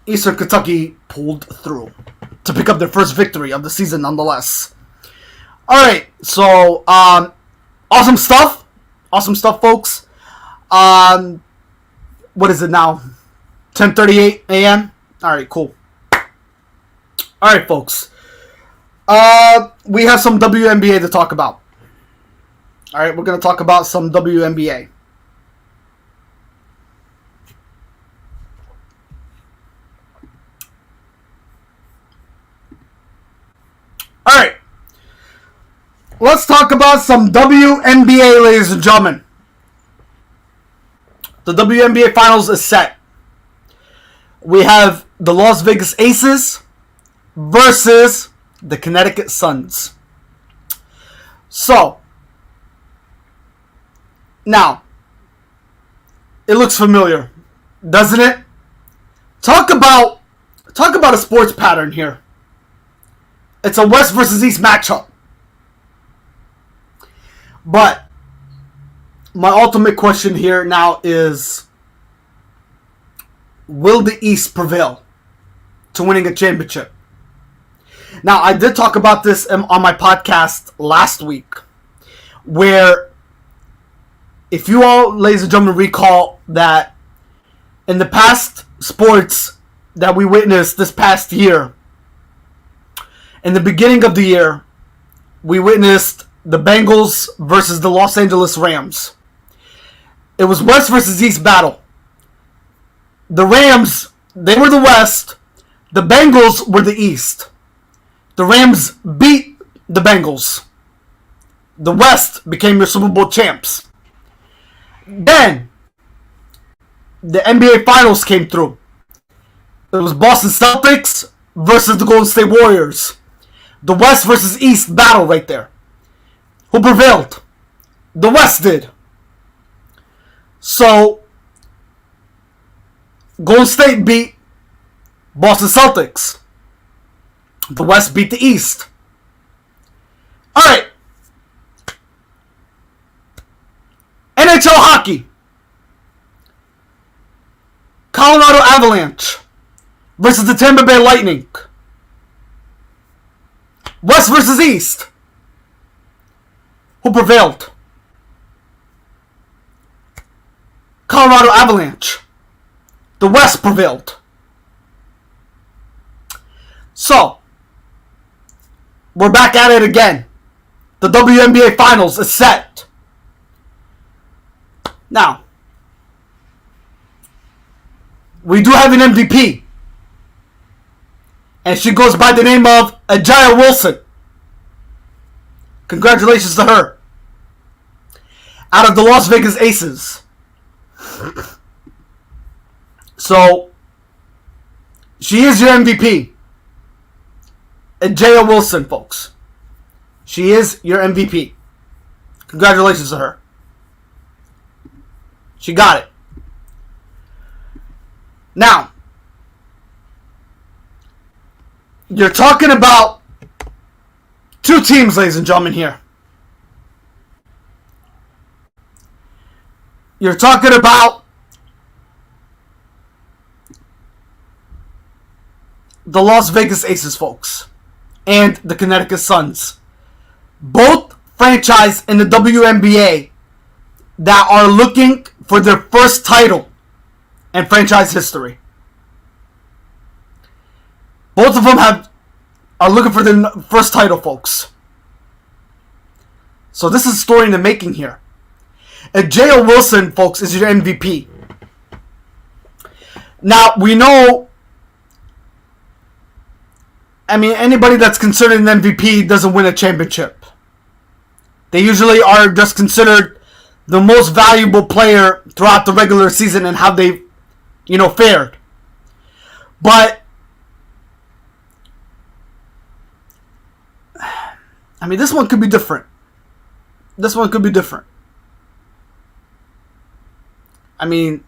Eastern Kentucky pulled through to pick up their first victory of the season, nonetheless. All right, so on Awesome stuff. Awesome stuff, folks. What is it now? 10:38 a.m. All right, cool. All right, folks. We have some WNBA to talk about. All right, we're going to talk about some WNBA. All right. Let's talk about some WNBA, ladies and gentlemen. The WNBA Finals is set. We have the Las Vegas Aces versus the Connecticut Suns. So, now, it looks familiar, doesn't it? Talk about a sports pattern here. It's a West versus East matchup. But my ultimate question here now is, will the East prevail to winning a championship? Now, I did talk about this on my podcast last week, where if you all, ladies and gentlemen, recall that in the past sports that we witnessed this past year, in the beginning of the year, we witnessed the Bengals versus the Los Angeles Rams. It was West versus East battle. The Rams, they were the West. The Bengals were the East. The Rams beat the Bengals. The West became your Super Bowl champs. Then, the NBA Finals came through. It was Boston Celtics versus the Golden State Warriors. The West versus East battle right there. Who prevailed? The West did. So, Golden State beat Boston Celtics. The West beat the East. Alright. NHL hockey. Colorado Avalanche versus the Tampa Bay Lightning. West versus East. Who prevailed? Colorado Avalanche. The West prevailed. So, we're back at it again. The WNBA Finals is set. Now, we do have an MVP. And she goes by the name of Ajaya Wilson. Congratulations to her. Out of the Las Vegas Aces. So, she is your MVP. Ajaya Wilson, folks. She is your MVP. Congratulations to her. She got it. Now, you're talking about two teams, ladies and gentlemen, here. You're talking about the Las Vegas Aces, folks, and the Connecticut Suns. Both franchises in the WNBA that are looking for their first title in franchise history. Both of them are looking for their first title, folks. So this is a story in the making here. Ajaya Wilson, folks, is your MVP. Now, we know, anybody that's considered an MVP doesn't win a championship. They usually are just considered the most valuable player throughout the regular season and how they, fared. But, this one could be different. This one could be different. We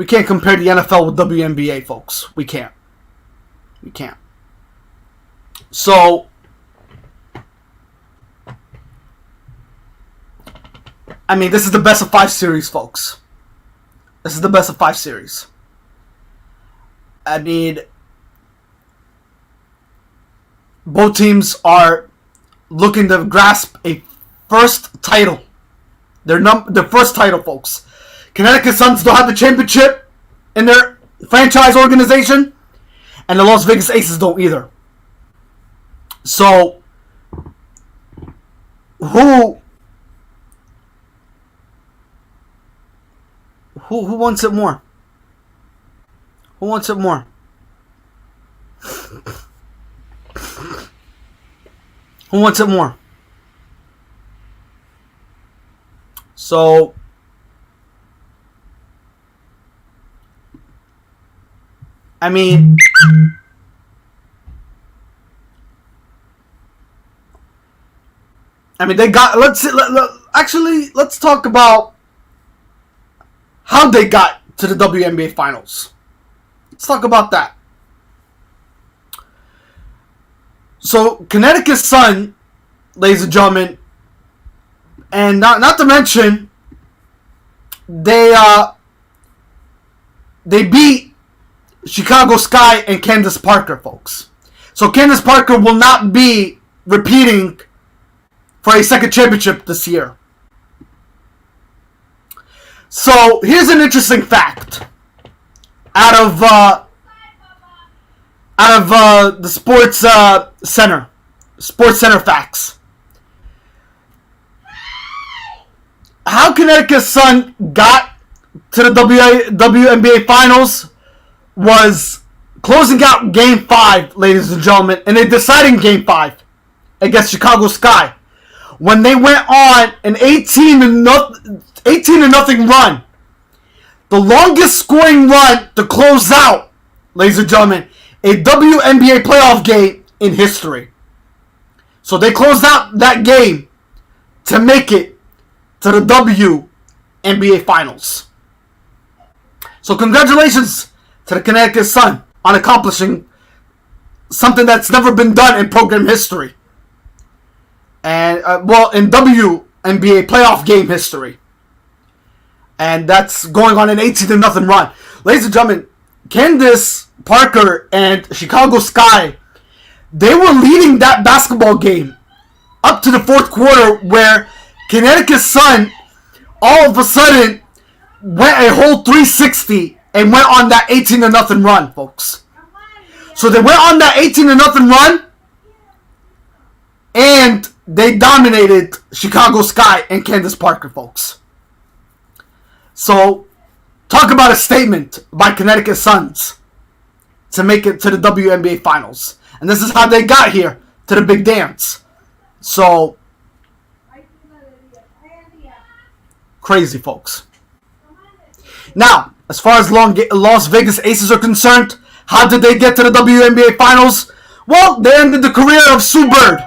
can't compare the NFL with WNBA, folks. We can't. We can't. So, this is the best of 5 series, folks. This is the best of 5 series. Both teams are looking to grasp a first title. Their first title, folks. Connecticut Suns don't have the championship in their franchise organization, and the Las Vegas Aces don't either. So, who wants it more? Who wants it more? Who wants it more? So, I mean, they got. Let's talk about how they got to the WNBA Finals. Let's talk about that. So, Connecticut Sun, ladies and gentlemen, and not to mention, they beat Chicago Sky and Candace Parker, folks. So Candace Parker will not be repeating for a second championship this year. So here's an interesting fact out of the Sports Center facts. How Connecticut Sun got to the WNBA Finals was closing out Game 5, ladies and gentlemen, in a deciding Game 5 against Chicago Sky, when they went on an 18-0 run. The longest scoring run to close out, ladies and gentlemen, a WNBA playoff game in history. So they closed out that game to make it to the WNBA Finals. So congratulations to the Connecticut Sun on accomplishing something that's never been done in program history. And, in WNBA playoff game history. And that's going on an 18-0 run. Ladies and gentlemen, Candace Parker and Chicago Sky, they were leading that basketball game up to the fourth quarter, where Connecticut Sun all of a sudden went a whole 360 and went on that 18-0 run, folks. So they went on that 18-0 run, and they dominated Chicago Sky and Candace Parker, folks. So, talk about a statement by Connecticut Suns to make it to the WNBA Finals. And this is how they got here to the big dance. So, crazy, folks. Now, as far as Las Vegas Aces are concerned, how did they get to the WNBA Finals? Well, they ended the career of Sue Bird.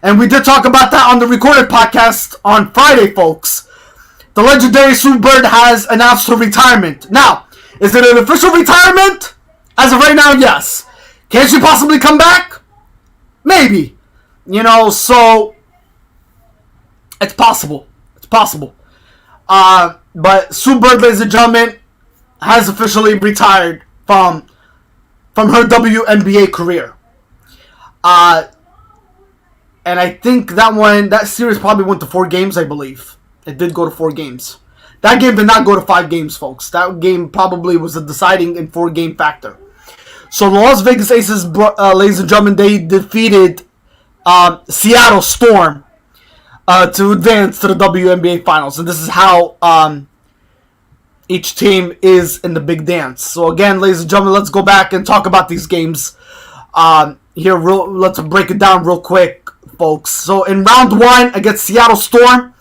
And we did talk about that on the recorded podcast on Friday, folks. The legendary Sue Bird has announced her retirement. Now, is it an official retirement? As of right now, yes. Can she possibly come back? Maybe. So it's possible. It's possible. But Sue Bird, ladies and gentlemen, has officially retired from her WNBA career. And I think that series probably went to 4 games, I believe. It did go to 4 games. That game did not go to 5 games, folks. That game probably was a deciding and 4-game factor. So the Las Vegas Aces, ladies and gentlemen, they defeated Seattle Storm to advance to the WNBA Finals. And this is how each team is in the big dance. So again, ladies and gentlemen, let's go back and talk about these games. Let's break it down real quick, folks. So in round 1 against Seattle Storm,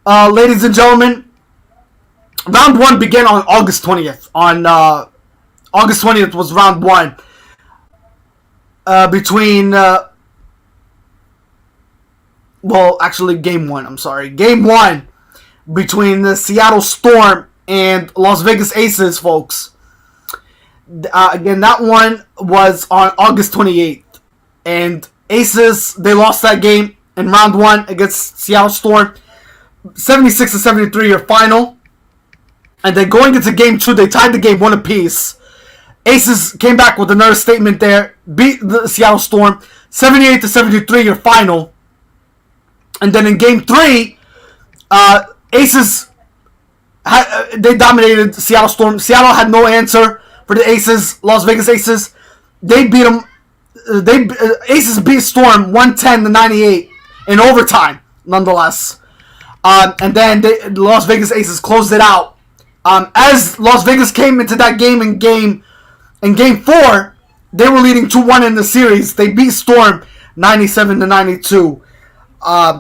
ladies and gentlemen, round 1 began on August 20th. On August 20th was round 1 between game 1. I'm sorry, game 1 between the Seattle Storm and Las Vegas Aces, folks. Again, that one was on August 28th, and Aces, they lost that game in round 1 against Seattle Storm, 76-73 your final. And then going into game 2, they tied the game 1 apiece. Aces came back with another statement there, beat the Seattle Storm, 78-73 your final. And then in Game 3, Aces, they dominated Seattle Storm. Seattle had no answer for the Aces, Las Vegas Aces. They beat them. Aces beat Storm 110-98 in overtime, nonetheless. And then the Las Vegas Aces closed it out. As Las Vegas came into that game in Game 4, they were leading 2-1 in the series. They beat Storm 97-92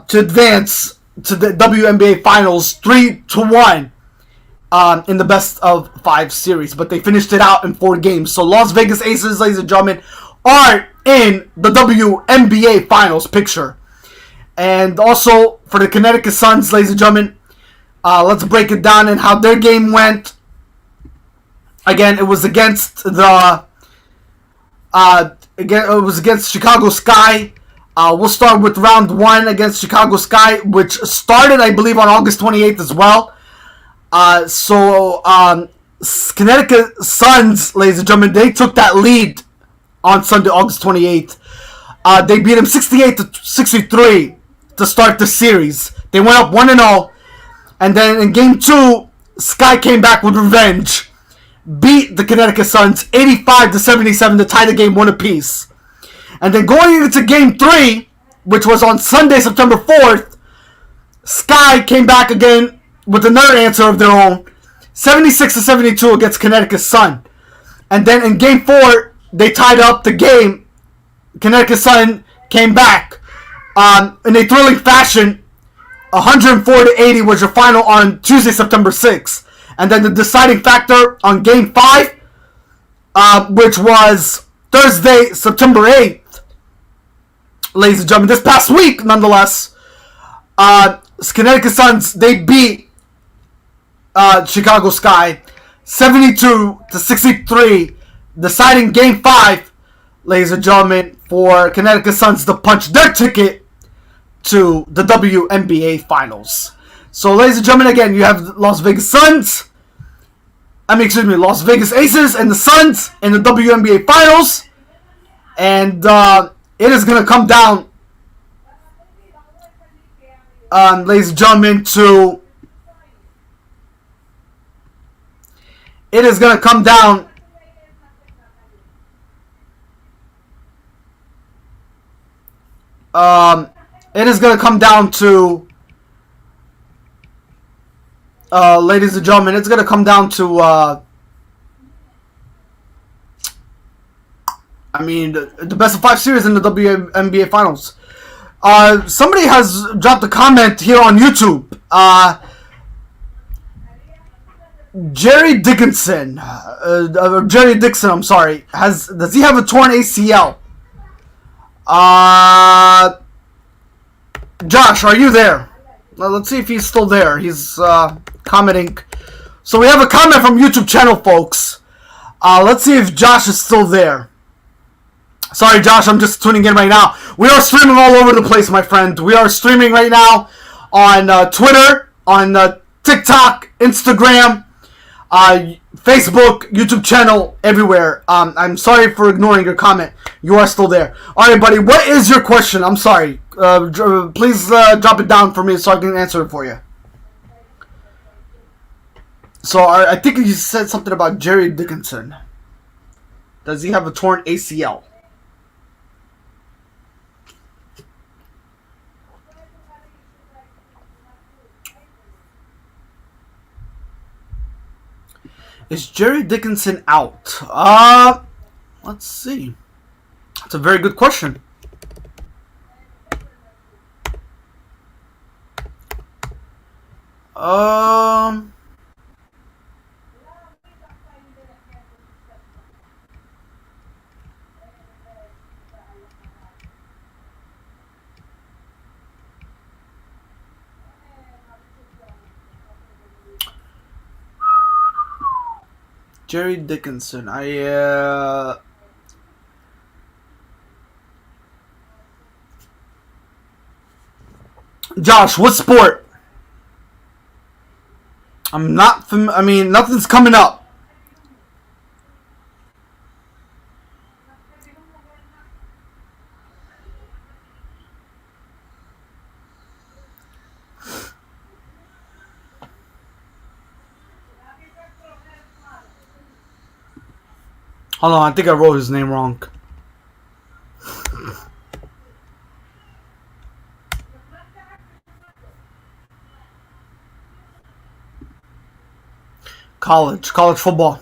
to advance to the WNBA Finals 3-1 in the best of 5 series. But they finished it out in 4 games. So Las Vegas Aces, ladies and gentlemen, are in the WNBA Finals picture. And also for the Connecticut Suns, ladies and gentlemen, let's break it down and how their game went. Again, it was against Chicago Sky. We'll start with round 1 against Chicago Sky, which started, I believe, on August 28th as well. Connecticut Suns, ladies and gentlemen, they took that lead on Sunday, August 28th. They beat them 68-63 to start the series. They went up 1-0. And then in Game 2, Sky came back with revenge. Beat the Connecticut Suns 85-77 to tie the game 1 apiece. And then going into Game 3, which was on Sunday, September 4th, Sky came back again with another answer of their own. 76-72 against Connecticut Sun. And then in Game 4, they tied up the game. Connecticut Sun came back in a thrilling fashion. 104-80 was your final on Tuesday, September 6th. And then the deciding factor on Game 5, which was Thursday, September 8th. Ladies and gentlemen, this past week, nonetheless, Connecticut Suns, they beat Chicago Sky 72-63, deciding Game 5, ladies and gentlemen, for Connecticut Suns to punch their ticket to the WNBA Finals. So, ladies and gentlemen, again, you have Las Vegas Aces and the Suns in the WNBA Finals. And it is going to come down, ladies and gentlemen, it is going to come down to ladies and gentlemen, it's going to come down to the best of 5 series in the WNBA Finals. Somebody has dropped a comment here on YouTube. Jerry Dixon, I'm sorry. Does he have a torn ACL? Josh, are you there? Let's see if he's still there. He's commenting. So we have a comment from YouTube channel, folks. Let's see if Josh is still there. Sorry, Josh, I'm just tuning in right now. We are streaming all over the place, my friend. We are streaming right now on Twitter, on TikTok, Instagram, Facebook, YouTube channel, everywhere. I'm sorry for ignoring your comment. You are still there. All right, buddy, what is your question? I'm sorry. Please drop it down for me so I can answer it for you. So I think you said something about Jerry Dickinson. Does he have a torn ACL? Is Jerry Dickinson out? Let's see. That's a very good question. Jerry Dickinson. Josh, what sport? I'm not. Nothing's coming up. Hold on, I think I wrote his name wrong. College football.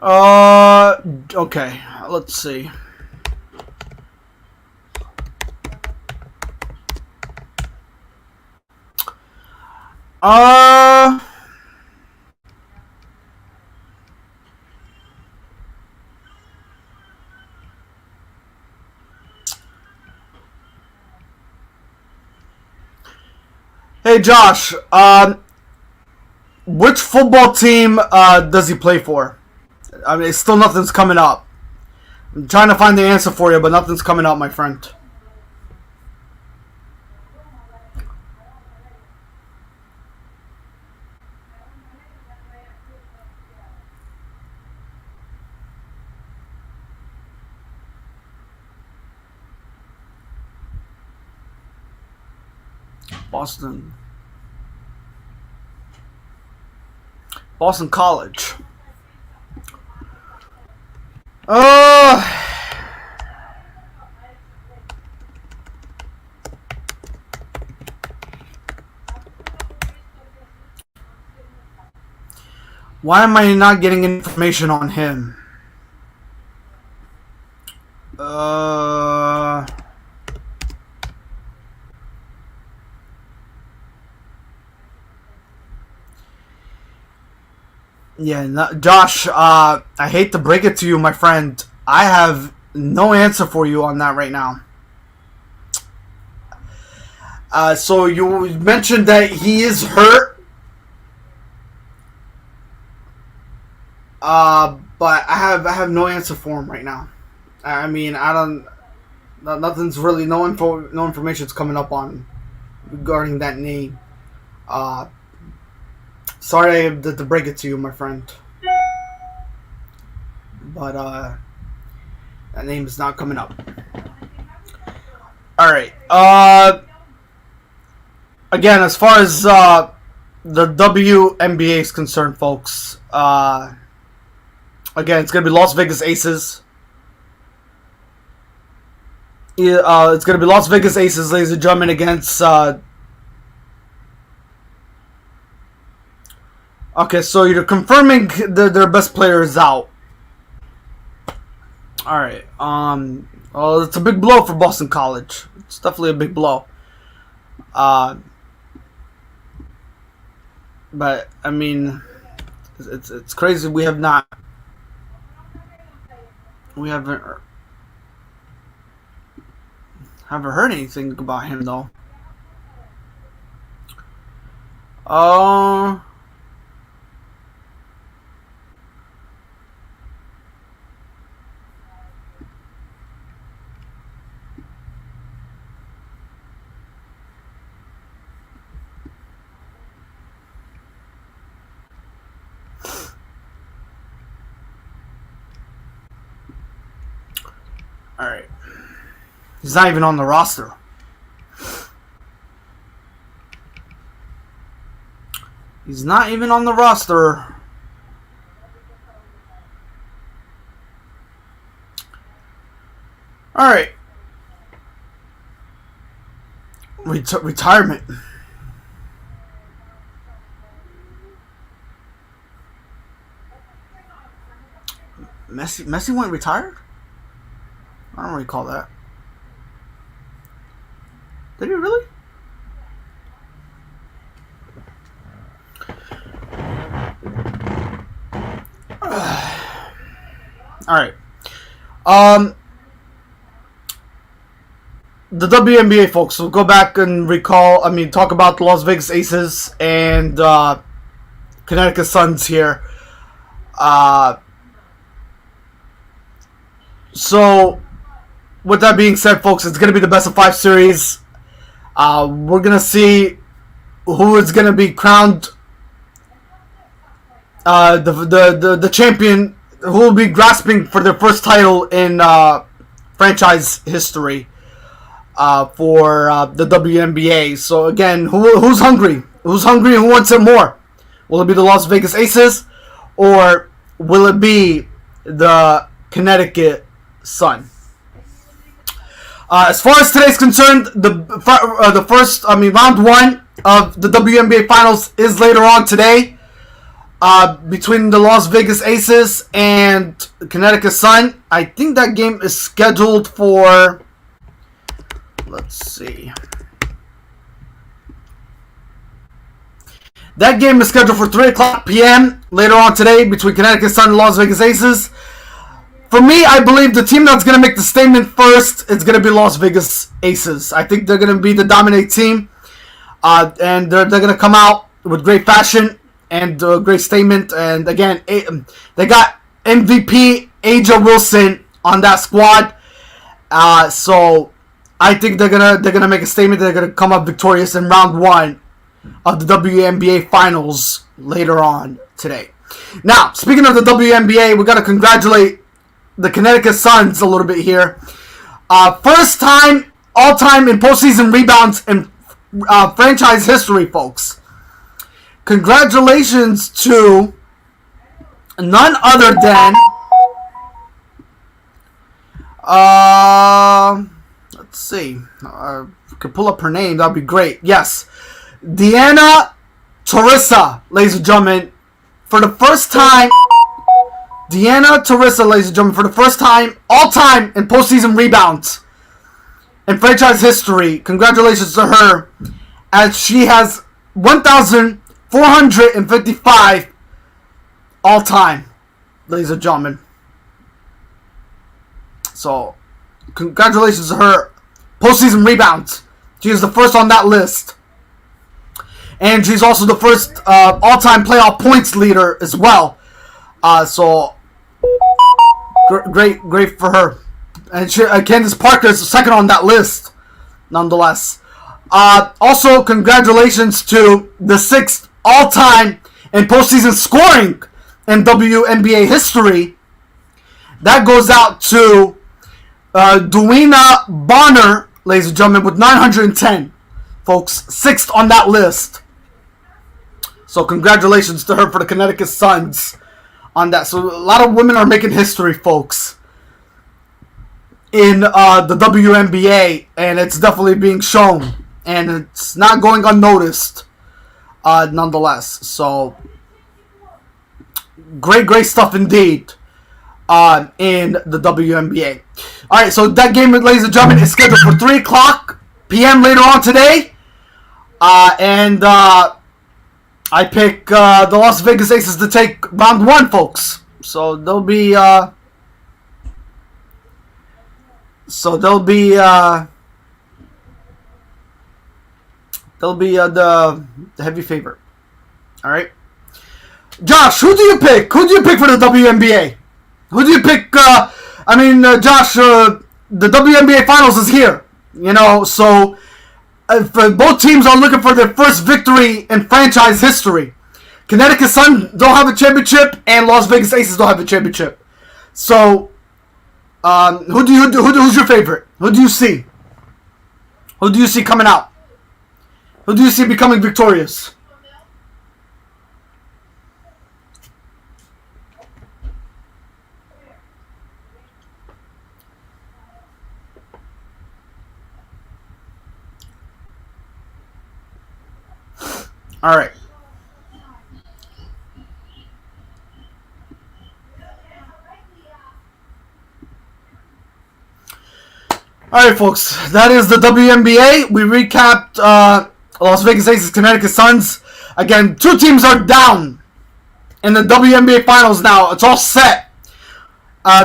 Okay, let's see. Hey Josh, which football team does he play for? I mean, still nothing's coming up. I'm trying to find the answer for you, but nothing's coming up, my friend. Boston College. Why am I not getting information on him? Yeah, Josh, I hate to break it to you, my friend. I have no answer for you on that right now. So you mentioned that he is hurt. But I have no answer for him right now. I mean, nothing's really, no information's coming up on regarding that name. Sorry I had to break it to you, my friend. But, that name is not coming up. Alright, again, as far as, the WNBA is concerned, folks, again, it's going to be Las Vegas Aces. It's going to be Las Vegas Aces, ladies and gentlemen, against, okay, so you're confirming their best player is out. Alright, well, it's a big blow for Boston College. It's definitely a big blow. But, I mean, it's crazy we haven't heard anything about him, though. Alright. He's not even on the roster. He's not even on the roster. Alright. Retirement. Messi went retired? I don't recall that. Did he really? Alright. The WNBA, folks, we'll go back and talk about the Las Vegas Aces and Connecticut Suns here. So, with that being said, folks, it's going to be the best of 5 series. We're going to see who is going to be crowned the champion, who will be grasping for their first title in franchise history for the WNBA. So again, who's hungry? Who's hungry and who wants it more? Will it be the Las Vegas Aces or will it be the Connecticut Sun? As far as today's concerned, round one of the WNBA Finals is later on today, between the Las Vegas Aces and Connecticut Sun. I think that game is scheduled for, let's see. That game is scheduled for 3 o'clock p.m. later on today between Connecticut Sun and Las Vegas Aces. For me, I believe the team that's going to make the statement first is going to be Las Vegas Aces. I think they're going to be the dominant team. And they're going to come out with great fashion and a great statement. And again, they got MVP Aja Wilson on that squad. So I think they're gonna make a statement. They're gonna come up victorious in round one of the WNBA Finals later on today. Now, speaking of the WNBA, we gotta congratulate the Connecticut Suns a little bit here. First time all time in postseason rebounds in franchise history, folks. Congratulations to none other than let's see. If we could pull up her name, that'd be great. Yes. Diana Taurasi, ladies and gentlemen, for the first time. Diana Taurasi, ladies and gentlemen, for the first time, all time in postseason rebounds in franchise history. Congratulations to her, as she has 1,455 all time, ladies and gentlemen. So, congratulations to her. Postseason rebounds. She is the first on that list. And she's also the first all-time playoff points leader as well. So, great for her. And Candace Parker is second on that list, nonetheless. Also, congratulations to the sixth all-time in postseason scoring in WNBA history. That goes out to Duina Bonner, ladies and gentlemen, with 910. Folks, sixth on that list. So congratulations to her for the Connecticut Suns on that. So a lot of women are making history, folks, in the WNBA, and it's definitely being shown, and it's not going unnoticed, nonetheless. So great stuff indeed in the WNBA. All right, so that game, ladies and gentlemen, is scheduled for 3 o'clock p.m. later on today, and I pick the Las Vegas Aces to take round one, folks. So they'll be the heavy favorite. All right, Josh, who do you pick? Who do you pick for the WNBA? Who do you pick? Josh, the WNBA Finals is here. You know, so if both teams are looking for their first victory in franchise history. Connecticut Sun don't have a championship, and Las Vegas Aces don't have a championship. So, who's your favorite? Who do you see? Who do you see coming out? Who do you see becoming victorious? All right. All right, folks. That is the WNBA. We recapped Las Vegas Aces, Connecticut Suns. Again, 2 teams are down in the WNBA Finals now. It's all set.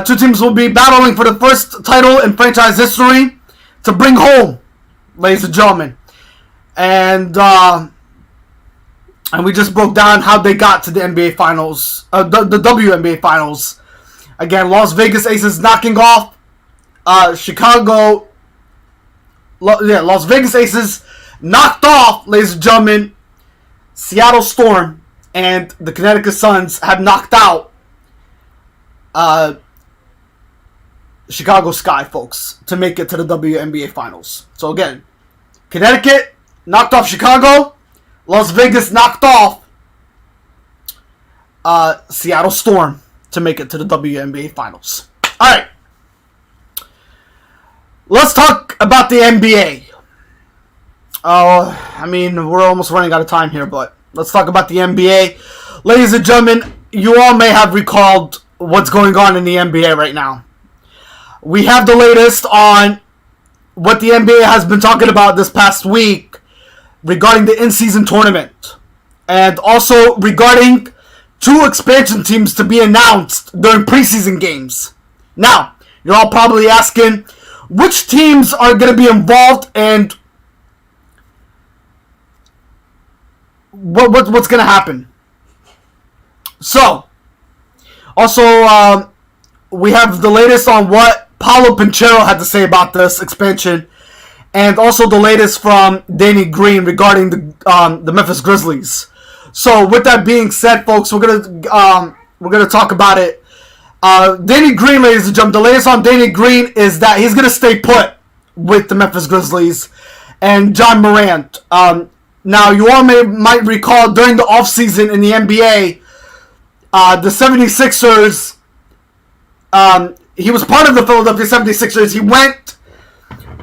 2 teams will be battling for the first title in franchise history to bring home, ladies and gentlemen. And we just broke down how they got to the NBA Finals, the WNBA Finals. Again, Las Vegas Aces knocking off Las Vegas Aces knocked off, ladies and gentlemen, Seattle Storm, and the Connecticut Suns have knocked out Chicago Sky, folks, to make it to the WNBA Finals. So again, Connecticut knocked off Chicago. Las Vegas knocked off Seattle Storm to make it to the WNBA Finals. All right. Let's talk about the NBA. We're almost running out of time here, but let's talk about the NBA. Ladies and gentlemen, you all may have recalled what's going on in the NBA right now. We have the latest on what the NBA has been talking about this past week regarding the in-season tournament. And also regarding 2 expansion teams to be announced during preseason games. Now, you're all probably asking, which teams are going to be involved and what's going to happen? So, also, we have the latest on what Paolo Banchero had to say about this expansion, and also the latest from Danny Green regarding the Memphis Grizzlies. So, with that being said, folks, we're gonna talk about it. Danny Green, ladies and gentlemen, the latest on Danny Green is that he's gonna stay put with the Memphis Grizzlies and John Morant. Now, you all might recall during the offseason in the NBA, the 76ers, he was part of the Philadelphia 76ers. He went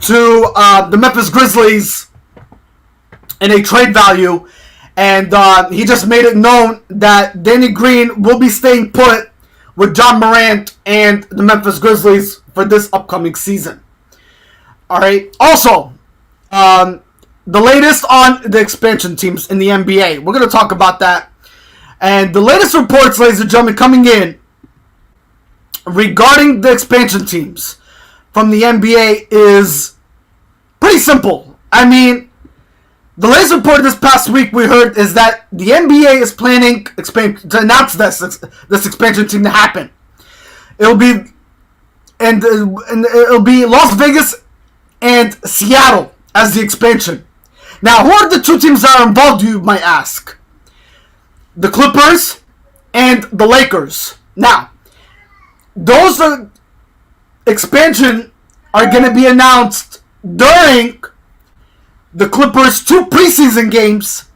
to the Memphis Grizzlies in a trade value, and he just made it known that Danny Green will be staying put with John Morant and the Memphis Grizzlies for this upcoming season. All right. Also, the latest on the expansion teams in the NBA. We're going to talk about that. And the latest reports, ladies and gentlemen, coming in regarding the expansion teams from the NBA is pretty simple. I mean, the latest report this past week we heard is that the NBA is planning to announce this expansion team to happen. It'll be it'll be Las Vegas and Seattle as the expansion. Now, who are the 2 teams that are involved, you might ask? The Clippers and the Lakers. Now, those expansion are going to be announced during the Clippers' 2 preseason games,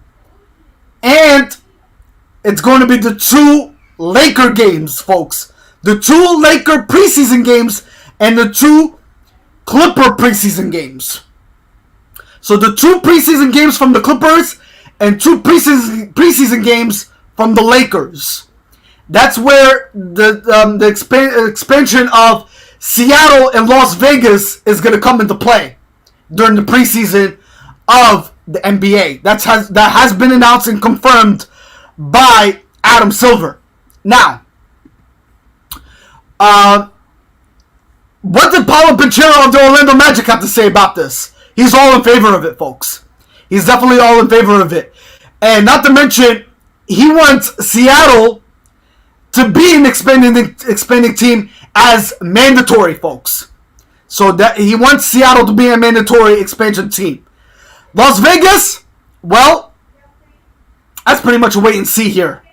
and it's going to be the 2 Laker games, folks. The 2 Laker preseason games and the 2 Clipper preseason games. So the 2 preseason games from the Clippers and 2 preseason games from the Lakers. That's where the expansion of Seattle and Las Vegas is going to come into play during the preseason of the NBA. That has been announced and confirmed by Adam Silver. Now, what did Paolo Banchero of the Orlando Magic have to say about this? He's all in favor of it, folks. He's definitely all in favor of it. And not to mention, he wants Seattle to be an expanding team as mandatory, folks. So that he wants Seattle to be a mandatory expansion team. Las Vegas, well, that's pretty much a wait and see here.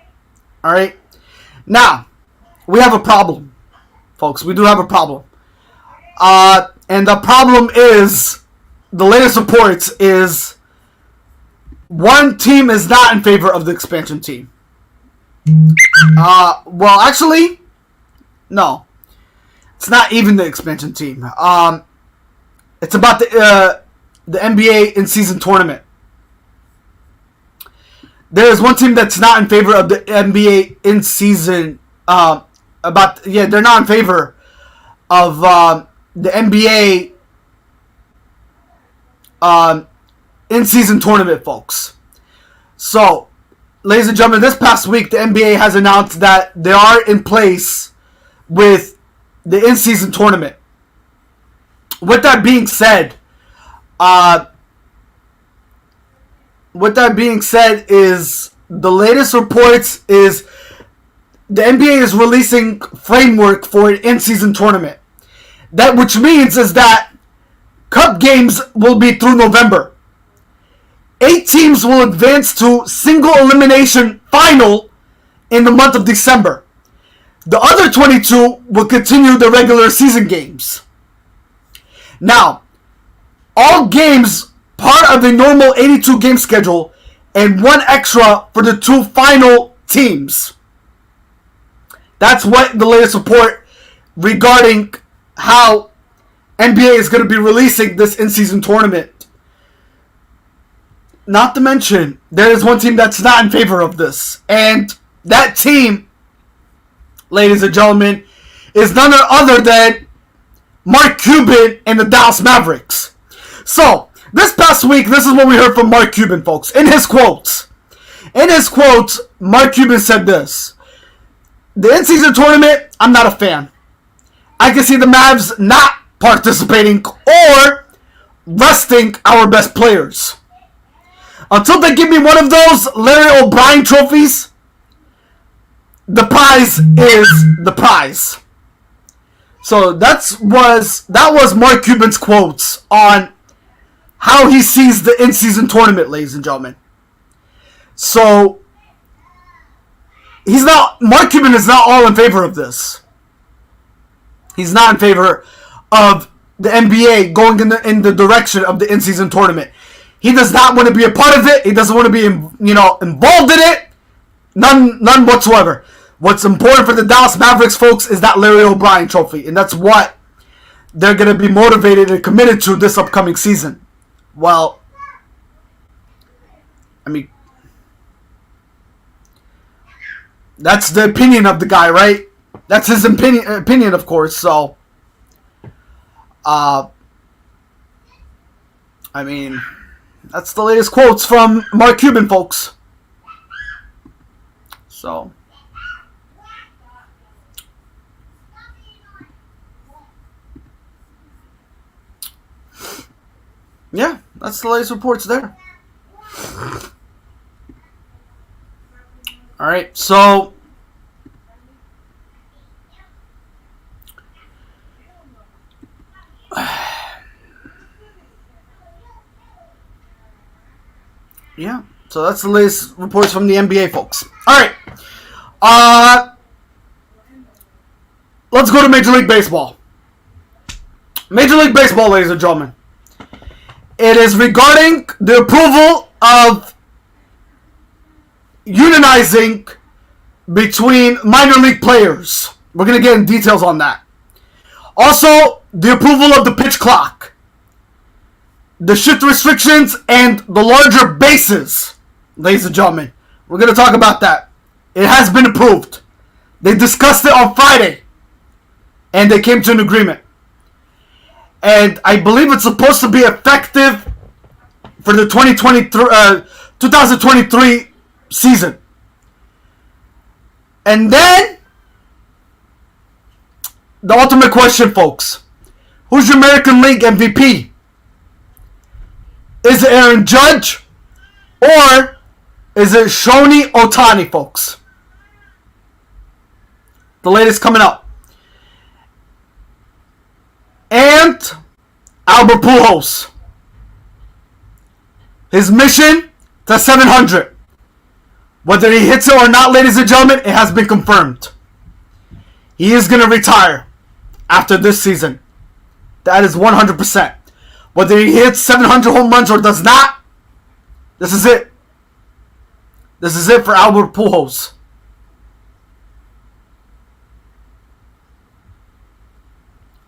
All right. Now, we have a problem, folks. We do have a problem. And the problem is, the latest reports is, one team is not in favor of the expansion team. Well, actually, no. It's not even the expansion team. It's about the NBA in-season tournament. There is one team that's not in favor of the NBA in-season. They're not in favor of the NBA in-season tournament, folks. So, ladies and gentlemen, this past week, the NBA has announced that they are in place with the in-season tournament. With that being said, is the latest reports is the NBA is releasing framework for an in-season tournament. That which means is that cup games will be through November. 8 teams will advance to single elimination final in the month of December. The other 22 will continue the regular season games. Now, all games part of the normal 82 game schedule and 1 extra for the 2 final teams. That's what the latest report regarding how NBA is going to be releasing this in-season tournament. Not to mention, there is one team that's not in favor of this. And that team, ladies and gentlemen, is none other than Mark Cuban and the Dallas Mavericks. So, this past week, this is what we heard from Mark Cuban, folks. In his quotes, Mark Cuban said this: the in-season tournament, I'm not a fan. I can see the Mavs not participating or resting our best players. Until they give me one of those Larry O'Brien trophies, the prize is the prize. So that was Mark Cuban's quotes on how he sees the in-season tournament, ladies and gentlemen. So Mark Cuban is not all in favor of this. He's not in favor of the NBA going in the direction of the in-season tournament. He does not want to be a part of it. He doesn't want to be, involved in it. None whatsoever. What's important for the Dallas Mavericks, folks, is that Larry O'Brien trophy, and that's what they're going to be motivated and committed to this upcoming season. Well, I mean, that's the opinion of the guy, right? That's his opinion, of course. So, I mean, that's the latest quotes from Mark Cuban, folks. So, yeah, that's the latest reports there. All right, so yeah, so that's the latest reports from the NBA, folks. All right, let's go to Major League Baseball. Major League Baseball, ladies and gentlemen. It is regarding the approval of unionizing between minor league players. We're going to get in details on that. Also, the approval of the pitch clock, the shift restrictions, and the larger bases, ladies and gentlemen. We're going to talk about that. It has been approved. They discussed it on Friday, and they came to an agreement. And I believe it's supposed to be effective for the 2023 season. And then, the ultimate question, folks. Who's your American League MVP? Is it Aaron Judge? Or is it Shohei Ohtani, folks? The latest coming up. And Albert Pujols. His mission to 700. Whether he hits it or not, ladies and gentlemen, it has been confirmed. He is going to retire after this season. That is 100%. Whether he hits 700 home runs or does not, this is it. This is it for Albert Pujols.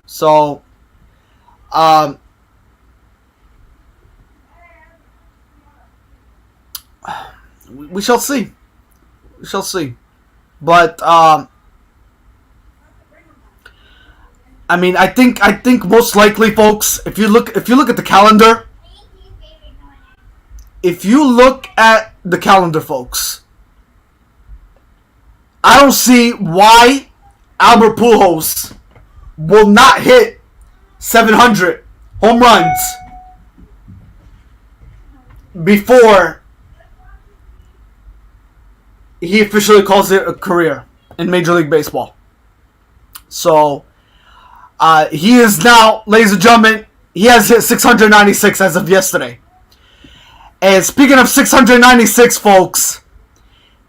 So, we shall see. We shall see. But I mean, I think most likely, folks, if you look at the calendar, folks, I don't see why Albert Pujols will not hit 700 home runs before he officially calls it a career in Major League Baseball. So, he is now, ladies and gentlemen, he has hit 696 as of yesterday. And speaking of 696, folks,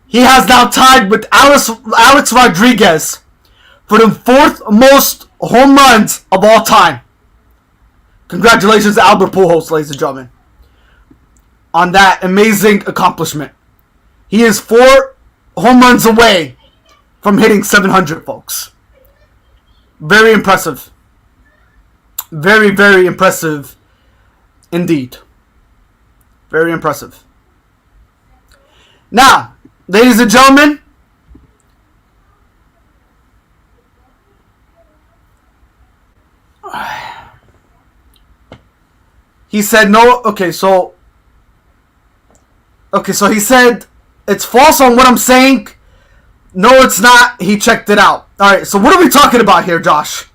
he has now tied with Alex Rodriguez for the fourth most home runs of all time. Congratulations to Albert Pujols, ladies and gentlemen, on that amazing accomplishment. He is 4 home runs away from hitting 700, folks. Very impressive. Very, very impressive indeed. Very impressive. Now, ladies and gentlemen, he said no. Okay, so he said it's false on what I'm saying. No, it's not. He checked it out. All right, so what are we talking about here, Josh?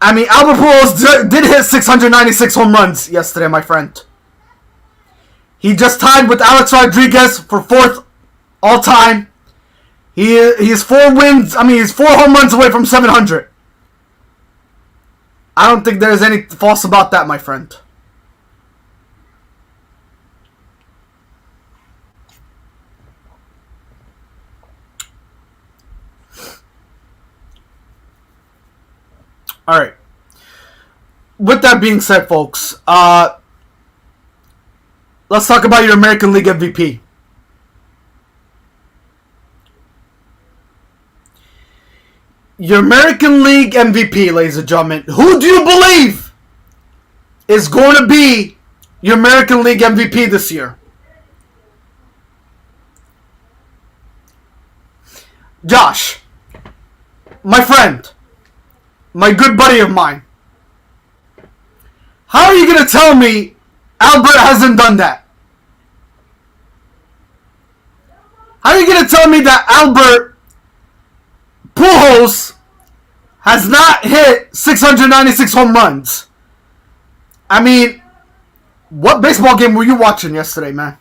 I mean, Albert Pujols did hit 696 home runs yesterday, my friend. He just tied with Alex Rodriguez for 4th all time. He's 4 wins. I mean, he's 4 home runs away from 700. I don't think there's any false about that, my friend. All right. With that being said, folks, let's talk about your American League MVP. Your American League MVP, ladies and gentlemen. Who do you believe is going to be your American League MVP this year? Josh, my friend, my good buddy of mine. How are you going to tell me Albert hasn't done that? How are you going to tell me that Albert Pujols has not hit 696 home runs? I mean, what baseball game were you watching yesterday, man?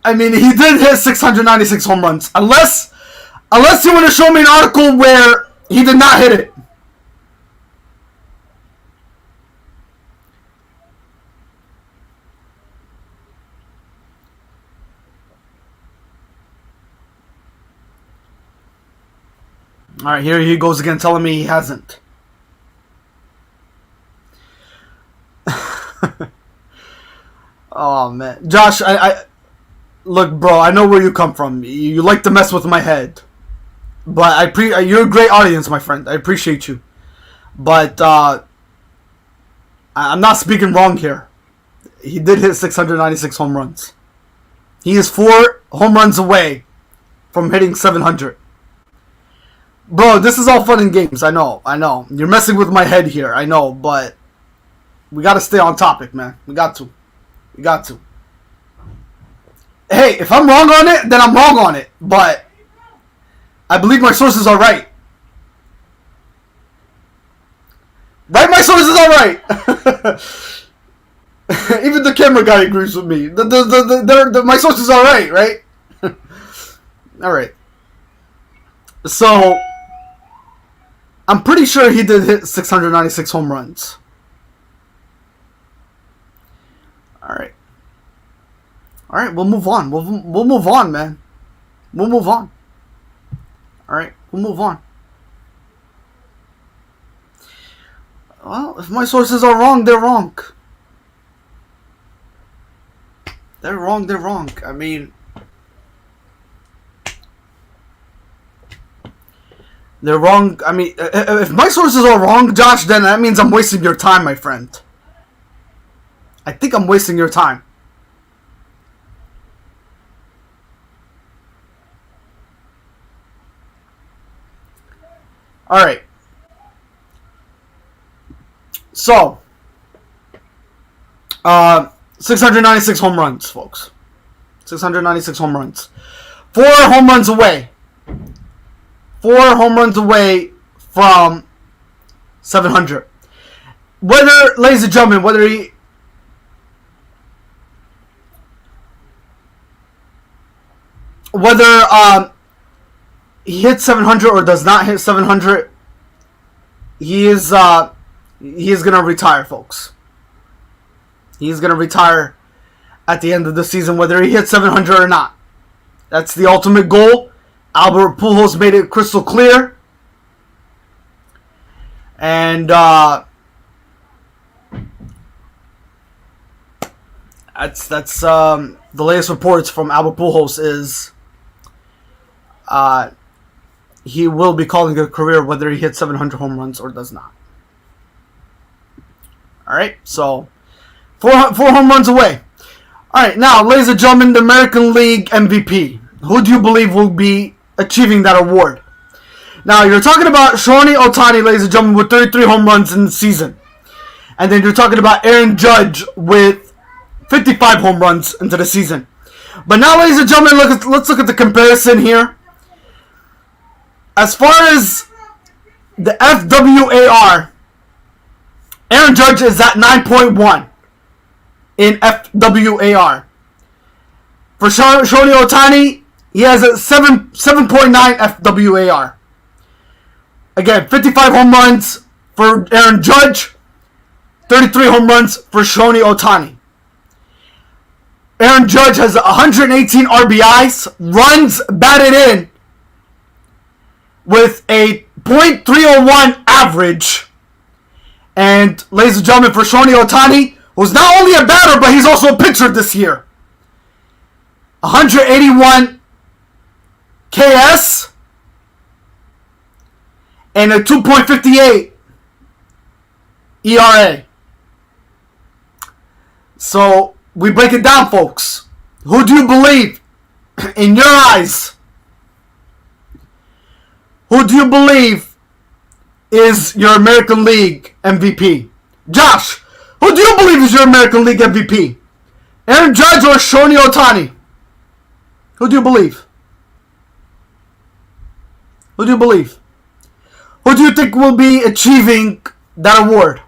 I mean, he did hit 696 home runs. Unless you want to show me an article where he did not hit it. All right, here he goes again telling me he hasn't. Oh, man. Josh, I look, bro, I know where you come from. You like to mess with my head. But you're a great audience, my friend. I appreciate you. But I'm not speaking wrong here. He did hit 696 home runs. He is 4 home runs away from hitting 700. Bro, this is all fun and games. I know. You're messing with my head here. I know, but we got to stay on topic, man. We got to. Hey, if I'm wrong on it, then I'm wrong on it. But I believe my sources are right. Right? My sources are right. Even the camera guy agrees with me. My sources are right? All right. So, I'm pretty sure he did hit 696 home runs. All right, we'll move on. We'll move on, man. We'll move on. All right, we'll move on. Well, if my sources are wrong, they're wrong. They're wrong. I mean, they're wrong. I mean, if my sources are wrong, Josh, then that means I'm wasting your time, my friend. I think I'm wasting your time. All right. So, 696 home runs, folks. 696 home runs. 4 home runs away. 4 home runs away from 700. Whether, ladies and gentlemen, whether he hits 700 or does not hit 700, he is gonna retire, folks. He's gonna retire at the end of the season, whether he hits 700 or not. That's the ultimate goal. Albert Pujols made it crystal clear, and That's the latest reports from Albert Pujols is he will be calling it a career whether he hits 700 home runs or does not. All right, so four home runs away. All right, now, ladies and gentlemen, the American League MVP. Who do you believe will be achieving that award? Now, you're talking about Shohei Ohtani, ladies and gentlemen, with 33 home runs in the season. And then you're talking about Aaron Judge with 55 home runs into the season. But now, ladies and gentlemen, let's look at the comparison here. As far as the FWAR, Aaron Judge is at 9.1 in FWAR. For Shohei Ohtani, he has a 7.9 FWAR. Again, 55 home runs for Aaron Judge, 33 home runs for Shohei Ohtani. Aaron Judge has 118 RBIs, runs batted in, with a .301 average. And, ladies and gentlemen, for Shohei Ohtani, who's not only a batter, but he's also a pitcher this year. 181 KS and a 2.58 ERA. So, we break it down, folks. Who do you believe, in your eyes, who do you believe is your American League MVP? Josh, who do you believe is your American League MVP? Aaron Judge or Shohei Ohtani? Who do you believe? Who do you believe? Who do you think will be achieving that award?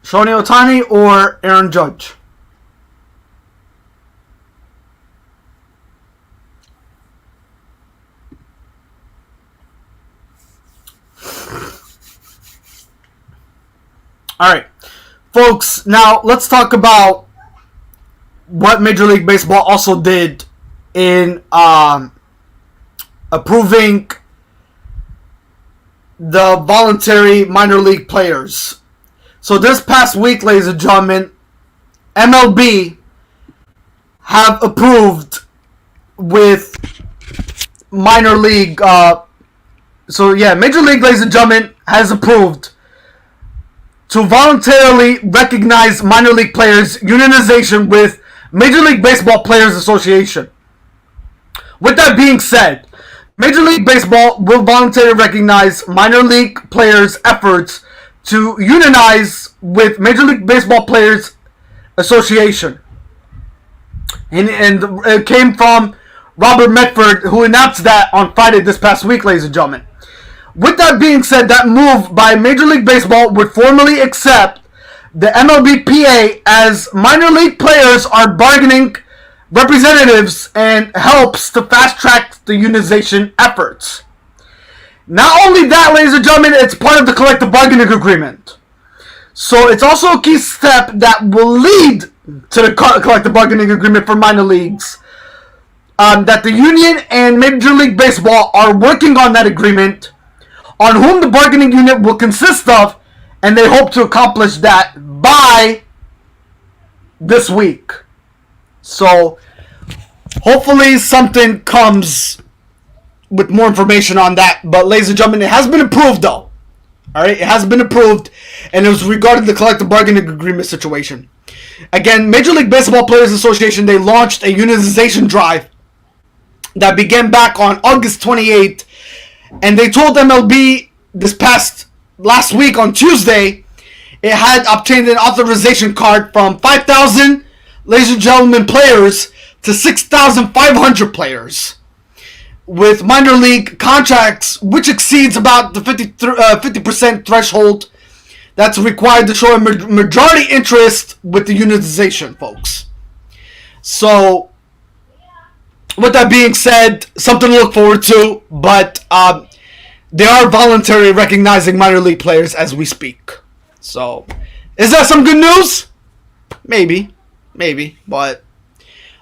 Shohei Ohtani or Aaron Judge? Alright, folks, now let's talk about what Major League Baseball also did in approving the voluntary minor league players. So this past week, ladies and gentlemen, MLB have approved with minor league. Major League, ladies and gentlemen, has approved to voluntarily recognize minor league players' unionization with Major League Baseball Players Association. With that being said, Major League Baseball will voluntarily recognize minor league players' efforts to unionize with Major League Baseball Players Association. And it came from Robert Medford, who announced that on Friday this past week, ladies and gentlemen. With that being said, that move by Major League Baseball would formally accept the MLBPA as minor league players are bargaining representatives and helps to fast-track the unionization efforts. Not only that, ladies and gentlemen, it's part of the collective bargaining agreement. So it's also a key step that will lead to the collective bargaining agreement for minor leagues. That the union and Major League Baseball are working on that agreement, on whom the bargaining unit will consist of, and they hope to accomplish that by this week. So, hopefully something comes with more information on that. But, ladies and gentlemen, it has been approved, though. Alright, it has been approved, and it was regarding the collective bargaining agreement situation. Again, Major League Baseball Players Association, they launched a unionization drive that began back on August 28th. And they told MLB last week on Tuesday, it had obtained an authorization card from 5,000, ladies and gentlemen, players to 6,500 players, with minor league contracts which exceeds about the 50% threshold that's required to show a majority interest with the unionization, folks. So, with that being said, something to look forward to, but they are voluntarily recognizing minor league players as we speak. So, is that some good news? Maybe, but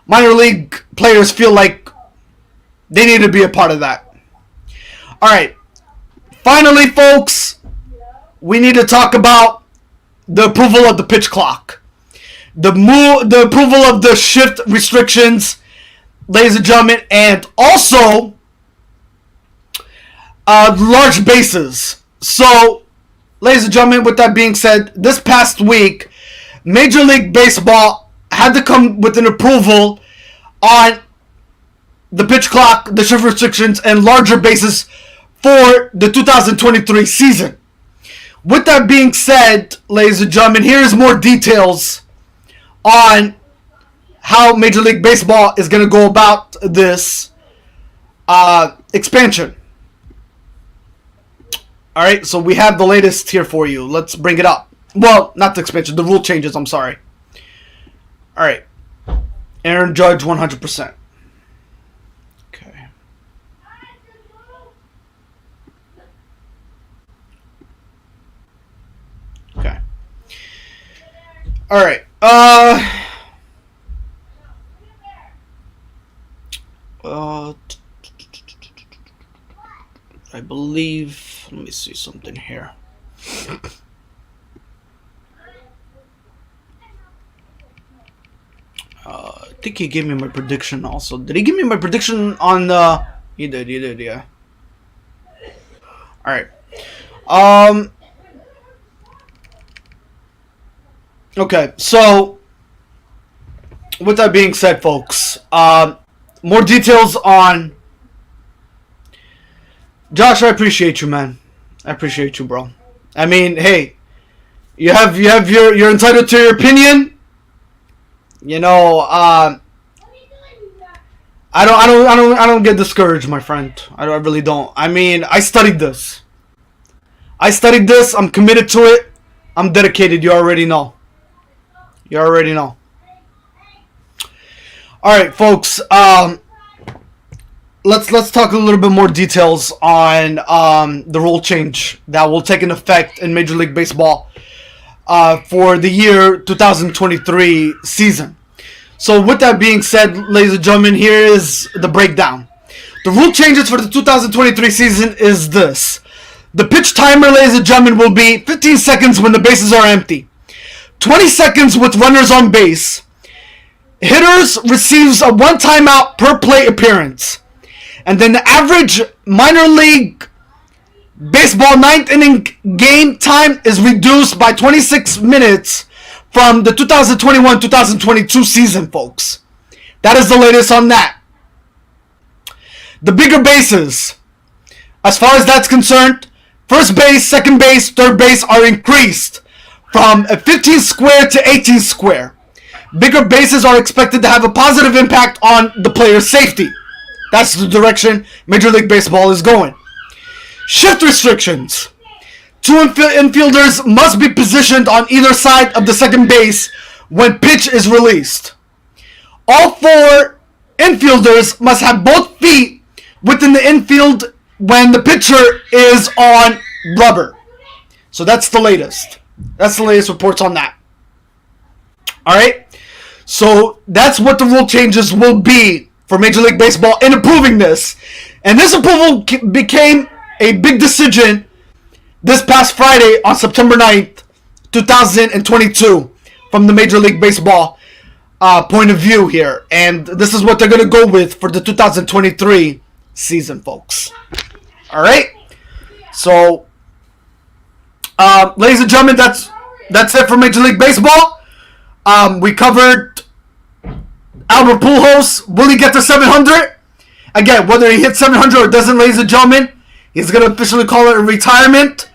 minor league players feel like they need to be a part of that. Alright, finally, folks, we need to talk about the approval of the pitch clock, the approval of the shift restrictions, ladies and gentlemen, and also large bases. So, ladies and gentlemen, with that being said, this past week, Major League Baseball had to come with an approval on the pitch clock, the shift restrictions, and larger bases for the 2023 season. With that being said, ladies and gentlemen, here's more details on how Major League Baseball is going to go about this expansion. Alright, so we have the latest here for you. Let's bring it up. Well, not the expansion, the rule changes, I'm sorry. Alright. Aaron Judge, 100%. Okay. Okay. Alright. I believe, let me see something here. I think he gave me my prediction also. Did he give me my prediction on the... He did, yeah. Alright. Okay, so... With that being said, folks, more details on... Josh, I appreciate you, man. I appreciate you, bro. I mean, hey, you're entitled to your opinion. You know, I don't get discouraged, my friend. I really don't. I mean, I studied this. I'm committed to it. I'm dedicated. You already know. All right, folks. Let's talk a little bit more details on the rule change that will take an effect in Major League Baseball for the year 2023 season. So with that being said, ladies and gentlemen, here is the breakdown. The rule changes for the 2023 season is this. The pitch timer, ladies and gentlemen, will be 15 seconds when the bases are empty, 20 seconds with runners on base. Hitters receives a one timeout per plate appearance. And then the average minor league baseball ninth inning game time is reduced by 26 minutes from the 2021-2022 season, folks. That is the latest on that. The bigger bases, as far as that's concerned, first base, second base, third base are increased from a 15 square to 18 square. Bigger bases are expected to have a positive impact on the player's safety. That's the direction Major League Baseball is going. Shift restrictions. Two infielders must be positioned on either side of the second base when pitch is released. All four infielders must have both feet within the infield when the pitcher is on rubber. So that's the latest. That's the latest reports on that. Alright? So that's what the rule changes will be for Major League Baseball in approving this. And this approval became a big decision this past Friday on September 9th, 2022 from the Major League Baseball point of view here. And this is what they're going to go with for the 2023 season, folks. Alright? So, ladies and gentlemen, that's it for Major League Baseball. We covered Albert Pujols. Will he get to 700? Again, whether he hits 700 or doesn't, ladies and gentlemen, he's going to officially call it a retirement.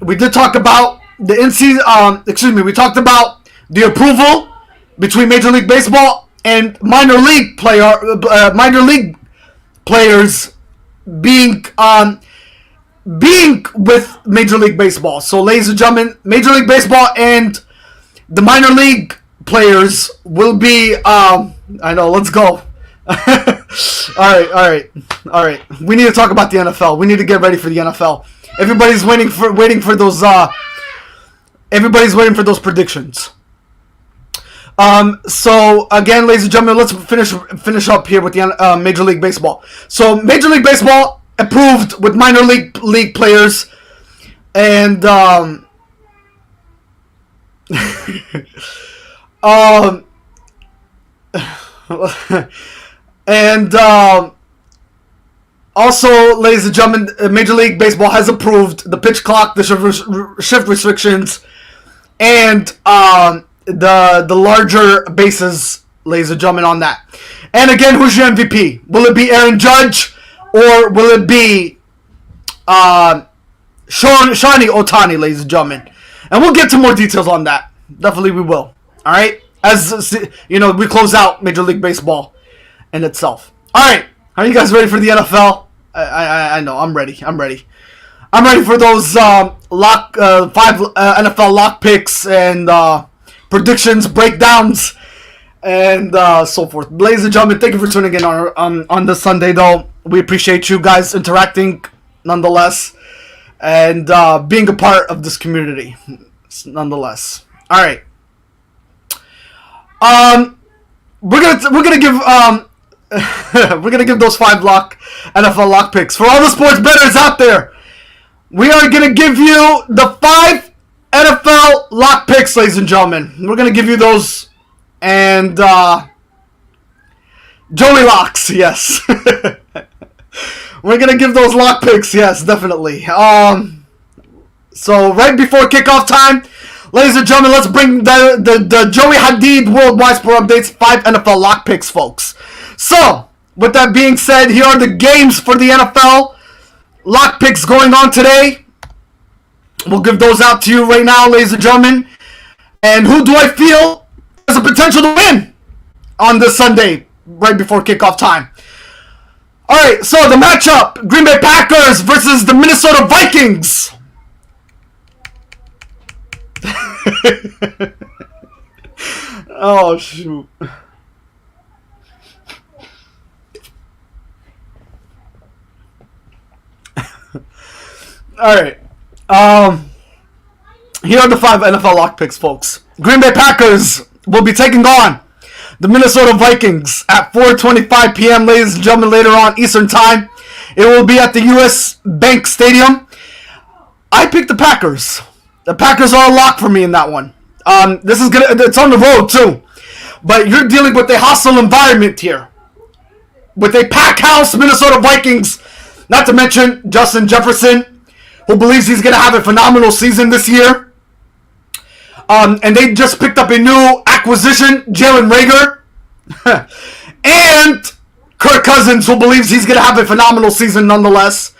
We did talk about the in-season. We talked about the approval between Major League Baseball and minor league players being with Major League Baseball. So, ladies and gentlemen, Major League Baseball and the minor league players will be. I know. Let's go. All right. We need to talk about the NFL. We need to get ready for the NFL. Everybody's waiting for those. Everybody's waiting for those predictions. So again, ladies and gentlemen, let's finish up here with the Major League Baseball. So Major League Baseball approved with minor league players, and um, and also, ladies and gentlemen, Major League Baseball has approved the pitch clock, the shift restrictions, and the larger bases, ladies and gentlemen, on that. And again, who's your MVP? Will it be Aaron Judge, or will it be Shiny Otani, ladies and gentlemen? And we'll get to more details on that. Definitely we will. All right? As you know, we close out Major League Baseball in itself. All right. Are you guys ready for the NFL? I know. I'm ready. I'm ready for those five NFL lock picks and predictions, breakdowns, and so forth. Ladies and gentlemen, thank you for tuning in on this Sunday, though. We appreciate you guys interacting nonetheless and being a part of this community nonetheless. All right. We're gonna give we're gonna give those 5 NFL lock picks for all the sports bettors out there. We are gonna give you the 5 NFL lock picks, ladies and gentlemen. We're gonna give you those, and Joey locks, yes. We're gonna give those lock picks, yes, definitely. So right before kickoff time, ladies and gentlemen, let's bring the Joey Hadid Worldwide Sport Updates 5 NFL lock picks, folks. So, with that being said, here are the games for the NFL lock picks going on today. We'll give those out to you right now, ladies and gentlemen. And who do I feel has a potential to win on this Sunday, right before kickoff time? Alright, so the matchup, Green Bay Packers versus the Minnesota Vikings. Oh, shoot. Alright. Here are the 5 NFL lock picks, folks. Green Bay Packers will be taking on the Minnesota Vikings at 4:25 p.m., ladies and gentlemen, later on Eastern Time. It will be at the U.S. Bank Stadium. I picked the Packers. The Packers are a lock for me in that one. This is it's on the road too, but you're dealing with a hostile environment here, with a pack house Minnesota Vikings. Not to mention Justin Jefferson, who believes he's gonna have a phenomenal season this year. And they just picked up a new acquisition, Jalen Reagor, and Kirk Cousins, who believes he's gonna have a phenomenal season nonetheless.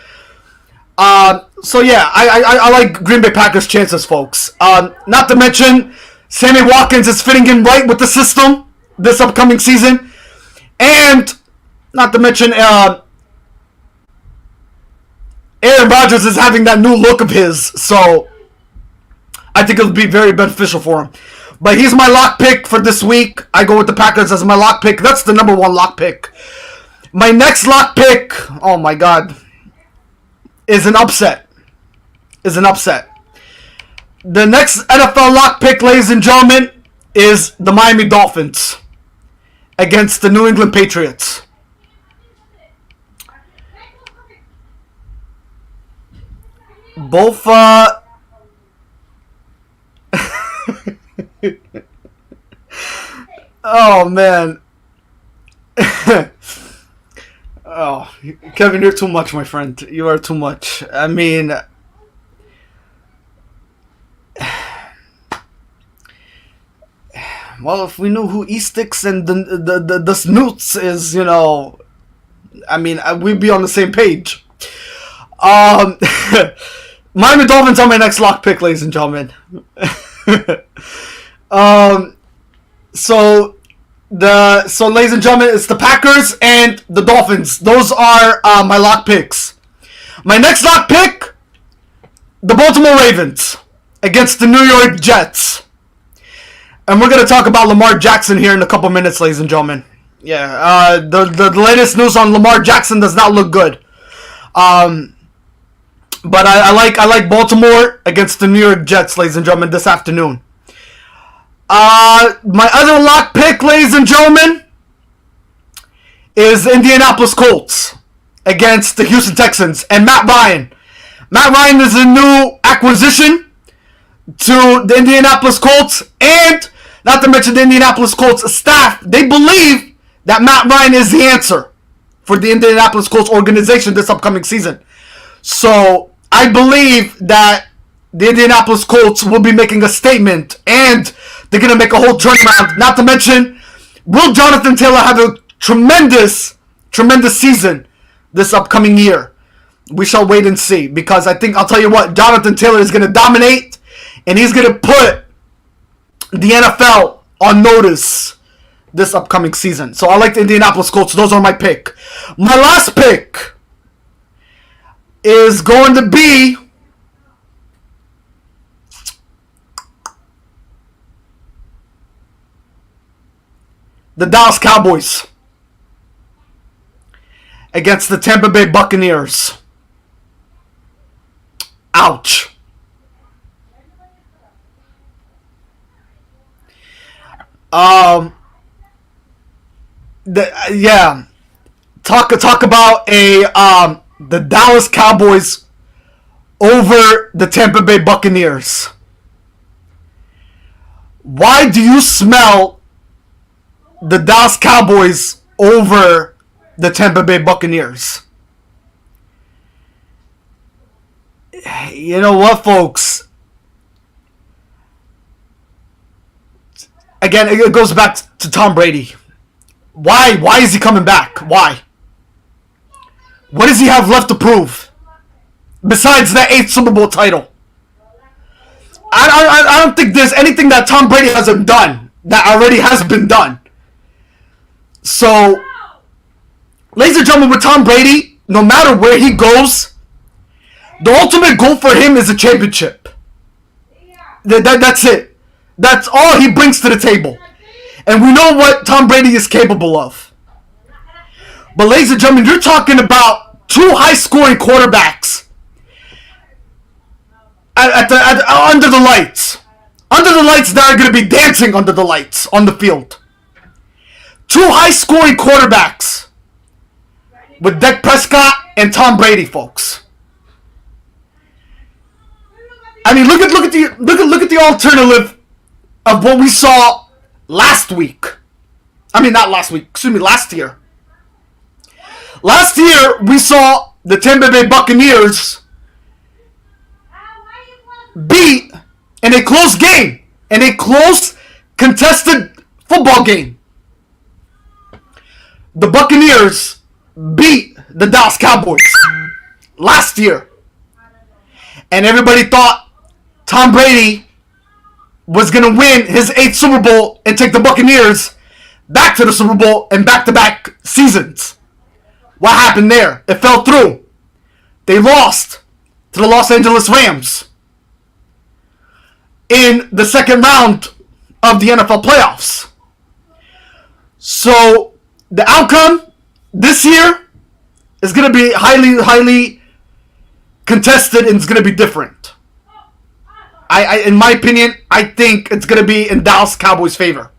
So yeah, I like Green Bay Packers' chances, folks. Not to mention, Sammy Watkins is fitting in right with the system this upcoming season. And not to mention, Aaron Rodgers is having that new look of his. So I think it'll be very beneficial for him. But he's my lock pick for this week. I go with the Packers as my lock pick. That's the number 1 lock pick. My next lock pick, oh my God, is an upset. The next NFL lock pick, ladies and gentlemen, is the Miami Dolphins against the New England Patriots. Both, oh, man. Oh, Kevin, you're too much, my friend. You are too much. I mean, well, if we knew who E-Sticks and the Snoots is, you know, I mean, we'd be on the same page. Miami Dolphins are my next lock pick, ladies and gentlemen. So, ladies and gentlemen, it's the Packers and the Dolphins. Those are my lock picks. My next lock pick, the Baltimore Ravens against the New York Jets. And we're going to talk about Lamar Jackson here in a couple minutes, ladies and gentlemen. Yeah, the latest news on Lamar Jackson does not look good. But I like Baltimore against the New York Jets, ladies and gentlemen, this afternoon. My other lock pick, ladies and gentlemen, is Indianapolis Colts against the Houston Texans and Matt Ryan. Matt Ryan is a new acquisition. to the Indianapolis Colts, and not to mention the Indianapolis Colts staff, they believe that Matt Ryan is the answer for the Indianapolis Colts organization this upcoming season. So I believe that the Indianapolis Colts will be making a statement, and they're going to make a whole turnaround. Not to mention, will Jonathan Taylor have a tremendous season this upcoming year? We shall wait and see, because I think, I'll tell you what, Jonathan Taylor is going to dominate, and he's going to put the NFL on notice this upcoming season. So I like the Indianapolis Colts. Those are my pick. My last pick is going to be the Dallas Cowboys against the Tampa Bay Buccaneers. Ouch. Talk about the Dallas Cowboys over the Tampa Bay Buccaneers. Why do you smell the Dallas Cowboys over the Tampa Bay Buccaneers? You know what, folks? Again, it goes back to Tom Brady. Why? Why is he coming back? Why? What does he have left to prove? Besides that 8th Super Bowl title. I don't think there's anything that Tom Brady hasn't done that already has been done. So, ladies and gentlemen, with Tom Brady, no matter where he goes, the ultimate goal for him is a championship. That's it. That's all he brings to the table. And we know what Tom Brady is capable of. But ladies and gentlemen, you're talking about two high-scoring quarterbacks under the lights. Under the lights that are going to be dancing under the lights on the field. Two high-scoring quarterbacks with Dak Prescott and Tom Brady, folks. I mean, look at the alternative of what we saw last week. I mean, not last week. Excuse me, last year. Last year, we saw the Tampa Bay Buccaneers beat in a close game, in a close, contested football game. The Buccaneers beat the Dallas Cowboys last year. And everybody thought Tom Brady was going to win his 8th Super Bowl and take the Buccaneers back to the Super Bowl and back-to-back seasons. What happened there? It fell through. They lost to the Los Angeles Rams in the second round of the NFL playoffs. So, the outcome this year is going to be highly contested, and it's going to be different. In my opinion, I think it's going to be in Dallas Cowboys' favor.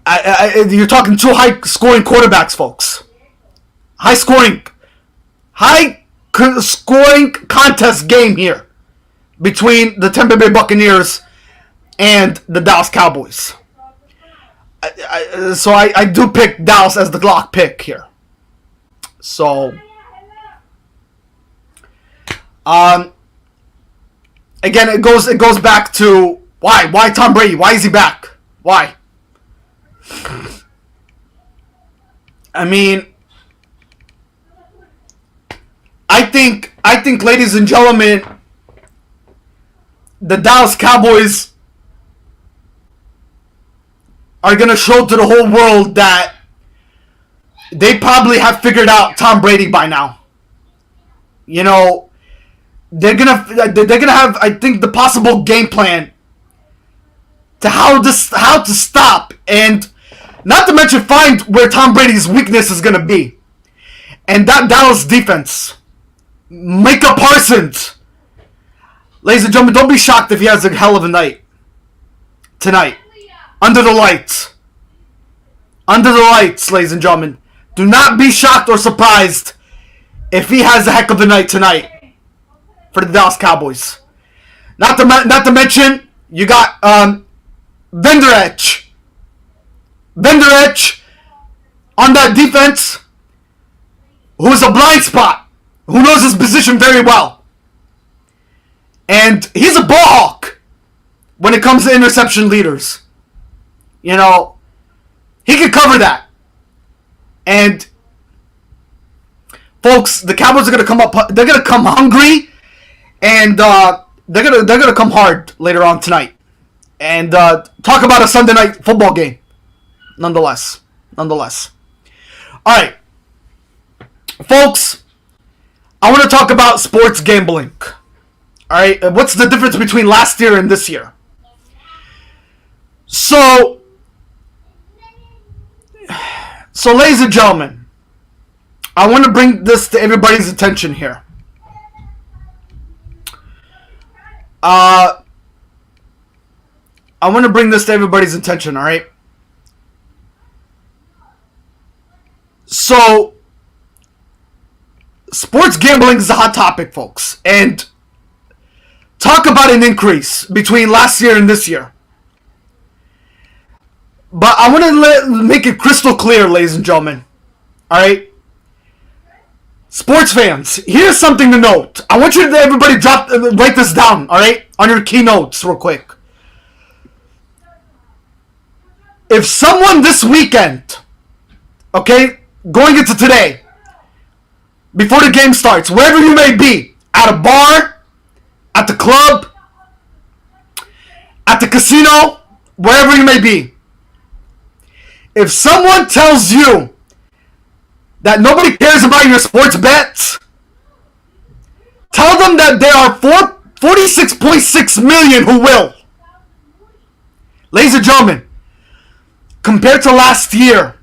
You're talking two high-scoring quarterbacks, folks. High-scoring contest game here between the Tampa Bay Buccaneers and the Dallas Cowboys. So I do pick Dallas as the lock pick here. So, again, it goes back to why Tom Brady? Why is he back? Why? I mean, I think, ladies and gentlemen, the Dallas Cowboys are going to show to the whole world that they probably have figured out Tom Brady by now. You know, they're gonna have, I think, the possible game plan to how to stop, and not to mention find where Tom Brady's weakness is gonna be. And that Dallas defense, Micah Parsons, ladies and gentlemen, don't be shocked if he has a hell of a night tonight. Under the lights. Under the lights, ladies and gentlemen. Do not be shocked or surprised if he has a heck of a night tonight for the Dallas Cowboys. Not to mention, you got Venderech on that defense, who's a blind spot, who knows his position very well. And he's a ball hawk when it comes to interception leaders. You know, he can cover that. And folks, the Cowboys are gonna come up. They're gonna come hungry, and they're gonna come hard later on tonight. And talk about a Sunday night football game. Nonetheless. All right, folks. I want to talk about sports gambling. All right, what's the difference between last year and this year? So, ladies and gentlemen, I want to bring this to everybody's attention here. I want to bring this to everybody's attention, all right? So, sports gambling is a hot topic, folks. And talk about an increase between last year and this year. But I want to make it crystal clear, ladies and gentlemen. All right? Sports fans, here's something to note. I want you to everybody write this down, all right? On your keynotes real quick. If someone this weekend, okay, going into today, before the game starts, wherever you may be, at a bar, at the club, at the casino, wherever you may be, if someone tells you that nobody cares about your sports bets, tell them that there are 46.6 million who will. Ladies and gentlemen, compared to last year,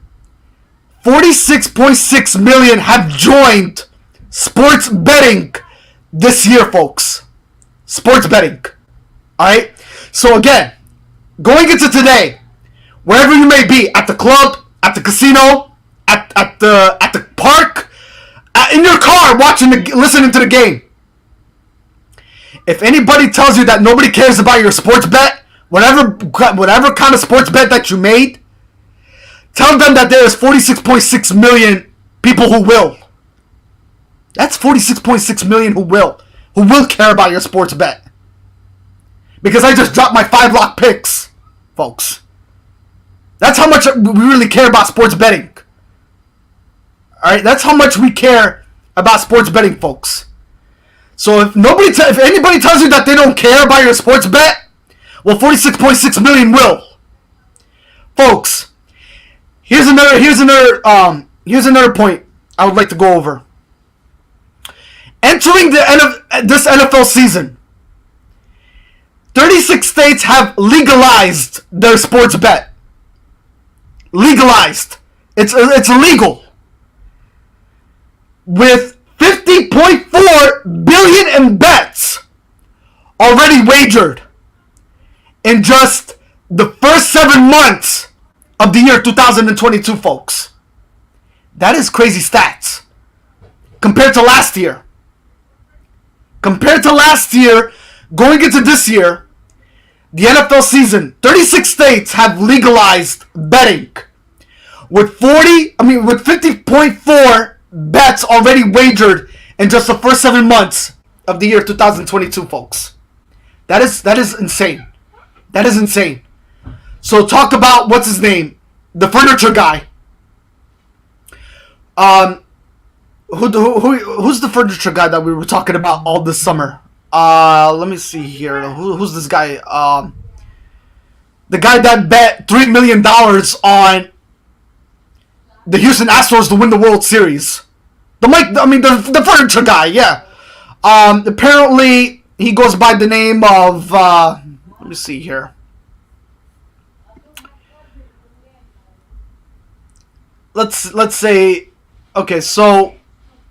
46.6 million have joined sports betting this year, folks. Sports betting. Alright? So again, going into today, wherever you may be, at the club, at the casino, at the park, in your car listening to the game. If anybody tells you that nobody cares about your sports bet, whatever kind of sports bet that you made, tell them that there is 46.6 million people who will. That's 46.6 million who will care about your sports bet. Because I just dropped my 5 lock picks, folks. That's how much we really care about sports betting. Alright, that's how much we care about sports betting, folks. So if anybody tells you that they don't care about your sports bet, well, 46.6 million will. Folks, here's another point I would like to go over. Entering this NFL season, 36 states have legalized their sports bet. Legalized. It's illegal. With 50.4 billion in bets already wagered in just the first 7 months of the year 2022, folks. That is crazy stats. Compared to last year. Going into this year, the NFL season, 36 states have legalized betting. With 50.4 bets already wagered in just the first 7 months of the year 2022, folks. That is insane. That is insane. So talk about, what's his name? The furniture guy. Who's the furniture guy that we were talking about all this summer? Let me see here. Who's this guy? The guy that bet $3 million on the Houston Astros to win the World Series. The furniture guy, yeah. Apparently, he goes by the name of, let me see here. Let's say, okay, so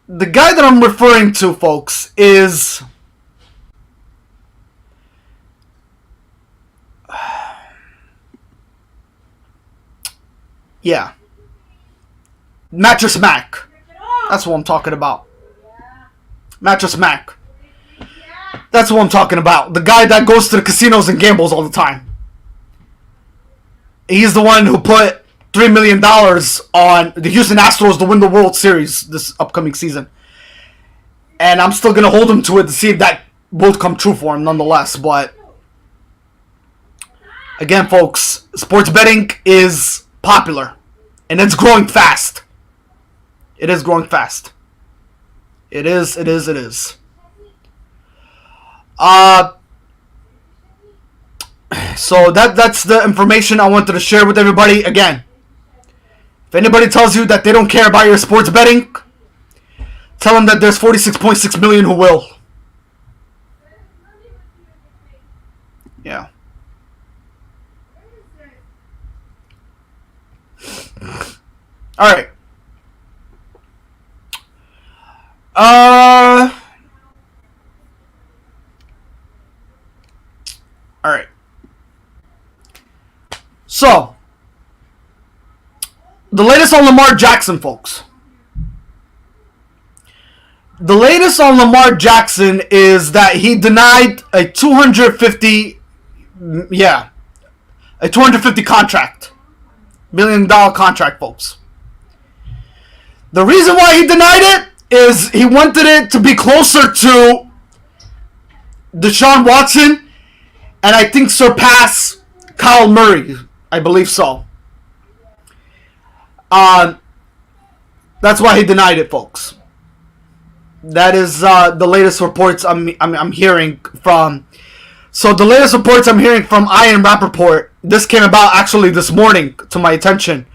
the guy that I'm referring to, folks, is yeah, Mattress Mac. That's what I'm talking about. Mattress Mac. That's what I'm talking about. The guy that goes to the casinos and gambles all the time. He's the one who put $3 million on the Houston Astros to win the World Series this upcoming season. And I'm still going to hold him to it to see if that will come true for him nonetheless. But again, folks, sports betting is popular. And it's growing fast. It is growing fast. It is. So that's the information I wanted to share with everybody. Again, if anybody tells you that they don't care about your sports betting, tell them that there's 46.6 million who will. Yeah. All right. All right. So, the latest on Lamar Jackson, folks. The latest on Lamar Jackson is that he denied a $250 contract. $1 million contract, folks. The reason why he denied it is he wanted it to be closer to Deshaun Watson and I think surpass Kyle Murray. I believe so. That's why he denied it, folks. That is the latest reports I'm hearing from. So the latest reports I'm hearing from Ian Rappaport. This came about actually this morning to my attention.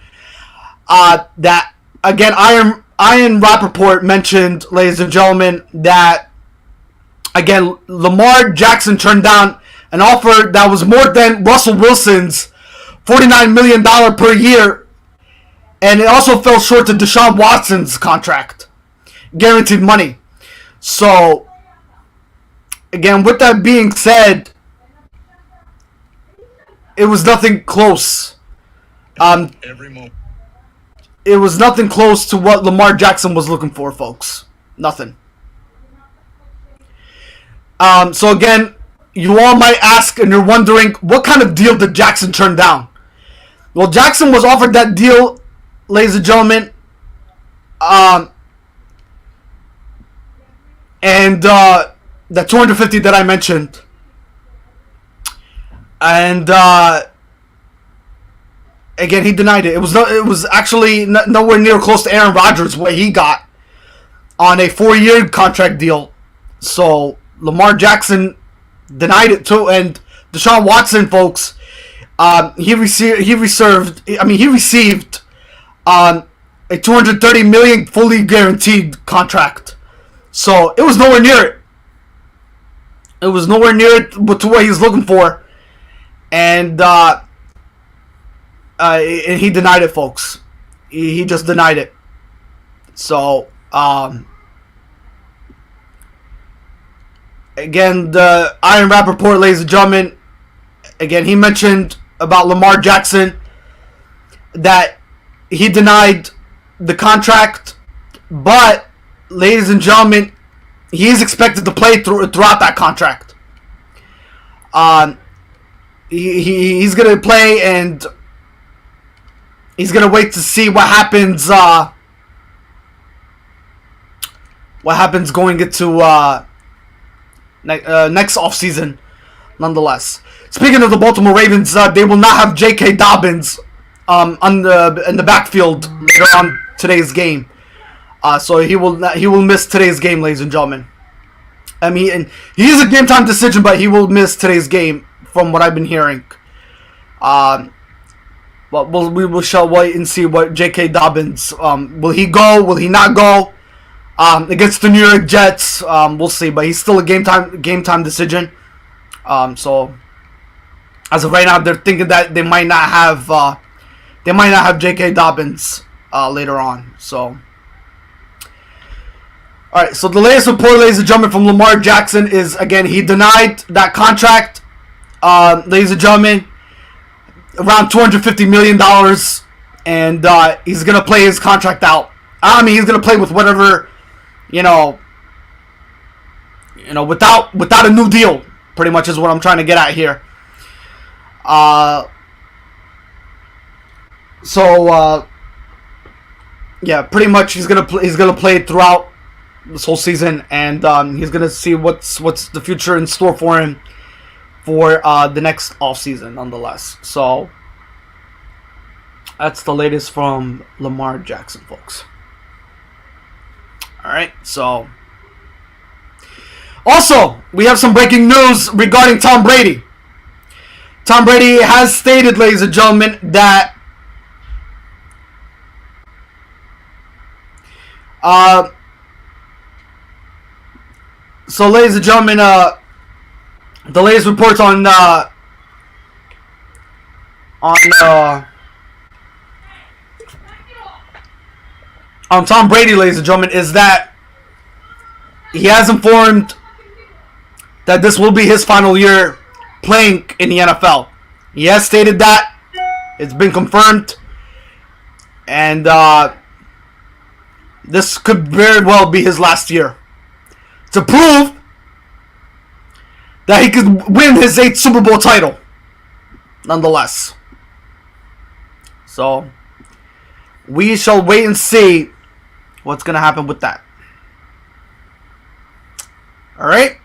That again, Ian Rappaport mentioned, ladies and gentlemen, that again Lamar Jackson turned down an offer that was more than Russell Wilson's $49 million per year, and it also fell short to Deshaun Watson's contract, guaranteed money. So, again, with that being said, it was nothing close. It was nothing close to what Lamar Jackson was looking for, folks. Nothing. So again, you all might ask and you're wondering, what kind of deal did Jackson turn down? Well, Jackson was offered that deal, ladies and gentlemen, and the 250 that I mentioned, and again he denied it. It was actually nowhere near close to Aaron Rodgers what he got on a 4-year contract deal. So Lamar Jackson denied it too, and Deshaun Watson, folks, he received a $230 million fully guaranteed contract. So it was nowhere near it. It was nowhere near it to what he's looking for, and he denied it, folks. He just denied it. So again, the Ian Rappaport, ladies and gentlemen, again, he mentioned about Lamar Jackson that he denied the contract, but, ladies and gentlemen, he is expected to play throughout that contract. He's going to play, and he's going to wait to see what happens going into next offseason, nonetheless. Speaking of the Baltimore Ravens, they will not have J.K. Dobbins in the backfield later on today's game. So he will miss today's game, ladies and gentlemen. I mean, and he is a game time decision, but he will miss today's game from what I've been hearing. But we shall wait and see what J.K. Dobbins, will he go? Will he not go? Against the New York Jets, we'll see. But he's still a game time decision. So as of right now, they're thinking that they might not have J.K. Dobbins later on. So. Alright, so the latest report, ladies and gentlemen, from Lamar Jackson is, again, he denied that contract, ladies and gentlemen, around $250 million, and he's going to play his contract out. I mean, he's going to play with whatever, without a new deal, pretty much is what I'm trying to get at here. Yeah, pretty much he's gonna play throughout this whole season, and he's gonna see what's the future in store for him for the next offseason, nonetheless. So that's the latest from Lamar Jackson, folks. All right, so also we have some breaking news regarding Tom Brady. Tom Brady has stated, ladies and gentlemen, that so, ladies and gentlemen, the latest reports on Tom Brady, ladies and gentlemen, is that he has informed that this will be his final year playing in the NFL. He has stated that. It's been confirmed. And this could very well be his last year, to prove that he could win his 8th Super Bowl title, nonetheless. So, we shall wait and see what's going to happen with that. Alright?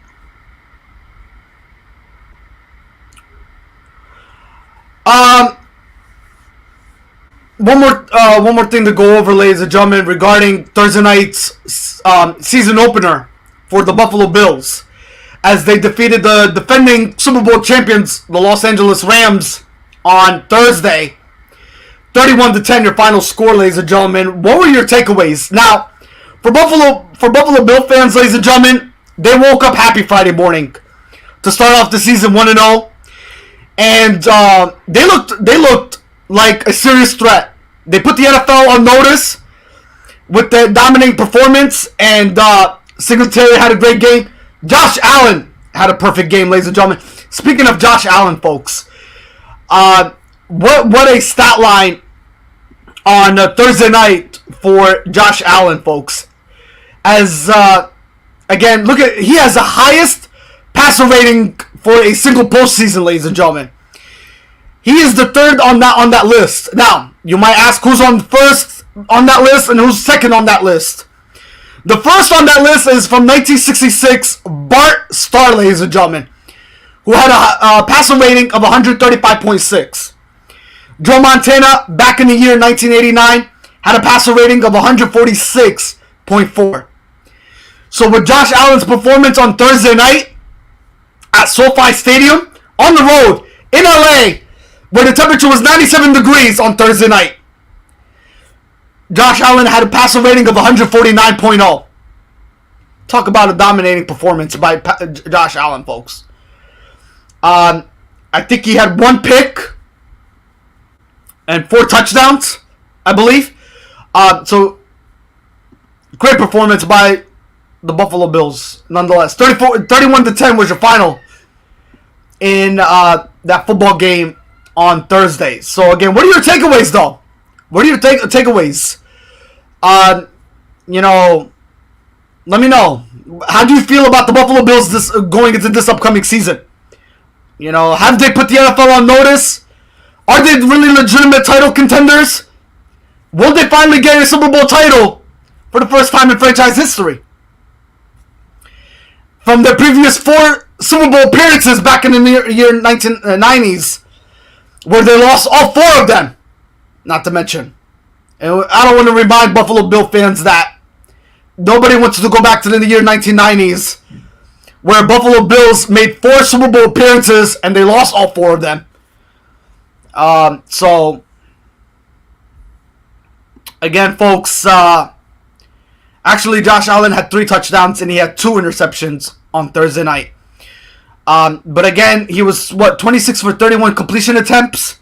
One more thing to go over, ladies and gentlemen, regarding Thursday night's season opener for the Buffalo Bills, as they defeated the defending Super Bowl champions, the Los Angeles Rams, on Thursday. 31-10, your final score, ladies and gentlemen. What were your takeaways? Now, for Buffalo Bill fans, ladies and gentlemen, they woke up happy Friday morning to start off the season 1-0, and they looked like a serious threat. They put the NFL on notice with their dominating performance, and Singletary had a great game. Josh Allen had a perfect game, ladies and gentlemen. Speaking of Josh Allen, folks, what a stat line on Thursday night for Josh Allen, folks. As again, he has the highest passer rating for a single postseason, ladies and gentlemen. He is the third on that list. Now, you might ask who's on first on that list and who's second on that list. The first on that list is from 1966, Bart Starr, ladies and gentlemen, who had a passer rating of 135.6. Joe Montana, back in the year 1989, had a passer rating of 146.4. So with Josh Allen's performance on Thursday night at SoFi Stadium, on the road, in LA, where the temperature was 97 degrees on Thursday night, Josh Allen had a passer rating of 149.0. Talk about a dominating performance by Josh Allen, folks. I think he had 1 pick and 4 touchdowns, I believe. So, great performance by the Buffalo Bills, nonetheless. 31-10 was your final in that football game on Thursday. So, again, what are your takeaways, though? What are your takeaways? Let me know. How do you feel about the Buffalo Bills going into this upcoming season? Have they put the NFL on notice? Are they really legitimate title contenders? Will they finally get a Super Bowl title for the first time in franchise history? From their previous 4 Super Bowl appearances back in the year 1990s, where they lost all 4 of them, not to mention. And I don't want to remind Buffalo Bill fans that nobody wants to go back to the year 1990s, where Buffalo Bills made 4 Super Bowl appearances and they lost all 4 of them. So, again, folks, actually Josh Allen had 3 touchdowns and he had 2 interceptions on Thursday night. But again, he was, 26 for 31 completion attempts,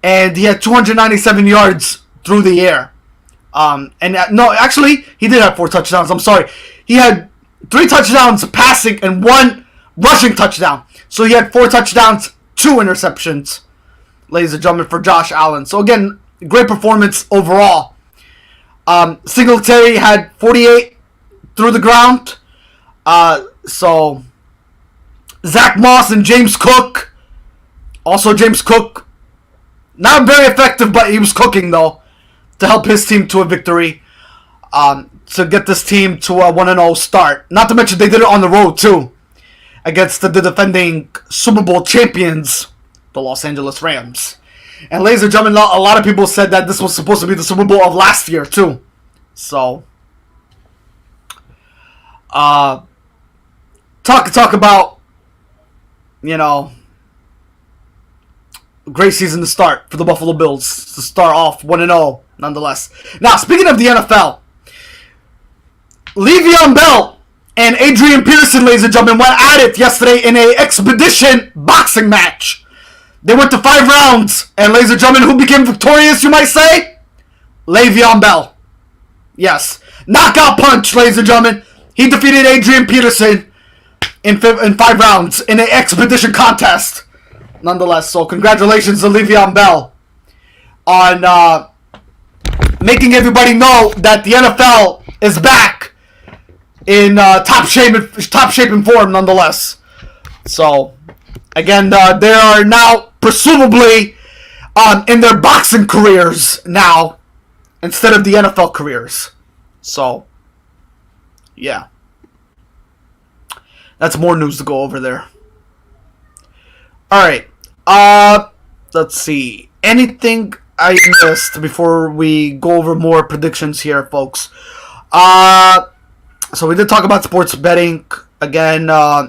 and he had 297 yards through the air. Actually, he did have 4 touchdowns. I'm sorry. He had 3 touchdowns passing and 1 rushing touchdown. So he had 4 touchdowns, 2 interceptions, ladies and gentlemen, for Josh Allen. So again, great performance overall. Singletary had 48 through the ground. So, Zach Moss and James Cook. Also, James Cook, not very effective, but he was cooking, though, to help his team to a victory. To get this team to a 1-0 start. Not to mention, they did it on the road, too, against the defending Super Bowl champions, the Los Angeles Rams. And ladies and gentlemen, a lot of people said that this was supposed to be the Super Bowl of last year, too. So, talk about, great season to start for the Buffalo Bills, to start off 1-0, nonetheless. Now, speaking of the NFL, Le'Veon Bell and Adrian Peterson, ladies and gentlemen, went at it yesterday in an expedition boxing match. They went to 5 rounds, and ladies and gentlemen, who became victorious, you might say? Le'Veon Bell. Yes. Knockout punch, ladies and gentlemen. He defeated Adrian Peterson in 5 rounds in an expedition contest. Nonetheless, so congratulations to Le'Veon Bell on making everybody know that the NFL is back in top shape and form, nonetheless. So, again, they are now presumably in their boxing careers now instead of the NFL careers. So, yeah. That's more news to go over there. Alright. Let's see. Anything I missed before we go over more predictions here, folks? So we did talk about sports betting again. All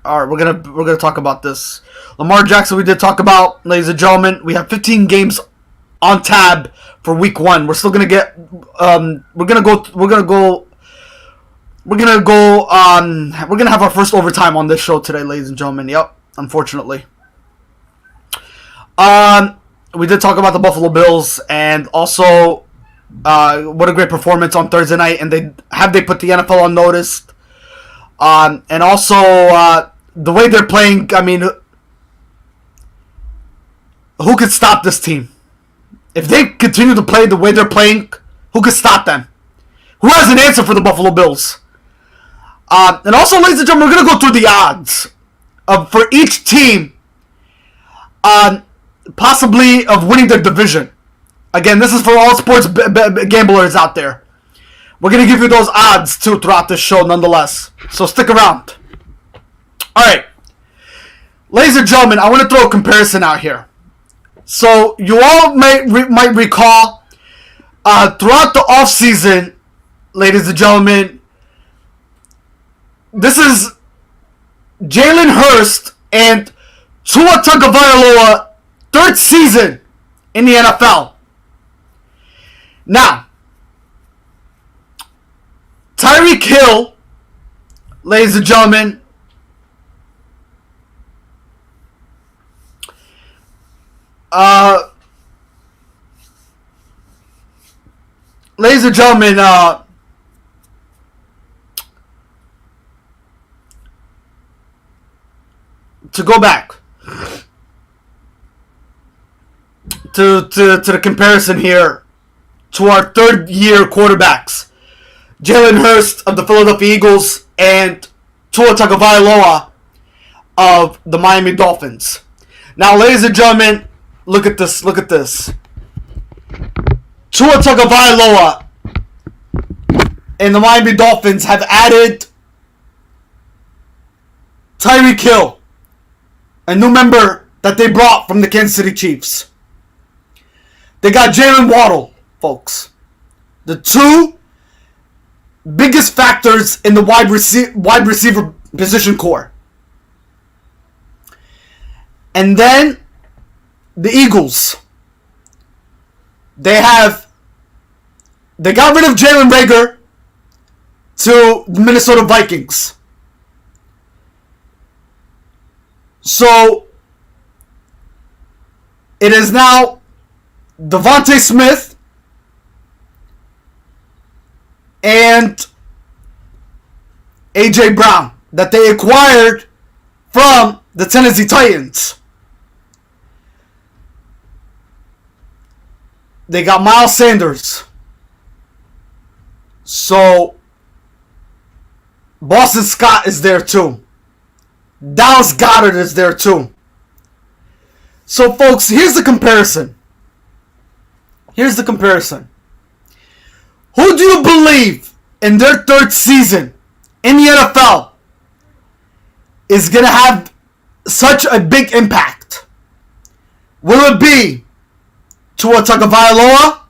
right, we're gonna talk about this. Lamar Jackson, we did talk about, ladies and gentlemen. We have 15 games on tab for Week 1. We're still gonna get. We're gonna have our first overtime on this show today, ladies and gentlemen. Yep, unfortunately. We did talk about the Buffalo Bills and also. What a great performance on Thursday night, and they put the NFL on notice. And also the way they're playing. I mean, who could stop this team? If they continue to play the way they're playing, who could stop them? Who has an answer for the Buffalo Bills? And also, ladies and gentlemen, we're gonna go through the odds for each team, possibly of winning their division. Again, this is for all sports gamblers out there. We're going to give you those odds, too, throughout this show, nonetheless. So stick around. All right. Ladies and gentlemen, I want to throw a comparison out here. So you all might recall, throughout the offseason, ladies and gentlemen, this is Jalen Hurst and Tua Tagovailoa, 3rd season in the NFL. Now, Tyreek Hill, ladies and gentlemen, to go back to the comparison here to our 3rd-year quarterbacks, Jalen Hurst of the Philadelphia Eagles and Tua Tagovailoa of the Miami Dolphins. Now, ladies and gentlemen, look at this. Tua Tagovailoa and the Miami Dolphins have added Tyreek Hill, a new member that they brought from the Kansas City Chiefs. They got Jalen Waddle, folks. The 2 biggest factors in the wide receiver position core. And then the Eagles. They got rid of Jalen Reagor to the Minnesota Vikings. So it is now Devontae Smith and A.J. Brown that they acquired from the Tennessee Titans. They got Miles Sanders. So Boston Scott is there too. Dallas Goddard is there too. So, folks, here's the comparison. Who do you believe in their third season in the NFL is going to have such a big impact? Will it be Tua Tagovailoa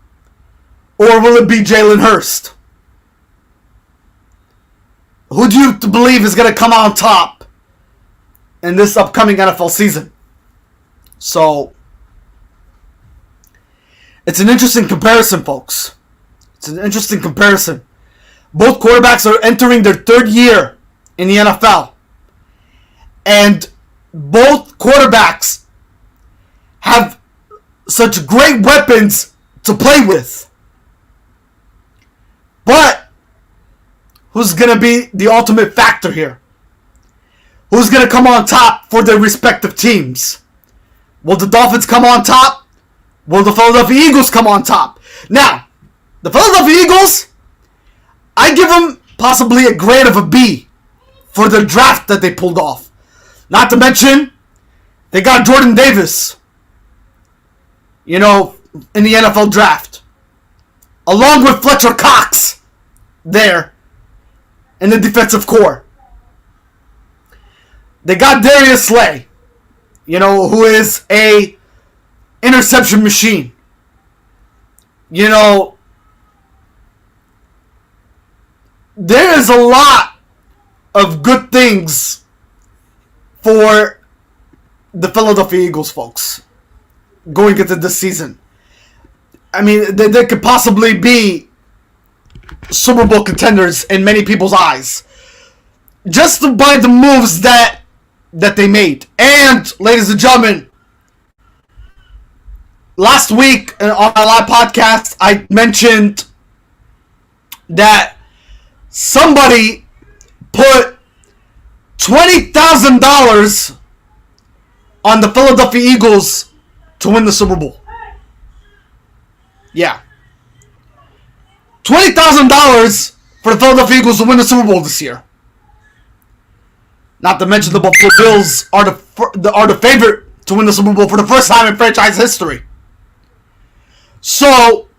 or will it be Jalen Hurst? Who do you believe is going to come out on top in this upcoming NFL season? So, it's an interesting comparison, folks. It's an interesting comparison. Both quarterbacks are entering their third year in the NFL. And both quarterbacks have such great weapons to play with. But who's going to be the ultimate factor here? Who's going to come on top for their respective teams? Will the Dolphins come on top? Will the Philadelphia Eagles come on top? Now, the Philadelphia Eagles, I give them possibly a grade of a B for the draft that they pulled off. Not to mention, they got Jordan Davis, in the NFL draft. Along with Fletcher Cox there in the defensive core. They got Darius Slay, who is a interception machine. There is a lot of good things for the Philadelphia Eagles, folks, going into this season. I mean, they could possibly be Super Bowl contenders in many people's eyes, just by the moves that they made. And, ladies and gentlemen, last week on our live podcast, I mentioned that somebody put $20,000 on the Philadelphia Eagles to win the Super Bowl. Yeah. $20,000 for the Philadelphia Eagles to win the Super Bowl this year. Not to mention the Buffalo Bills are the favorite to win the Super Bowl for the first time in franchise history. So,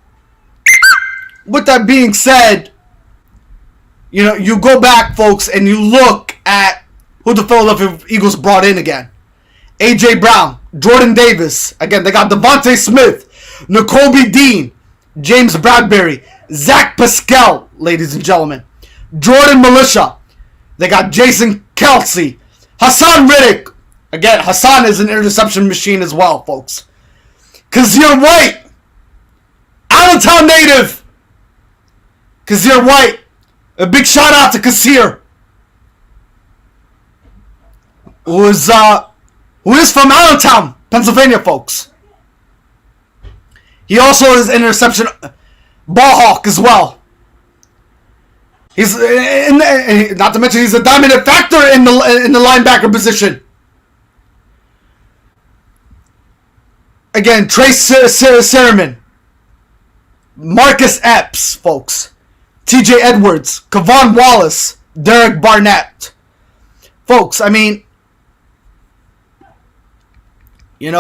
with that being said, you go back, folks, and you look at who the Philadelphia Eagles brought in again. A.J. Brown, Jordan Davis. Again, they got Devontae Smith, Nakobe Dean, James Bradbury, Zach Pascal, ladies and gentlemen. Jordan Militia. They got Jason Kelsey, Hassan Riddick. Again, Hassan is an interception machine as well, folks. Kazir White, Allentown native. Kazir White. A big shout out to Kazir, who is from Allentown, Pennsylvania, folks. He also is an interception ball hawk as well. He's not to mention he's a dominant factor in the linebacker position. Again, Trace Sermon, Marcus Epps, folks, T.J. Edwards, Kevon Wallace, Derek Barnett, folks. I mean, they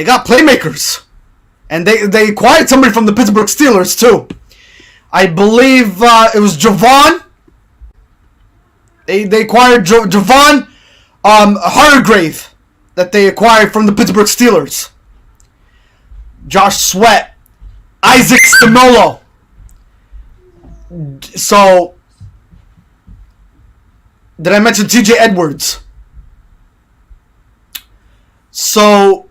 got playmakers, and they acquired somebody from the Pittsburgh Steelers too. I believe it was Javon. They acquired Javon Hargrave that they acquired from the Pittsburgh Steelers. Josh Sweat, Isaac Stimolo. So, did I mention T.J. Edwards? So,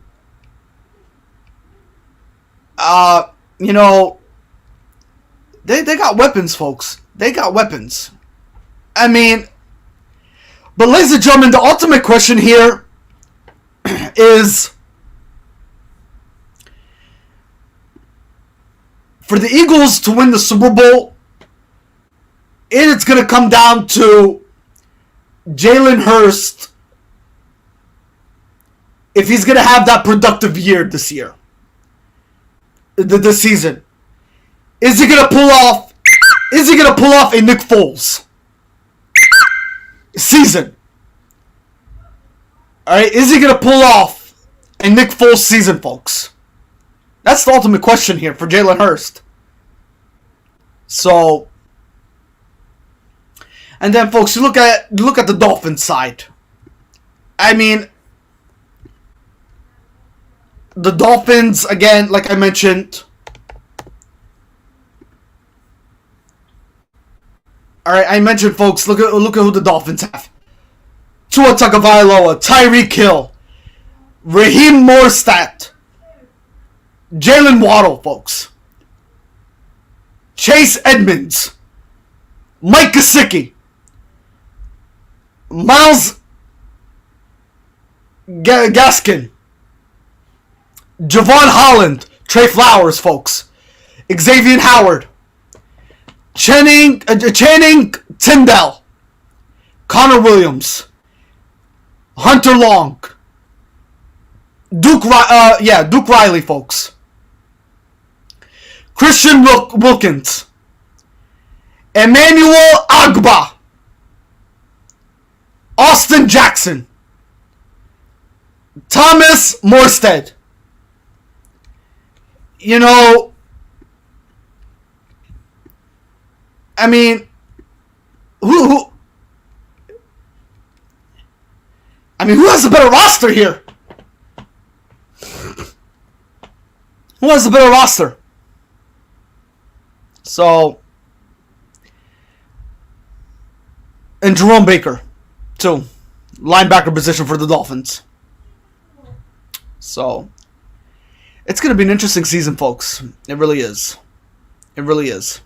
they got weapons, folks. They got weapons. I mean, but ladies and gentlemen, the ultimate question here is, for the Eagles to win the Super Bowl, it's going to come down to Jalen Hurst, if he's going to have that productive year this year, this season. Is he going to pull off Is he going to pull off a Nick Foles season? Alright, is he going to pull off a Nick Foles season, folks? That's the ultimate question here for Jalen Hurst. So, and then, folks, you look at the Dolphins side. I mean, the Dolphins, again, like I mentioned. Alright, I mentioned, folks, look at who the Dolphins have. Tua Tagovailoa, Tyreek Hill, Raheem Mostert, Jalen Waddle, folks. Chase Edmonds, Mike Gesicki, Miles Gaskin, Javon Holland, Trey Flowers, folks. Xavier Howard, Channing Tindall, Connor Williams, Hunter Long, Duke Riley, folks. Christian Wilkins, Emmanuel Agba, Austin Jackson, Thomas Morstead. You know, I mean, who has a better roster here? Who has a better roster? So, and Jerome Baker, too. Linebacker position for the Dolphins. So, it's going to be an interesting season, folks. It really is. It really is.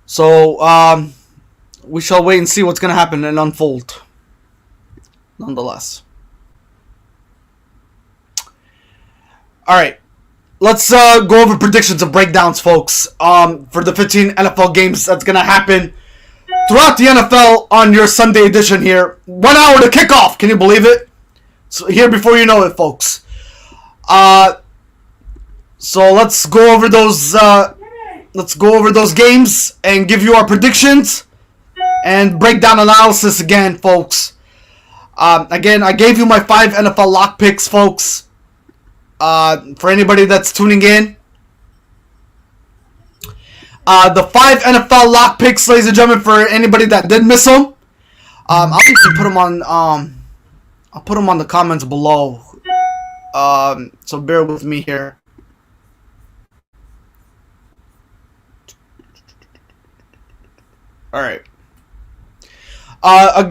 So, we shall wait and see what's going to happen and unfold. Nonetheless. Alright. Let's go over predictions and breakdowns, folks, for the 15 NFL games that's going to happen throughout the NFL on your Sunday edition here. 1 hour to kickoff. Can you believe it? So here before you know it, folks. So let's go over those games and give you our predictions and breakdown analysis again, folks. Again, I gave you my 5 NFL lock picks, folks. For anybody that's tuning in. The 5 NFL lock picks, ladies and gentlemen, for anybody that did miss them. I'll actually put them on. I'll put them on the comments below. So bear with me here. All right.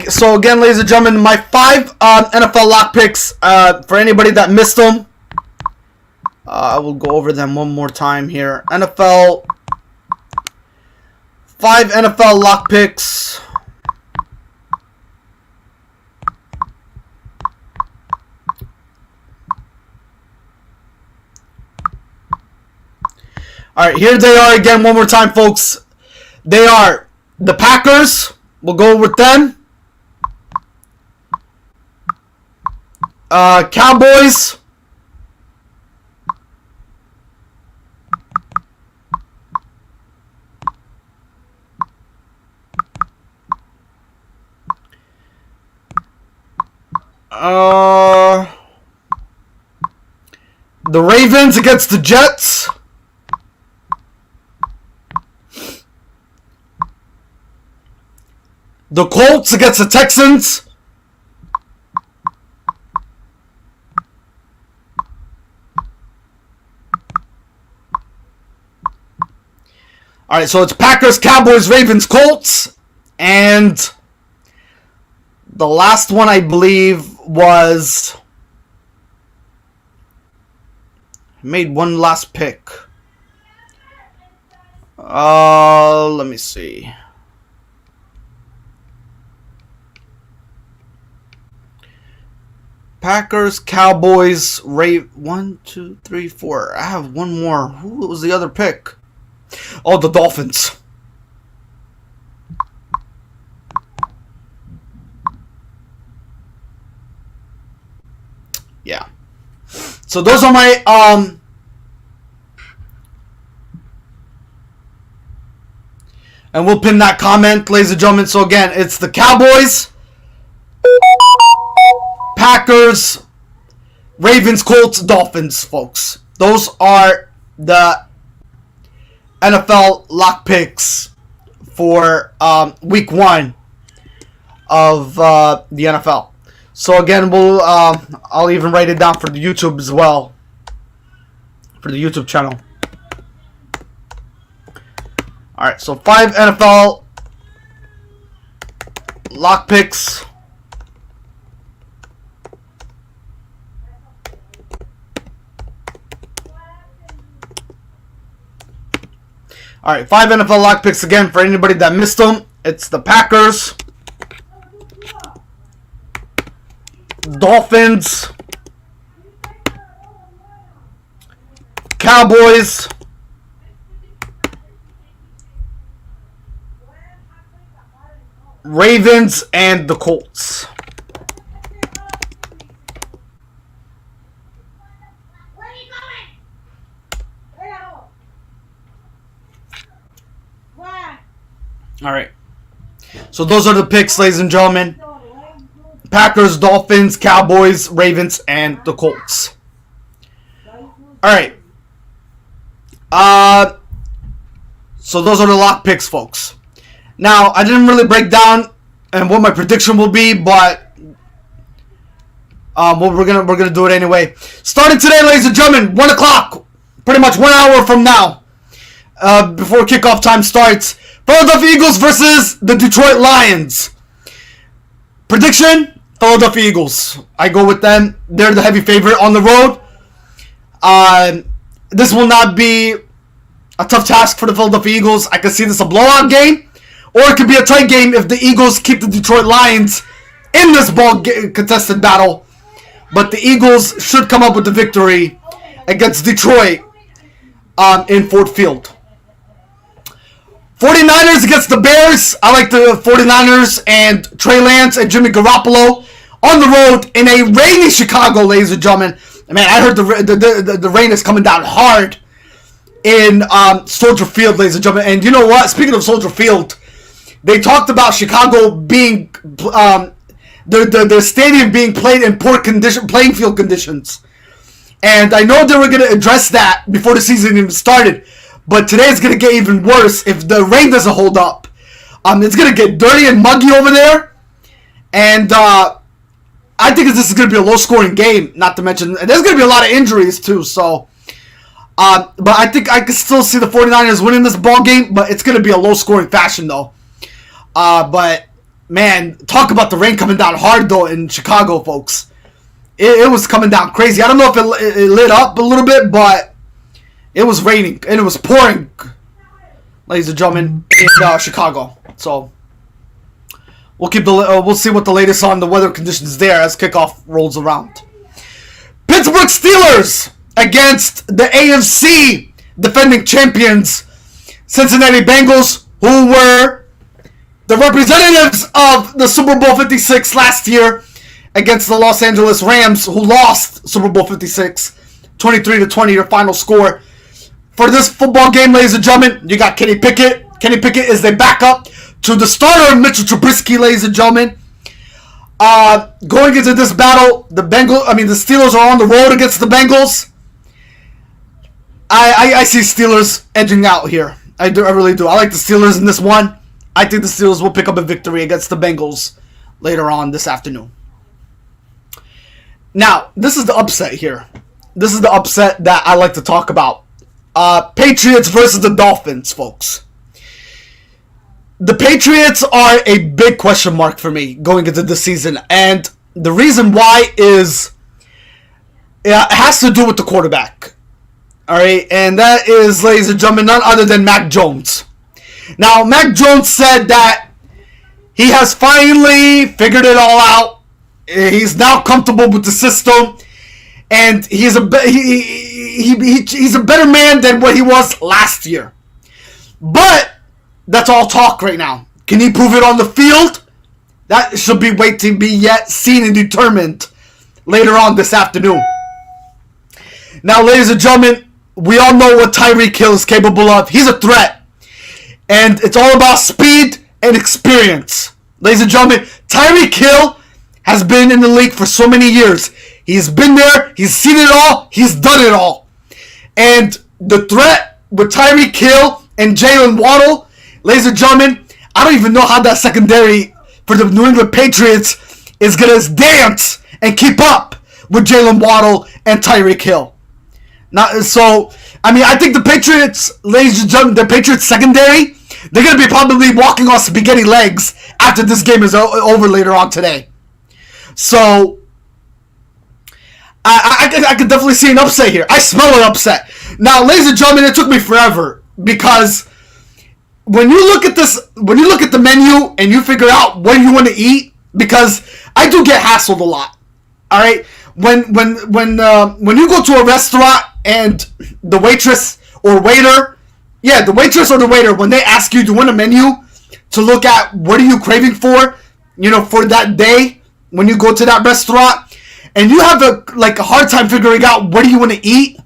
So again, ladies and gentlemen, my 5 NFL lock picks. For anybody that missed them. I will go over them one more time here. 5 NFL lock picks. Alright, here they are again one more time, folks. They are the Packers. We'll go with them. Cowboys. The Ravens against the Jets. The Colts against the Texans. Alright, so it's Packers, Cowboys, Ravens, Colts. And the last one, I believe, was... I made one last pick. Let me see. Packers, Cowboys, 1, 2, 3, 4. I have one more. Who was the other pick? Oh, the Dolphins. Yeah. So those are my And we'll pin that comment, ladies and gentlemen. So again, it's the Cowboys, Packers, Ravens, Colts, Dolphins, folks. Those are the NFL lock picks for week 1 of the NFL. So again, I'll even write it down for the YouTube as well, for the YouTube channel. All right, so 5 NFL lock picks. All right, 5 NFL lock picks again for anybody that missed them. It's the Packers, Dolphins, Cowboys, Ravens, and the Colts. All right. So those are the picks, ladies and gentlemen. Packers, Dolphins, Cowboys, Ravens, and the Colts. All right. So those are the lock picks, folks. Now, I didn't really break down and what my prediction will be, but we're gonna do it anyway. Starting today, ladies and gentlemen, 1 o'clock, pretty much 1 hour from now, before kickoff time starts. Philadelphia Eagles versus the Detroit Lions. Prediction: Philadelphia Eagles. I go with them. They're the heavy favorite on the road. This will not be a tough task for the Philadelphia Eagles. I could see this a blowout game, or it could be a tight game if the Eagles keep the Detroit Lions in this contested battle. But the Eagles should come up with the victory against Detroit in Ford Field. 49ers against the Bears. I like the 49ers and Trey Lance and Jimmy Garoppolo on the road in a rainy Chicago, ladies and gentlemen. Man, I heard the rain is coming down hard in Soldier Field, ladies and gentlemen. And you know what? Speaking of Soldier Field, they talked about Chicago being the stadium being played in poor playing field conditions. And I know they were going to address that before the season even started. But today's going to get even worse if the rain doesn't hold up. It's going to get dirty and muggy over there. And I think this is going to be a low-scoring game, not to mention there's going to be a lot of injuries too. So, but I think I can still see the 49ers winning this ball game, but it's going to be a low-scoring fashion though. But, man, talk about the rain coming down hard though in Chicago, folks. It was coming down crazy. I don't know if it lit up a little bit, but it was raining and it was pouring, ladies and gentlemen, in Chicago. So we'll see what the latest on the weather conditions there as kickoff rolls around. Pittsburgh Steelers against the AFC defending champions Cincinnati Bengals, who were the representatives of the Super Bowl 56 last year against the Los Angeles Rams, who lost Super Bowl 56, 23-20, your final score. For this football game, ladies and gentlemen, you got Kenny Pickett. Kenny Pickett is the backup to the starter, Mitchell Trubisky, ladies and gentlemen. Going into this battle, the Steelers are on the road against the Bengals. I see Steelers edging out here. I really do. I like the Steelers in this one. I think the Steelers will pick up a victory against the Bengals later on this afternoon. Now, this is the upset here. This is the upset that I like to talk about. Patriots versus the Dolphins, folks. The Patriots are a big question mark for me going into this season. And the reason why is it has to do with the quarterback. Alright, and that is, ladies and gentlemen, none other than Mac Jones. Now, Mac Jones said that he has finally figured it all out. He's now comfortable with the system. And he's a better man than what he was last year. But that's all talk right now. Can he prove it on the field? That should be wait to be yet seen and determined later on this afternoon. Now, ladies and gentlemen, we all know what Tyreek Hill is capable of. He's a threat. And it's all about speed and experience. Ladies and gentlemen, Tyreek Hill has been in the league for so many years. He's been there. He's seen it all. He's done it all. And the threat with Tyreek Hill and Jalen Waddle, ladies and gentlemen, I don't even know how that secondary for the New England Patriots is going to dance and keep up with Jalen Waddle and Tyreek Hill. I think the Patriots, ladies and gentlemen, the Patriots secondary, they're going to be probably walking on spaghetti legs after this game is over later on today. So, I could definitely see an upset here. I smell an upset. Now, ladies and gentlemen, it took me forever because when you look at the menu and you figure out what you want to eat, because I do get hassled a lot. All right, when you go to a restaurant and the waitress or waiter, when they ask you to win a menu to look at what are you craving for, for that day when you go to that restaurant, and you have a hard time figuring out what do you want to eat.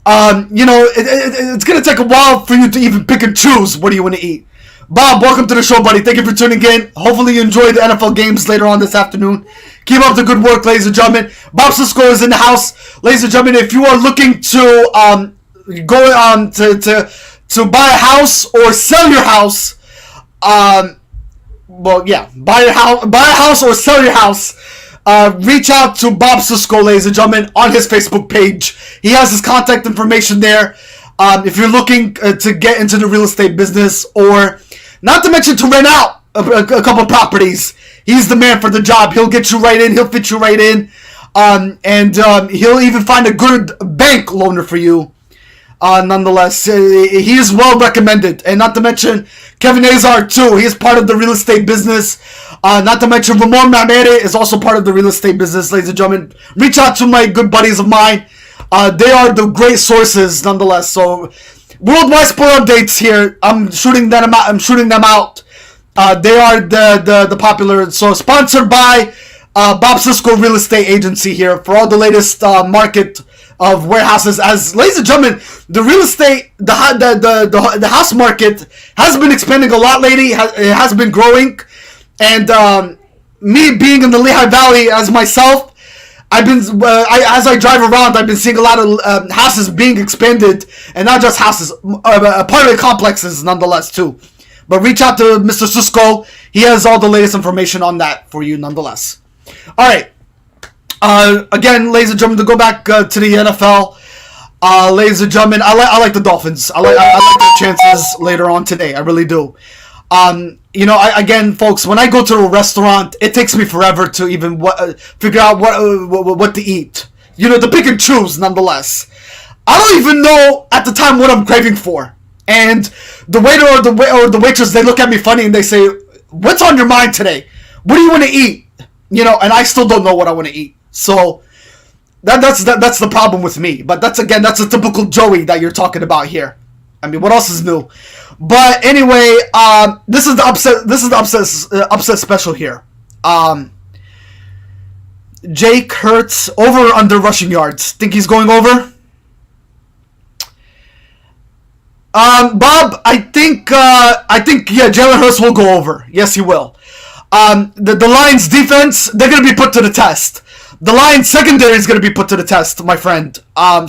It's gonna take a while for you to even pick and choose what do you want to eat. Bob, welcome to the show, buddy. Thank you for tuning in. Hopefully you enjoy the NFL games later on this afternoon. Keep up the good work, ladies and gentlemen. Bob Cisco is in the house. Ladies and gentlemen, if you are looking to to buy a house or sell your house, buy a house or sell your house, reach out to Bob Cisco, ladies and gentlemen, on his Facebook page. He has his contact information there. If you're looking to get into the real estate business, or not to mention to rent out a couple properties, he's the man for the job. He'll get you right in. He'll fit you right in. And he'll even find a good bank loaner for you. Nonetheless, he is well recommended. And not to mention Kevin Azar too. He is part of the real estate business. Not to mention Ramon Mamere is also part of the real estate business, ladies and gentlemen. Reach out to my good buddies of mine. They are the great sources, nonetheless. So, Worldwide Sport Updates here. I'm shooting them out. They are the popular. So, sponsored by Bob Cisco Real Estate Agency here for all the latest market of warehouses. As ladies and gentlemen, the real estate, the house market has been expanding a lot lately. It has been growing, and me being in the Lehigh Valley as myself, as I drive around, I've been seeing a lot of houses being expanded, and not just houses, apartment complexes nonetheless too. But reach out to Mr. Cisco. He has all the latest information on that for you nonetheless. All right. Again, ladies and gentlemen, to go back to the NFL, ladies and gentlemen, I like the Dolphins. I like their chances later on today. I really do. Again, folks, when I go to a restaurant, it takes me forever to even figure out what to eat. To pick and choose, nonetheless. I don't even know at the time what I'm craving for. And the waiter or the waitress, they look at me funny and they say, "What's on your mind today? What do you want to eat?" And I still don't know what I want to eat. So that's the problem with me. But that's a typical Joey that you're talking about here. I mean, what else is new? But anyway, this is the upset special here. Jake Hurts over or under rushing yards. Think he's going over? Bob, I think Jalen Hurts will go over. Yes, he will. The Lions defense, they're going to be put to the test. The Lions secondary is going to be put to the test, my friend. I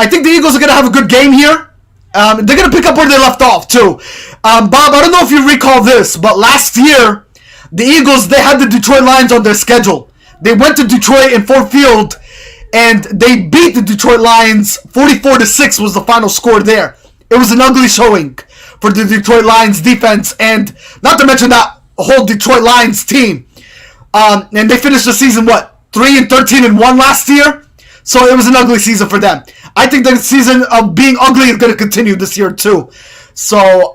think the Eagles are going to have a good game here. They're going to pick up where they left off, too. Bob, I don't know if you recall this, but last year, the Eagles, they had the Detroit Lions on their schedule. They went to Detroit in Ford Field, and they beat the Detroit Lions. 44-6 was the final score there. It was an ugly showing for the Detroit Lions defense, and not to mention that whole Detroit Lions team. And they finished the season, 3-13-1 last year? So it was an ugly season for them. I think the season of being ugly is going to continue this year too. So,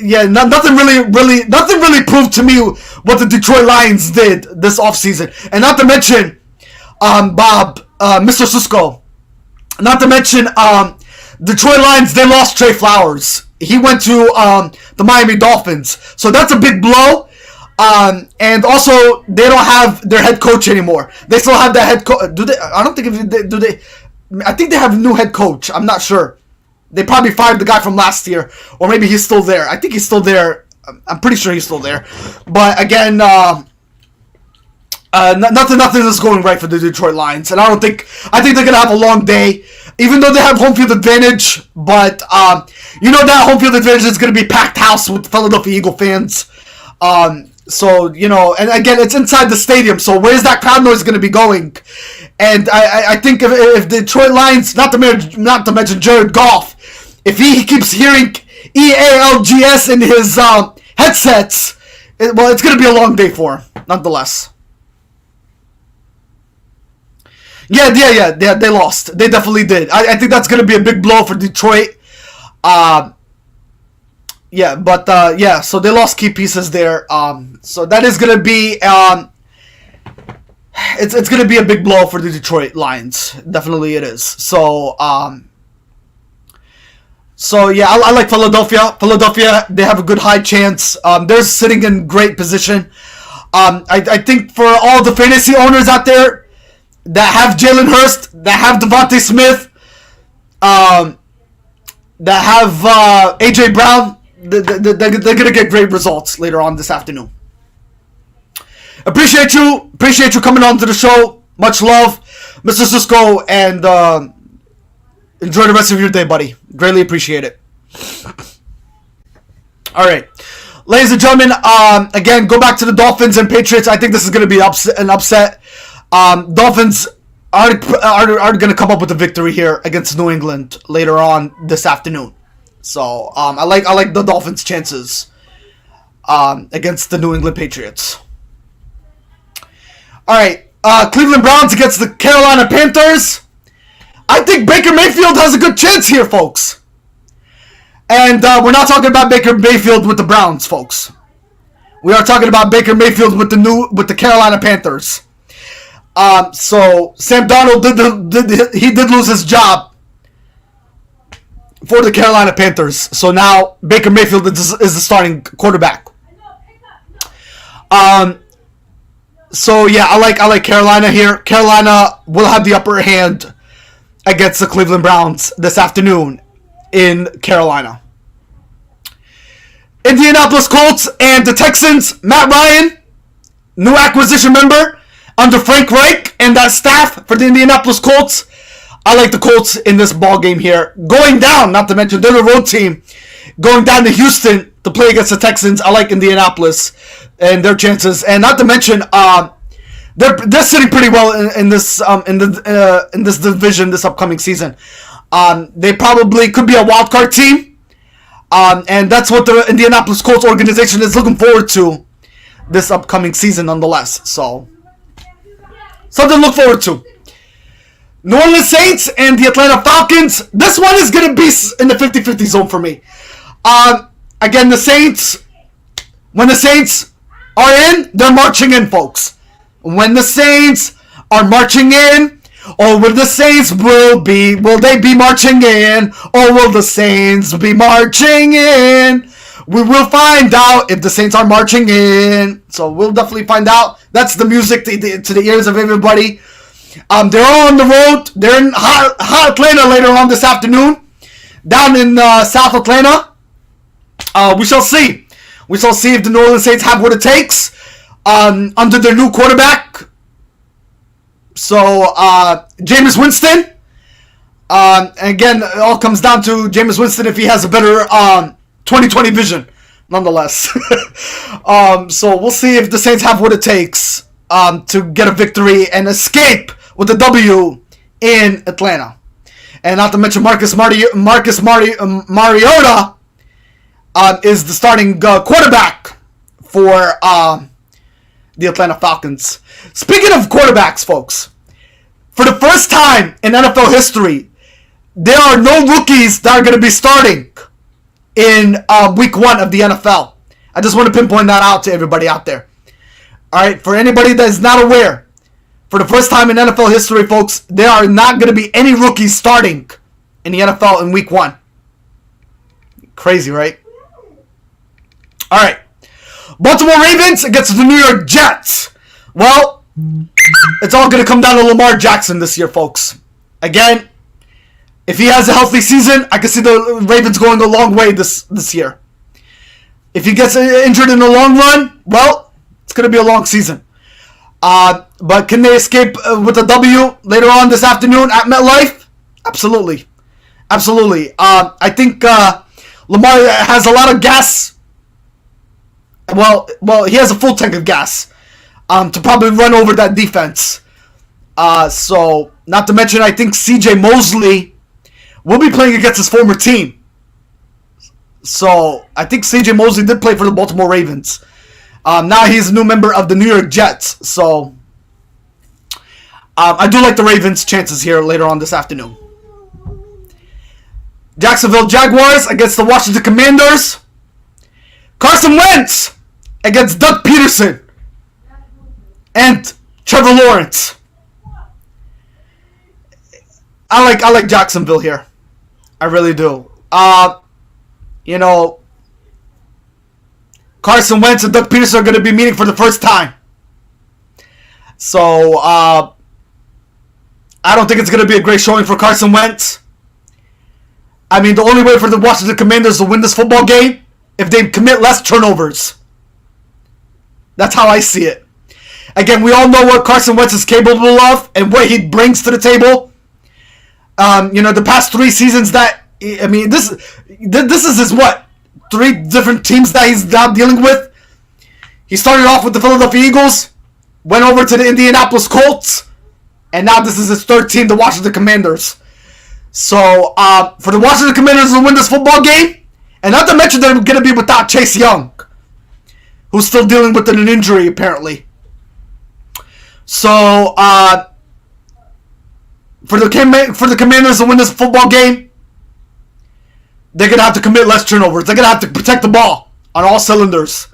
nothing really proved to me what the Detroit Lions did this offseason. And not to mention, Bob, Mr. Cisco, not to mention, Detroit Lions, they lost Trey Flowers. He went to the Miami Dolphins. So that's a big blow. And also, they don't have their head coach anymore. They still have their head coach. Do they? I don't think do they. I think they have a new head coach. I'm not sure. They probably fired the guy from last year, or maybe he's still there. I think he's still there. I'm pretty sure he's still there. But again, nothing is going right for the Detroit Lions, and I think they're gonna have a long day, even though they have home field advantage. But that home field advantage is gonna be packed house with Philadelphia Eagle fans. So and again, it's inside the stadium. So where's that crowd noise gonna be going? And I think if the Detroit Lions, not to mention Jared Goff, if he keeps hearing EALGS in his headsets, it's gonna be a long day for him, nonetheless. Yeah, they lost. They definitely did. I think that's going to be a big blow for Detroit. So they lost key pieces there. So that is going to be, it's going to be a big blow for the Detroit Lions. Definitely it is. So I like Philadelphia. Philadelphia, they have a good high chance. They're sitting in great position. I think for all the fantasy owners out there that have Jalen Hurst, that have Devontae Smith, that have A.J. Brown, they're going to get great results later on this afternoon. Appreciate you coming on to the show. Much love, Mr. Cisco, and enjoy the rest of your day, buddy. Greatly appreciate it. All right. Ladies and gentlemen, again, go back to the Dolphins and Patriots. I think this is going to be an upset. Dolphins are going to come up with a victory here against New England later on this afternoon. So I like the Dolphins' chances against the New England Patriots. All right, Cleveland Browns against the Carolina Panthers. I think Baker Mayfield has a good chance here, folks. And we're not talking about Baker Mayfield with the Browns, folks. We are talking about Baker Mayfield with the Carolina Panthers. So Sam Darnold did lose his job for the Carolina Panthers. So now Baker Mayfield is the starting quarterback. So yeah, I like Carolina here. Carolina will have the upper hand against the Cleveland Browns this afternoon in Carolina. Indianapolis Colts and the Texans. Matt Ryan, new acquisition member under Frank Reich and that staff for the Indianapolis Colts. I like the Colts in this ball game here. Going down, not to mention they're the road team, going down to Houston to play against the Texans. I like Indianapolis and their chances, and not to mention they're sitting pretty well in this division this upcoming season. They probably could be a wild card team, and that's what the Indianapolis Colts organization is looking forward to this upcoming season, nonetheless. So something to look forward to. New Orleans Saints and the Atlanta Falcons. This one is going to be in the 50-50 zone for me. Again, the Saints, when the Saints are in, they're marching in, folks. When the Saints are marching in, or will the Saints will they be marching in, or will the Saints be marching in? We will find out if the Saints are marching in. So we'll definitely find out. That's the music to the ears of everybody. They're all on the road. They're in hot Atlanta later on this afternoon. Down in South Atlanta. We shall see. We shall see if the New Orleans Saints have what it takes under their new quarterback. So, Jameis Winston. Again, it all comes down to Jameis Winston if he has a better 2020 vision, nonetheless. So, we'll see if the Saints have what it takes to get a victory and escape with a W in Atlanta. And not to mention Marcus Mariota is the starting quarterback for the Atlanta Falcons. Speaking of quarterbacks, folks, for the first time in NFL history, there are no rookies that are going to be starting in week 1 of the NFL. I just want to pinpoint that out to everybody out there. All right, for anybody that is not aware, for the first time in NFL history, folks, there are not going to be any rookies starting in the NFL in week 1. Crazy, right? All right. Baltimore Ravens against the New York Jets. Well, it's all going to come down to Lamar Jackson this year, folks. Again, If he has a healthy season, I can see the Ravens going a long way this year. If he gets injured in the long run, well, it's going to be a long season. But can they escape with a W later on this afternoon at MetLife? Absolutely. Absolutely. I think Lamar has a lot of gas. Well, he has a full tank of gas to probably run over that defense. So, not to mention, I think C.J. Mosley will be playing against his former team. So, I think C.J. Mosley did play for the Baltimore Ravens. Now he's a new member of the New York Jets. So, I do like the Ravens' chances here later on this afternoon. Jacksonville Jaguars against the Washington Commanders. Carson Wentz against Doug Peterson and Trevor Lawrence. I like Jacksonville here. I really do. Carson Wentz and Doug Peterson are going to be meeting for the first time. So, I don't think it's going to be a great showing for Carson Wentz. I mean, the only way for the Washington Commanders to win this football game, if they commit less turnovers. That's how I see it. Again, we all know what Carson Wentz is capable of and what he brings to the table. The past 3 seasons this is his what? 3 different teams that he's now dealing with. He started off with the Philadelphia Eagles, went over to the Indianapolis Colts, and now this is his 3rd team, the Washington Commanders. So, for the Washington Commanders to win this football game, and not to mention they're going to be without Chase Young, who's still dealing with an injury, apparently. So, for the Commanders to win this football game, they're going to have to commit less turnovers. They're going to have to protect the ball on all cylinders.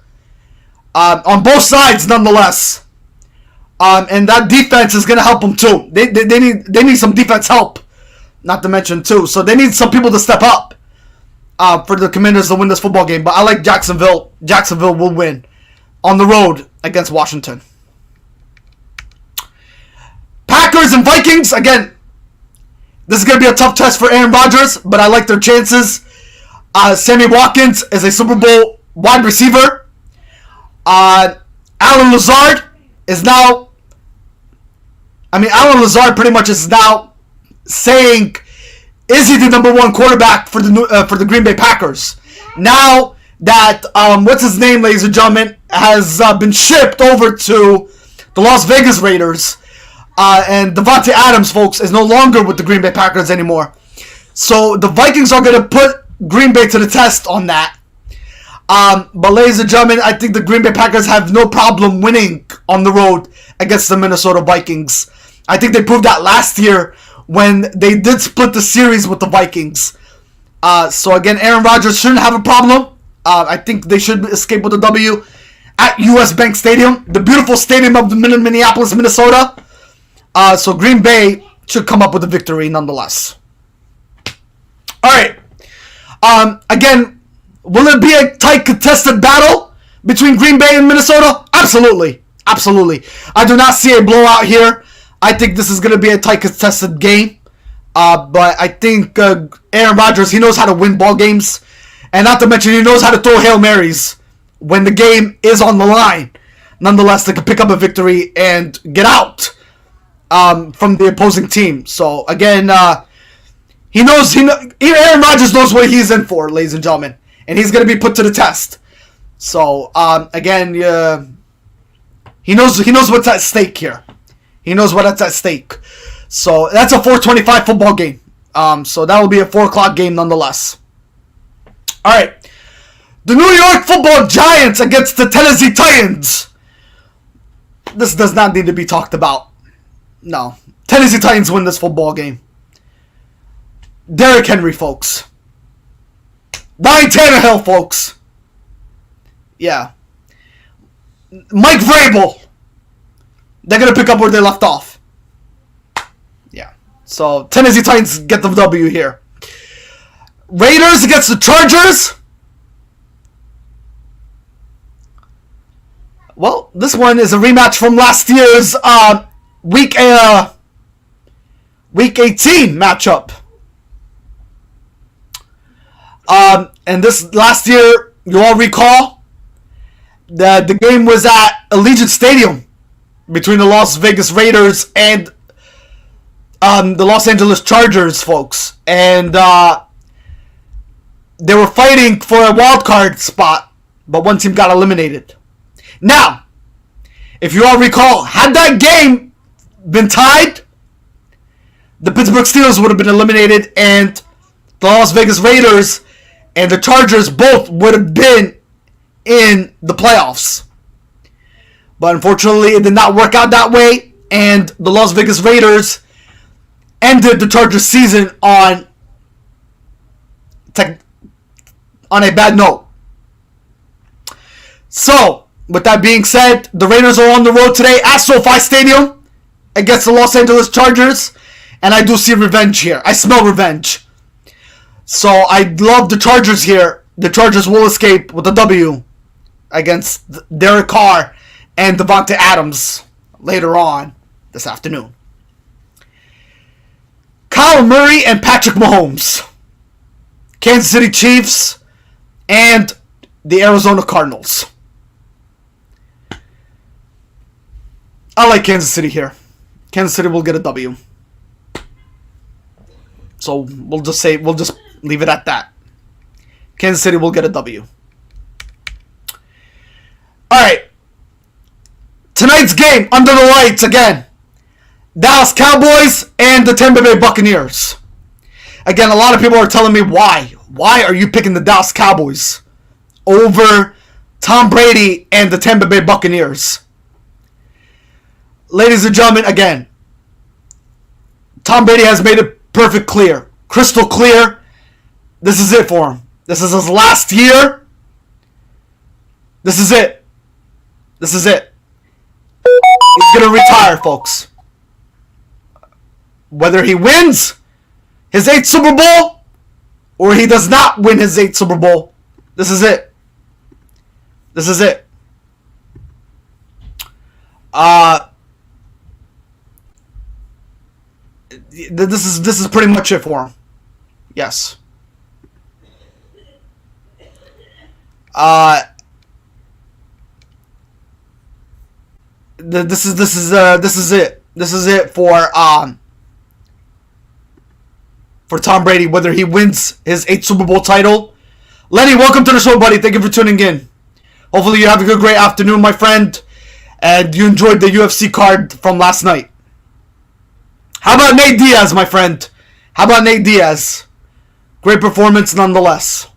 On both sides, nonetheless. And that defense is going to help them, too. They need some defense help. Not to mention, too. So they need some people to step up for the Commanders to win this football game. But I like Jacksonville. Jacksonville will win on the road against Washington. Packers and Vikings. Again, this is going to be a tough test for Aaron Rodgers, but I like their chances. Sammy Watkins is a Super Bowl wide receiver. Alan Lazard is now... Alan Lazard pretty much is now saying, is he the number 1 quarterback for the Green Bay Packers? Now that, what's his name, ladies and gentlemen, has been shipped over to the Las Vegas Raiders. And Devontae Adams, folks, is no longer with the Green Bay Packers anymore. So the Vikings are going to put Green Bay to the test on that. But ladies and gentlemen, I think the Green Bay Packers have no problem winning on the road against the Minnesota Vikings. I think they proved that last year when they did split the series with the Vikings. So again, Aaron Rodgers shouldn't have a problem. I think they should escape with a W at US Bank Stadium, the beautiful stadium of Minneapolis, Minnesota. So Green Bay should come up with a victory nonetheless. Alright. Again, will it be a tight contested battle between Green Bay and Minnesota? Absolutely. Absolutely. I do not see a blowout here. I think this is going to be a tight contested game. But I think Aaron Rodgers, he knows how to win ball games. And not to mention, he knows how to throw Hail Marys when the game is on the line. Nonetheless, they can pick up a victory and get out from the opposing team. So, again, Aaron Rodgers knows what he's in for, ladies and gentlemen. And he's going to be put to the test. So, again, he knows what's at stake here. He knows what's at stake. So, that's a 4:25 football game. So, that will be a 4 o'clock game nonetheless. Alright. The New York Football Giants against the Tennessee Titans. This does not need to be talked about. No. Tennessee Titans win this football game. Derrick Henry, folks. Ryan Tannehill, folks. Yeah. Mike Vrabel. They're going to pick up where they left off. Yeah. So, Tennessee Titans get the W here. Raiders against the Chargers. Well, this one is a rematch from last year's Week 18 matchup. And this last year, you all recall, the game was at Allegiant Stadium between the Las Vegas Raiders and the Los Angeles Chargers, folks. And they were fighting for a wild card spot, but one team got eliminated. Now, if you all recall, had that game been tied, the Pittsburgh Steelers would have been eliminated, and the Las Vegas Raiders and the Chargers both would have been in the playoffs. But unfortunately, it did not work out that way, and the Las Vegas Raiders ended the Chargers season on a bad note. So, with that being said, the Raiders are on the road today at SoFi Stadium against the Los Angeles Chargers, and I do see revenge here. I smell revenge. So I love the Chargers here. The Chargers will escape with a W against Derek Carr and Devontae Adams later on this afternoon. Kyle Murray and Patrick Mahomes. Kansas City Chiefs and the Arizona Cardinals. I like Kansas City here. Kansas City will get a W. So we'll just leave it at that. Kansas City will get a W. Alright. Tonight's game, under the lights again. Dallas Cowboys and the Tampa Bay Buccaneers. Again, a lot of people are telling me why. Why are you picking the Dallas Cowboys over Tom Brady and the Tampa Bay Buccaneers? Ladies and gentlemen, again, Tom Brady has made it perfect clear. Crystal clear. This is it for him. This is his last year. This is it. This is it. He's going to retire, folks. Whether he wins his 8th Super Bowl or he does not win his 8th Super Bowl, this is it. This is it. This is pretty much it for him. Yes. This is it. This is it for Tom Brady, whether he wins his 8th Super Bowl title. Lenny, welcome to the show, buddy. Thank you for tuning in. Hopefully you have a great afternoon, my friend, and you enjoyed the UFC card from last night. How about Nate Diaz, my friend? How about Nate Diaz? Great performance nonetheless.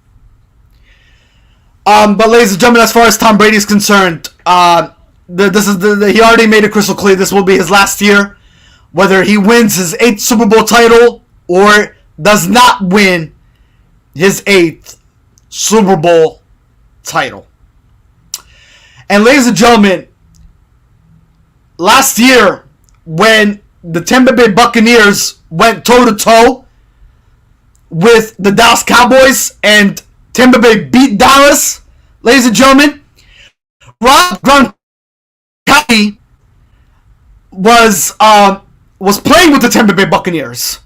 But ladies and gentlemen, as far as Tom Brady is concerned, he already made it crystal clear this will be his last year. Whether he wins his 8th Super Bowl title or does not win his 8th Super Bowl title. And ladies and gentlemen, last year when the Tampa Bay Buccaneers went toe-to-toe with the Dallas Cowboys and Tampa Bay beat Dallas, ladies and gentlemen, Rob Gronkowski was playing with the Tampa Bay Buccaneers.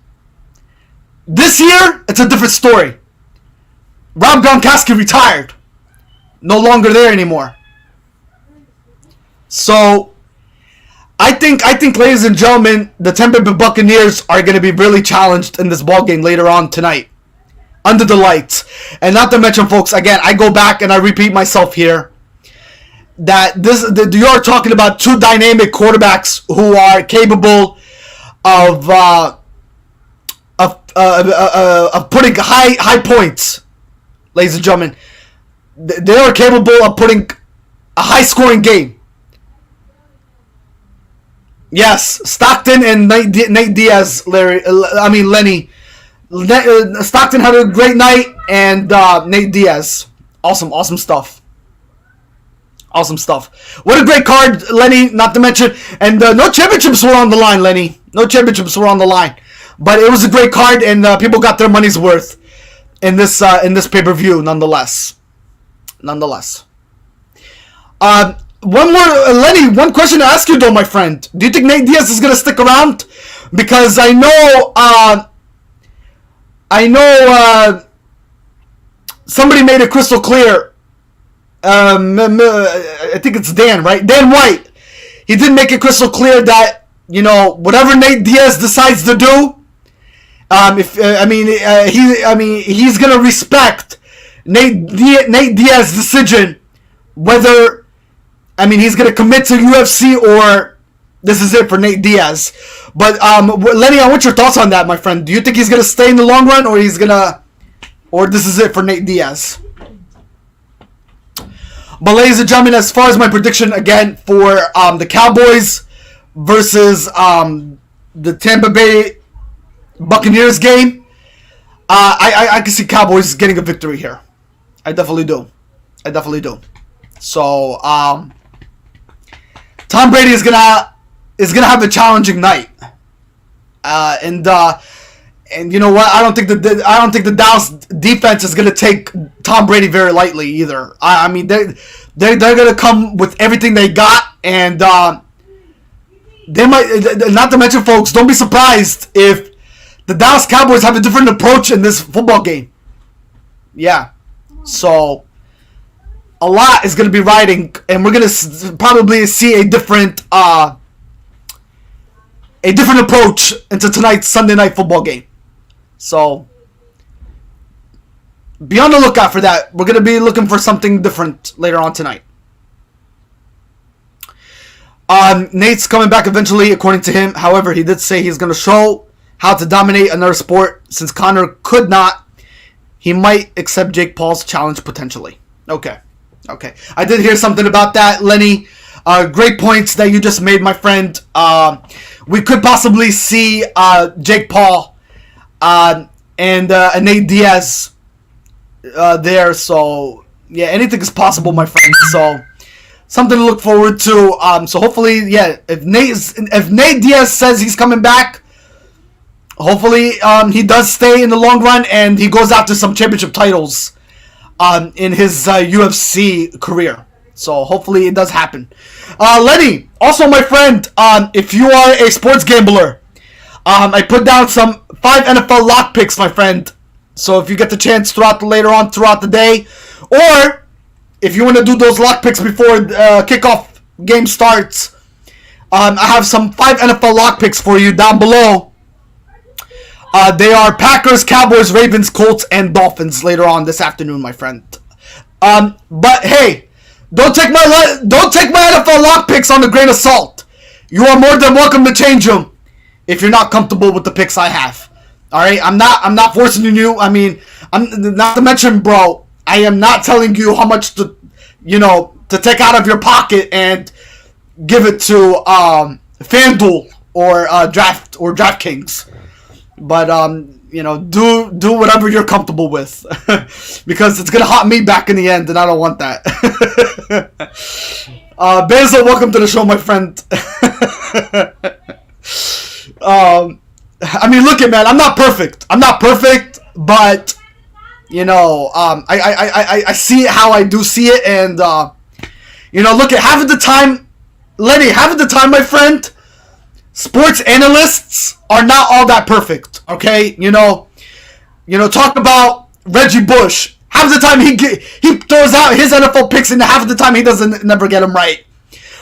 This year, it's a different story. Rob Gronkowski retired. No longer there anymore. So, I think, ladies and gentlemen, the Tampa Bay Buccaneers are going to be really challenged in this ballgame later on tonight. Under the lights. And not to mention, folks, again, I go back and I repeat myself here, that you're talking about two dynamic quarterbacks who are capable of putting high points, ladies and gentlemen. They are capable of putting a high-scoring game. Yes, Stockton and Nate Diaz, Lenny. Stockton had a great night, and Nate Diaz. Awesome stuff. Awesome stuff. What a great card, Lenny, not to mention. And no championships were on the line, Lenny. No championships were on the line. But it was a great card, and people got their money's worth in this pay-per-view, nonetheless. One more, Lenny, one question to ask you, though, my friend. Do you think Nate Diaz is going to stick around? Because I know somebody made it crystal clear. I think it's Dan, right? Dan White. He did make it crystal clear that, you know, whatever Nate Diaz decides to do, he's gonna respect Nate Diaz's decision, whether, he's gonna commit to UFC or this is it for Nate Diaz. But Lenny, what's your thoughts on that, my friend? Do you think he's gonna stay in the long run, or this is it for Nate Diaz? But ladies and gentlemen, as far as my prediction again for the Cowboys versus the Tampa Bay Buccaneers game, I can see Cowboys getting a victory here. I definitely do. So Tom Brady is gonna have a challenging night, and you know what? I don't think the Dallas defense is gonna take Tom Brady very lightly either. They're gonna come with everything they got, and they might. Not to mention, folks, don't be surprised if the Dallas Cowboys have a different approach in this football game. Yeah, so a lot is gonna be riding, and we're gonna probably see a different approach into tonight's Sunday night football game. So be on the lookout for that. We're going to be looking for something different later on tonight. Nate's coming back eventually, according to him. However, he did say he's going to show how to dominate another sport. Since Connor could not, he might accept Jake Paul's challenge potentially. Okay. I did hear something about that, Lenny. Great points that you just made, my friend. We could possibly see Jake Paul and Nate Diaz there. So, yeah, anything is possible, my friend. So, something to look forward to. So, hopefully, yeah, if Nate Diaz says he's coming back, hopefully he does stay in the long run and he goes after some championship titles in his UFC career. So hopefully it does happen. Lenny, also my friend, if you are a sports gambler, I put down some 5 NFL lock picks, my friend. So if you get the chance later on throughout the day, or if you want to do those lock picks before kickoff game starts, I have some 5 NFL lock picks for you down below. They are Packers, Cowboys, Ravens, Colts, and Dolphins later on this afternoon, my friend. But hey, don't take my NFL lock picks on a grain of salt. You are more than welcome to change them if you're not comfortable with the picks I have. All right, I'm not forcing you. I'm not to mention, bro, I am not telling you how much to take out of your pocket and give it to FanDuel or DraftKings. But do whatever you're comfortable with, because it's gonna haunt me back in the end, and I don't want that. Basil, welcome to the show, my friend. Look, man, I'm not perfect, but I see how I do see it, and look at half of the time, Lenny, my friend, sports analysts are not all that perfect, okay? Talk about Reggie Bush. Half the time he throws out his NFL picks, and half of the time he never get them right.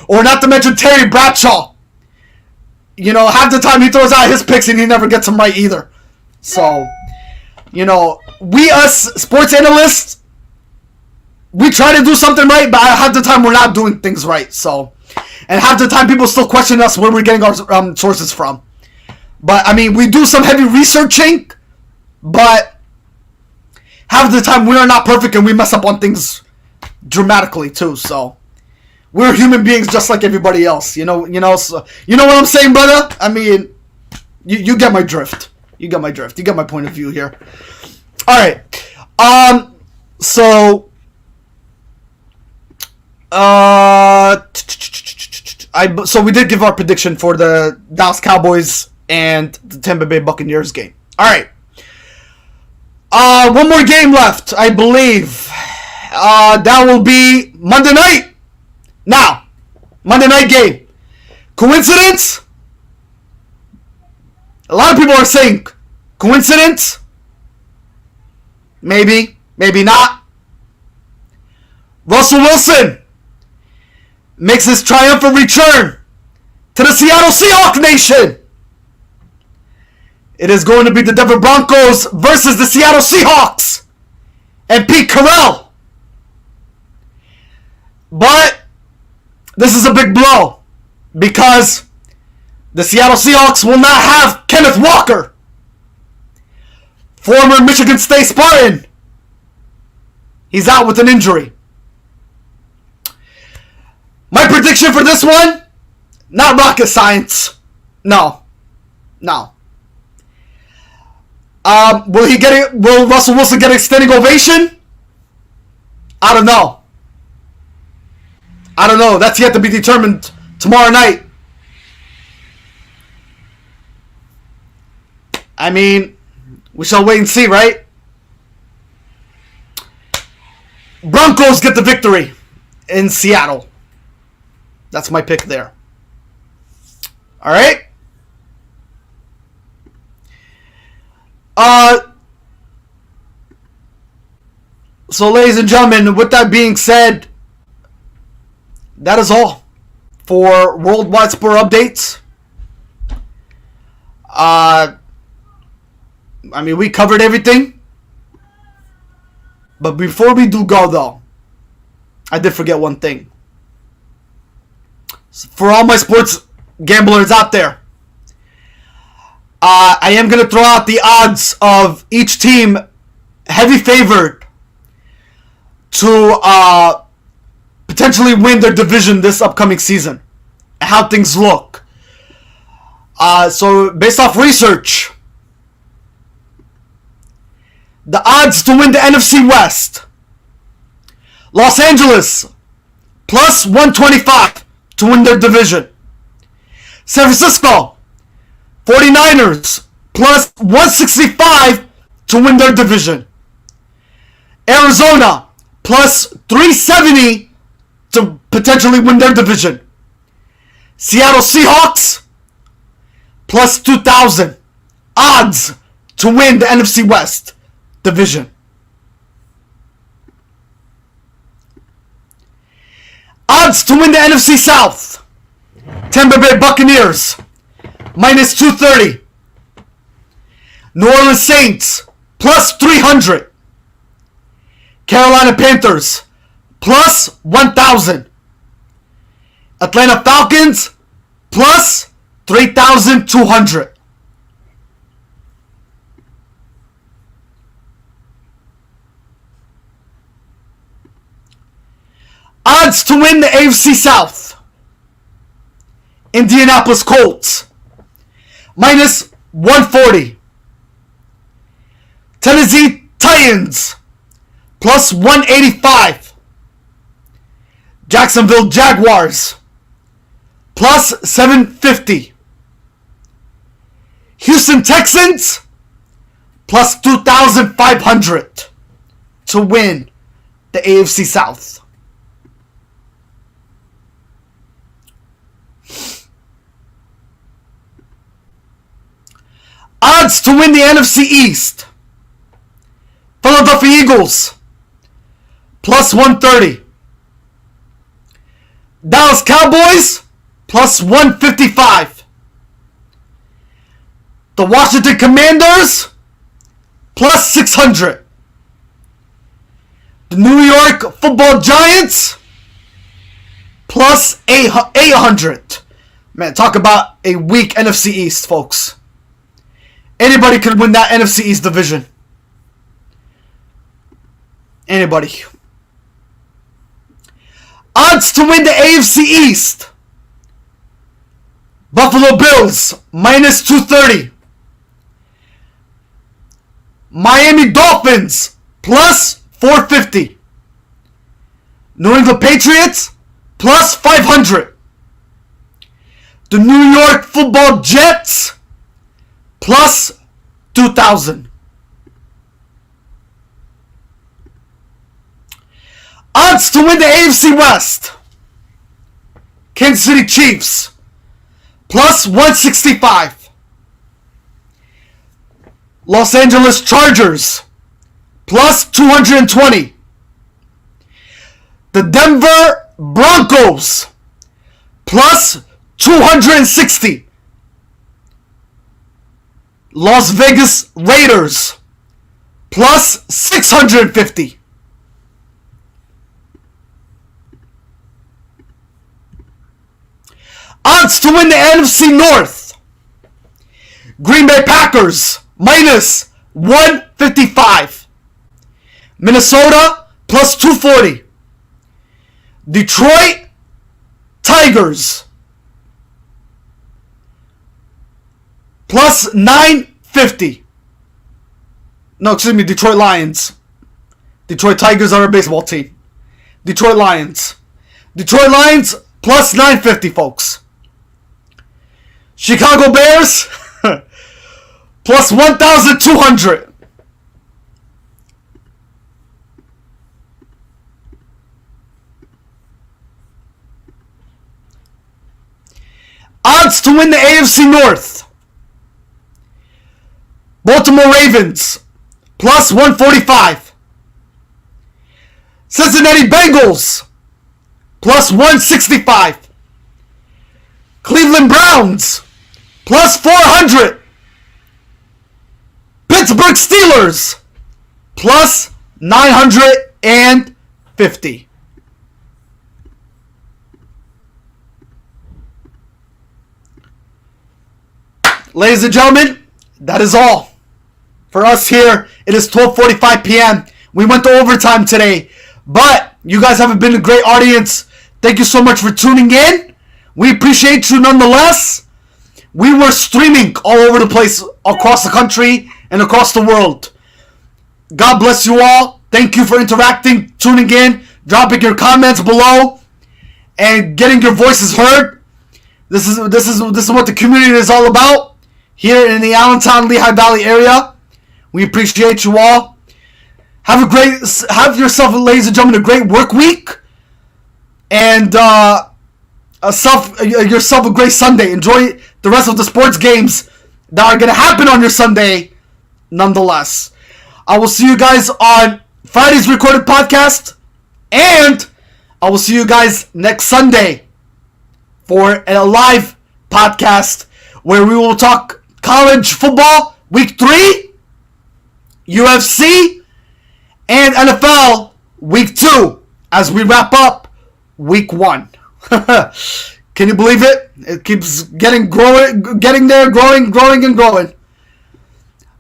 Or not to mention Terry Bradshaw. Half the time he throws out his picks and he never gets them right either. So, we us sports analysts, we try to do something right, but half the time we're not doing things right. So, and half the time people still question us where we're getting our sources from. But, we do some heavy researching, but half the time we are not perfect and we mess up on things dramatically too. So, we're human beings just like everybody else. So, you know what I'm saying, brother? You get my drift. You get my point of view here. All right. So we did give our prediction for the Dallas Cowboys and the Tampa Bay Buccaneers game. All right. One more game left, I believe. That will be Monday night. Now, Monday night game. Coincidence? A lot of people are saying coincidence. Maybe, maybe not. Russell Wilson makes his triumphant return to the Seattle Seahawks Nation. It is going to be the Denver Broncos versus the Seattle Seahawks and Pete Carroll. But this is a big blow because the Seattle Seahawks will not have Kenneth Walker, former Michigan State Spartan. He's out with an injury. My prediction for this one, not rocket science. No. Will Russell Wilson get a standing ovation? I don't know. That's yet to be determined tomorrow night. I mean, we shall wait and see, right? Broncos get the victory in Seattle. That's my pick there. All right. So, ladies and gentlemen, with that being said, that is all for Worldwide Sport Updates. We covered everything. But before we do go, though, I did forget one thing. For all my sports gamblers out there, I am going to throw out the odds of each team heavy favored to potentially win their division this upcoming season and how things look. So based off research, the odds to win the NFC West: Los Angeles plus 125 to win their division. San Francisco 49ers plus 165 to win their division. Arizona plus 370 to potentially win their division. Seattle Seahawks plus 2,000 odds to win the NFC West division. Odds to win the NFC South: Tampa Bay Buccaneers minus 230. New Orleans Saints plus 300. Carolina Panthers plus 1,000. Atlanta Falcons plus 3,200. Odds to win the AFC South: Indianapolis Colts minus 140. Tennessee Titans plus 185. Jacksonville Jaguars plus 750. Houston Texans plus 2,500 to win the AFC South. Odds to win the NFC East: Philadelphia Eagles plus 130. Dallas Cowboys plus 155. The Washington Commanders plus 600. The New York Football Giants plus 800. Man, talk about a weak NFC East, folks. Anybody could win that NFC East division. Anybody. Odds to win the AFC East: Buffalo Bills minus 230. Miami Dolphins plus 450. New England Patriots plus 500. The New York Football Jets plus 2,000. Odds to win the AFC West: Kansas City Chiefs plus 165. Los Angeles Chargers plus 220. The Denver Broncos plus 260. Las Vegas Raiders plus 650. Odds to win the NFC North. Green Bay Packers minus 155. Minnesota plus 240. Detroit Tigers plus 950. No, excuse me, Detroit Lions. Detroit Tigers are a baseball team. Detroit Lions. Detroit Lions plus 950, folks. Chicago Bears plus 1,200. Odds to win the AFC North. Baltimore Ravens plus 145. Cincinnati Bengals plus 165. Cleveland Browns plus 400. Pittsburgh Steelers plus 950. Ladies and gentlemen, that is all for us here. It is 12:45 p.m. We went to overtime today, but you guys have been a great audience. Thank you so much for tuning in. We appreciate you nonetheless. We were streaming all over the place, across the country and across the world. God bless you all. Thank you for interacting, tuning in, dropping your comments below, and getting your voices heard. This is what the community is all about here in the Allentown, Lehigh Valley area. We appreciate you all. Have yourself, ladies and gentlemen, a great work week, and yourself a great Sunday. Enjoy the rest of the sports games that are going to happen on your Sunday, nonetheless. I will see you guys on Friday's recorded podcast, and I will see you guys next Sunday for a live podcast where we will talk college football week 3, UFC, and NFL week 2 as we wrap up week 1. Can you believe it? It keeps getting growing and growing.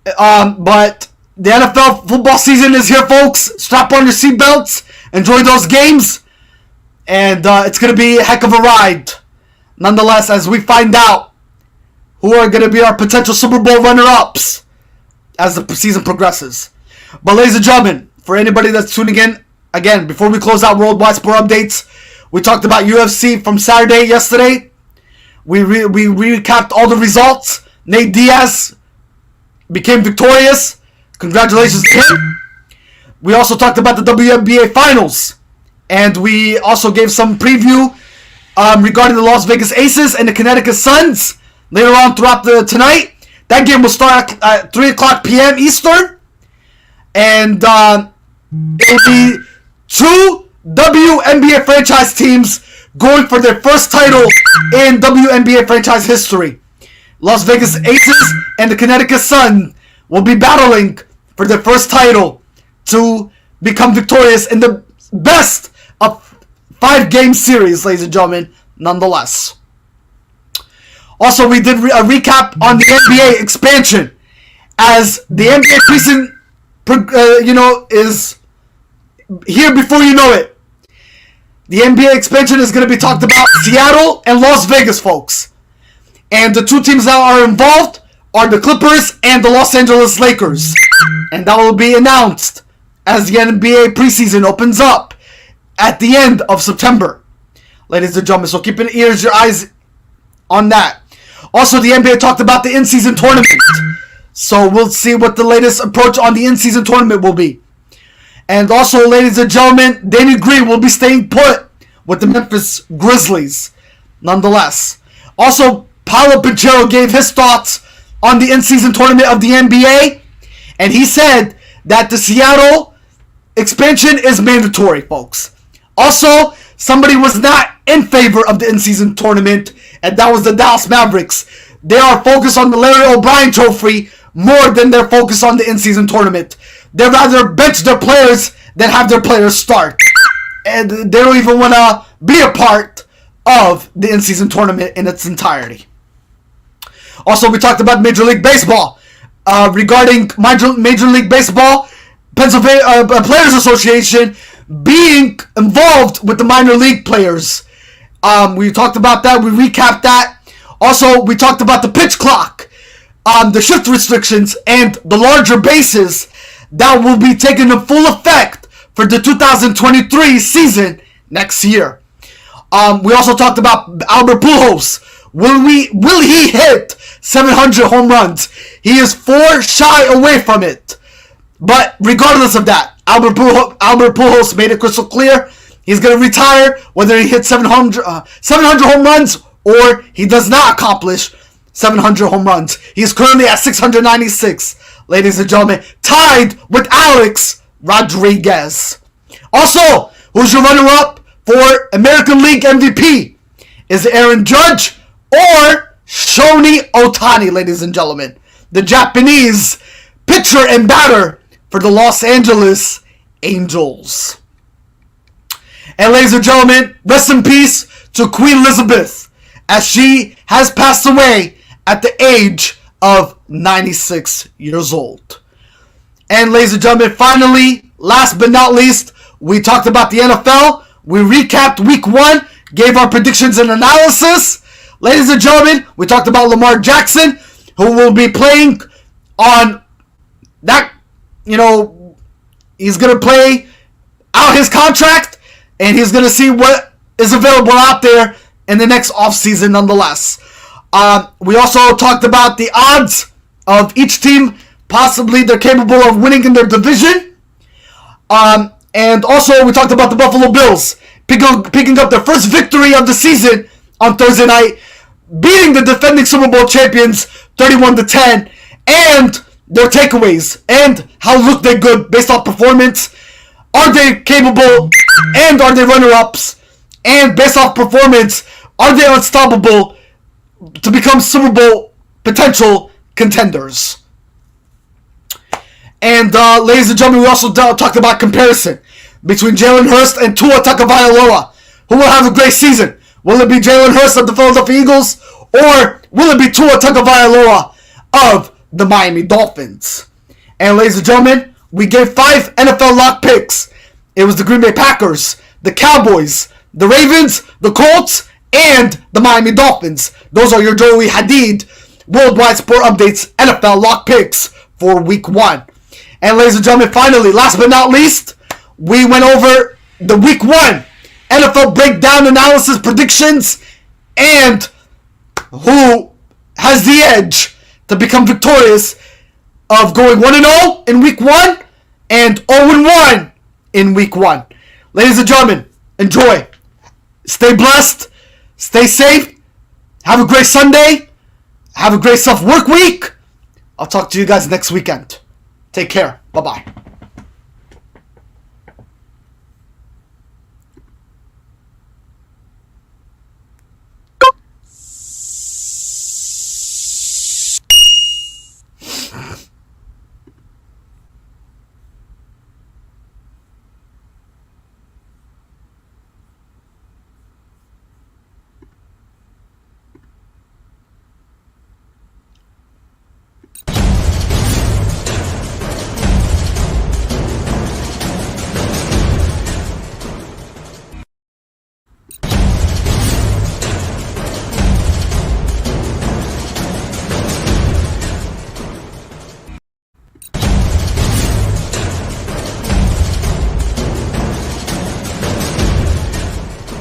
But the NFL football season is here, folks. Strap on your seatbelts. Enjoy those games. And it's going to be a heck of a ride. Nonetheless, as we find out who are going to be our potential Super Bowl runner-ups as the season progresses. But ladies and gentlemen, for anybody that's tuning in, again, before we close out Worldwide Sport Updates, we talked about UFC from Saturday yesterday. We recapped all the results. Nate Diaz became victorious. Congratulations to him. We also talked about the WNBA Finals. And we also gave some preview regarding the Las Vegas Aces and the Connecticut Suns later on throughout tonight. That game will start at 3 o'clock p.m. Eastern. And it will be 2 WNBA franchise teams going for their first title in WNBA franchise history. Las Vegas Aces and the Connecticut Sun will be battling for their first title to become victorious in the best of 5-game series, ladies and gentlemen, nonetheless. Also, we did a recap on the NBA expansion as the NBA preseason, is here before you know it. The NBA expansion is going to be talked about Seattle and Las Vegas, folks. And the 2 teams that are involved are the Clippers and the Los Angeles Lakers. And that will be announced as the NBA preseason opens up at the end of September, ladies and gentlemen. So keep your eyes on that. Also, the NBA talked about the in-season tournament. So we'll see what the latest approach on the in-season tournament will be. And also, ladies and gentlemen, Danny Green will be staying put with the Memphis Grizzlies, nonetheless. Also, Paolo Banchero gave his thoughts on the in-season tournament of the NBA, and he said that the Seattle expansion is mandatory, folks. Also, somebody was not in favor of the in-season tournament, and that was the Dallas Mavericks. They are focused on the Larry O'Brien Trophy more than they're focused on the in-season tournament. They'd rather bench their players than have their players start. And they don't even want to be a part of the in-season tournament in its entirety. Also, we talked about Major League Baseball. Regarding Major League Baseball, Pennsylvania Players Association being involved with the minor league players. We talked about that. We recapped that. Also, we talked about the pitch clock, the shift restrictions, and the larger bases that will be taken in full effect for the 2023 season next year. We also talked about Albert Pujols. Will he hit 700 home runs? He is 4 shy away from it. But regardless of that, Albert Pujols made it crystal clear he's going to retire whether he hits 700 home runs or he does not accomplish 700 home runs. He's currently at 696, ladies and gentlemen, tied with Alex Rodriguez. Also, who's your runner-up for American League MVP? Is it Aaron Judge or Shohei Ohtani, ladies and gentlemen? The Japanese pitcher and batter for the Los Angeles Angels. And ladies and gentlemen, rest in peace to Queen Elizabeth, as she has passed away at the age of 96 years old. And ladies and gentlemen, finally, last but not least, we talked about the NFL. We recapped week 1, gave our predictions and analysis. Ladies and gentlemen, we talked about Lamar Jackson, who will be playing on that, he's going to play out his contract, and he's going to see what is available out there in the next offseason nonetheless. We also talked about the odds of each team. Possibly they're capable of winning in their division. And also we talked about the Buffalo Bills picking up their first victory of the season on Thursday night, beating the defending Super Bowl champions 31-10, and their takeaways and how look they good based off performance. Are they capable, and are they runner-ups? And based off performance, are they unstoppable to become Super Bowl potential contenders? And ladies and gentlemen, we also talked about comparison between Jalen Hurts and Tua Tagovailoa. Who will have a great season? Will it be Jalen Hurts of the Philadelphia Eagles, or will it be Tua Tagovailoa of the Miami Dolphins? And ladies and gentlemen, we gave 5 NFL lock picks. It was the Green Bay Packers, the Cowboys, the Ravens, the Colts, and the Miami Dolphins. Those are your Joey Hadid Worldwide Sport Updates NFL lock picks for week 1. And ladies and gentlemen, finally, last but not least, we went over the week 1 NFL breakdown analysis predictions and who has the edge to become victorious of going 1-0 in week 1 and 0-1 in week 1. Ladies and gentlemen, enjoy. Stay blessed. Stay safe. Have a great Sunday. Have a great self-work week. I'll talk to you guys next weekend. Take care. Bye-bye.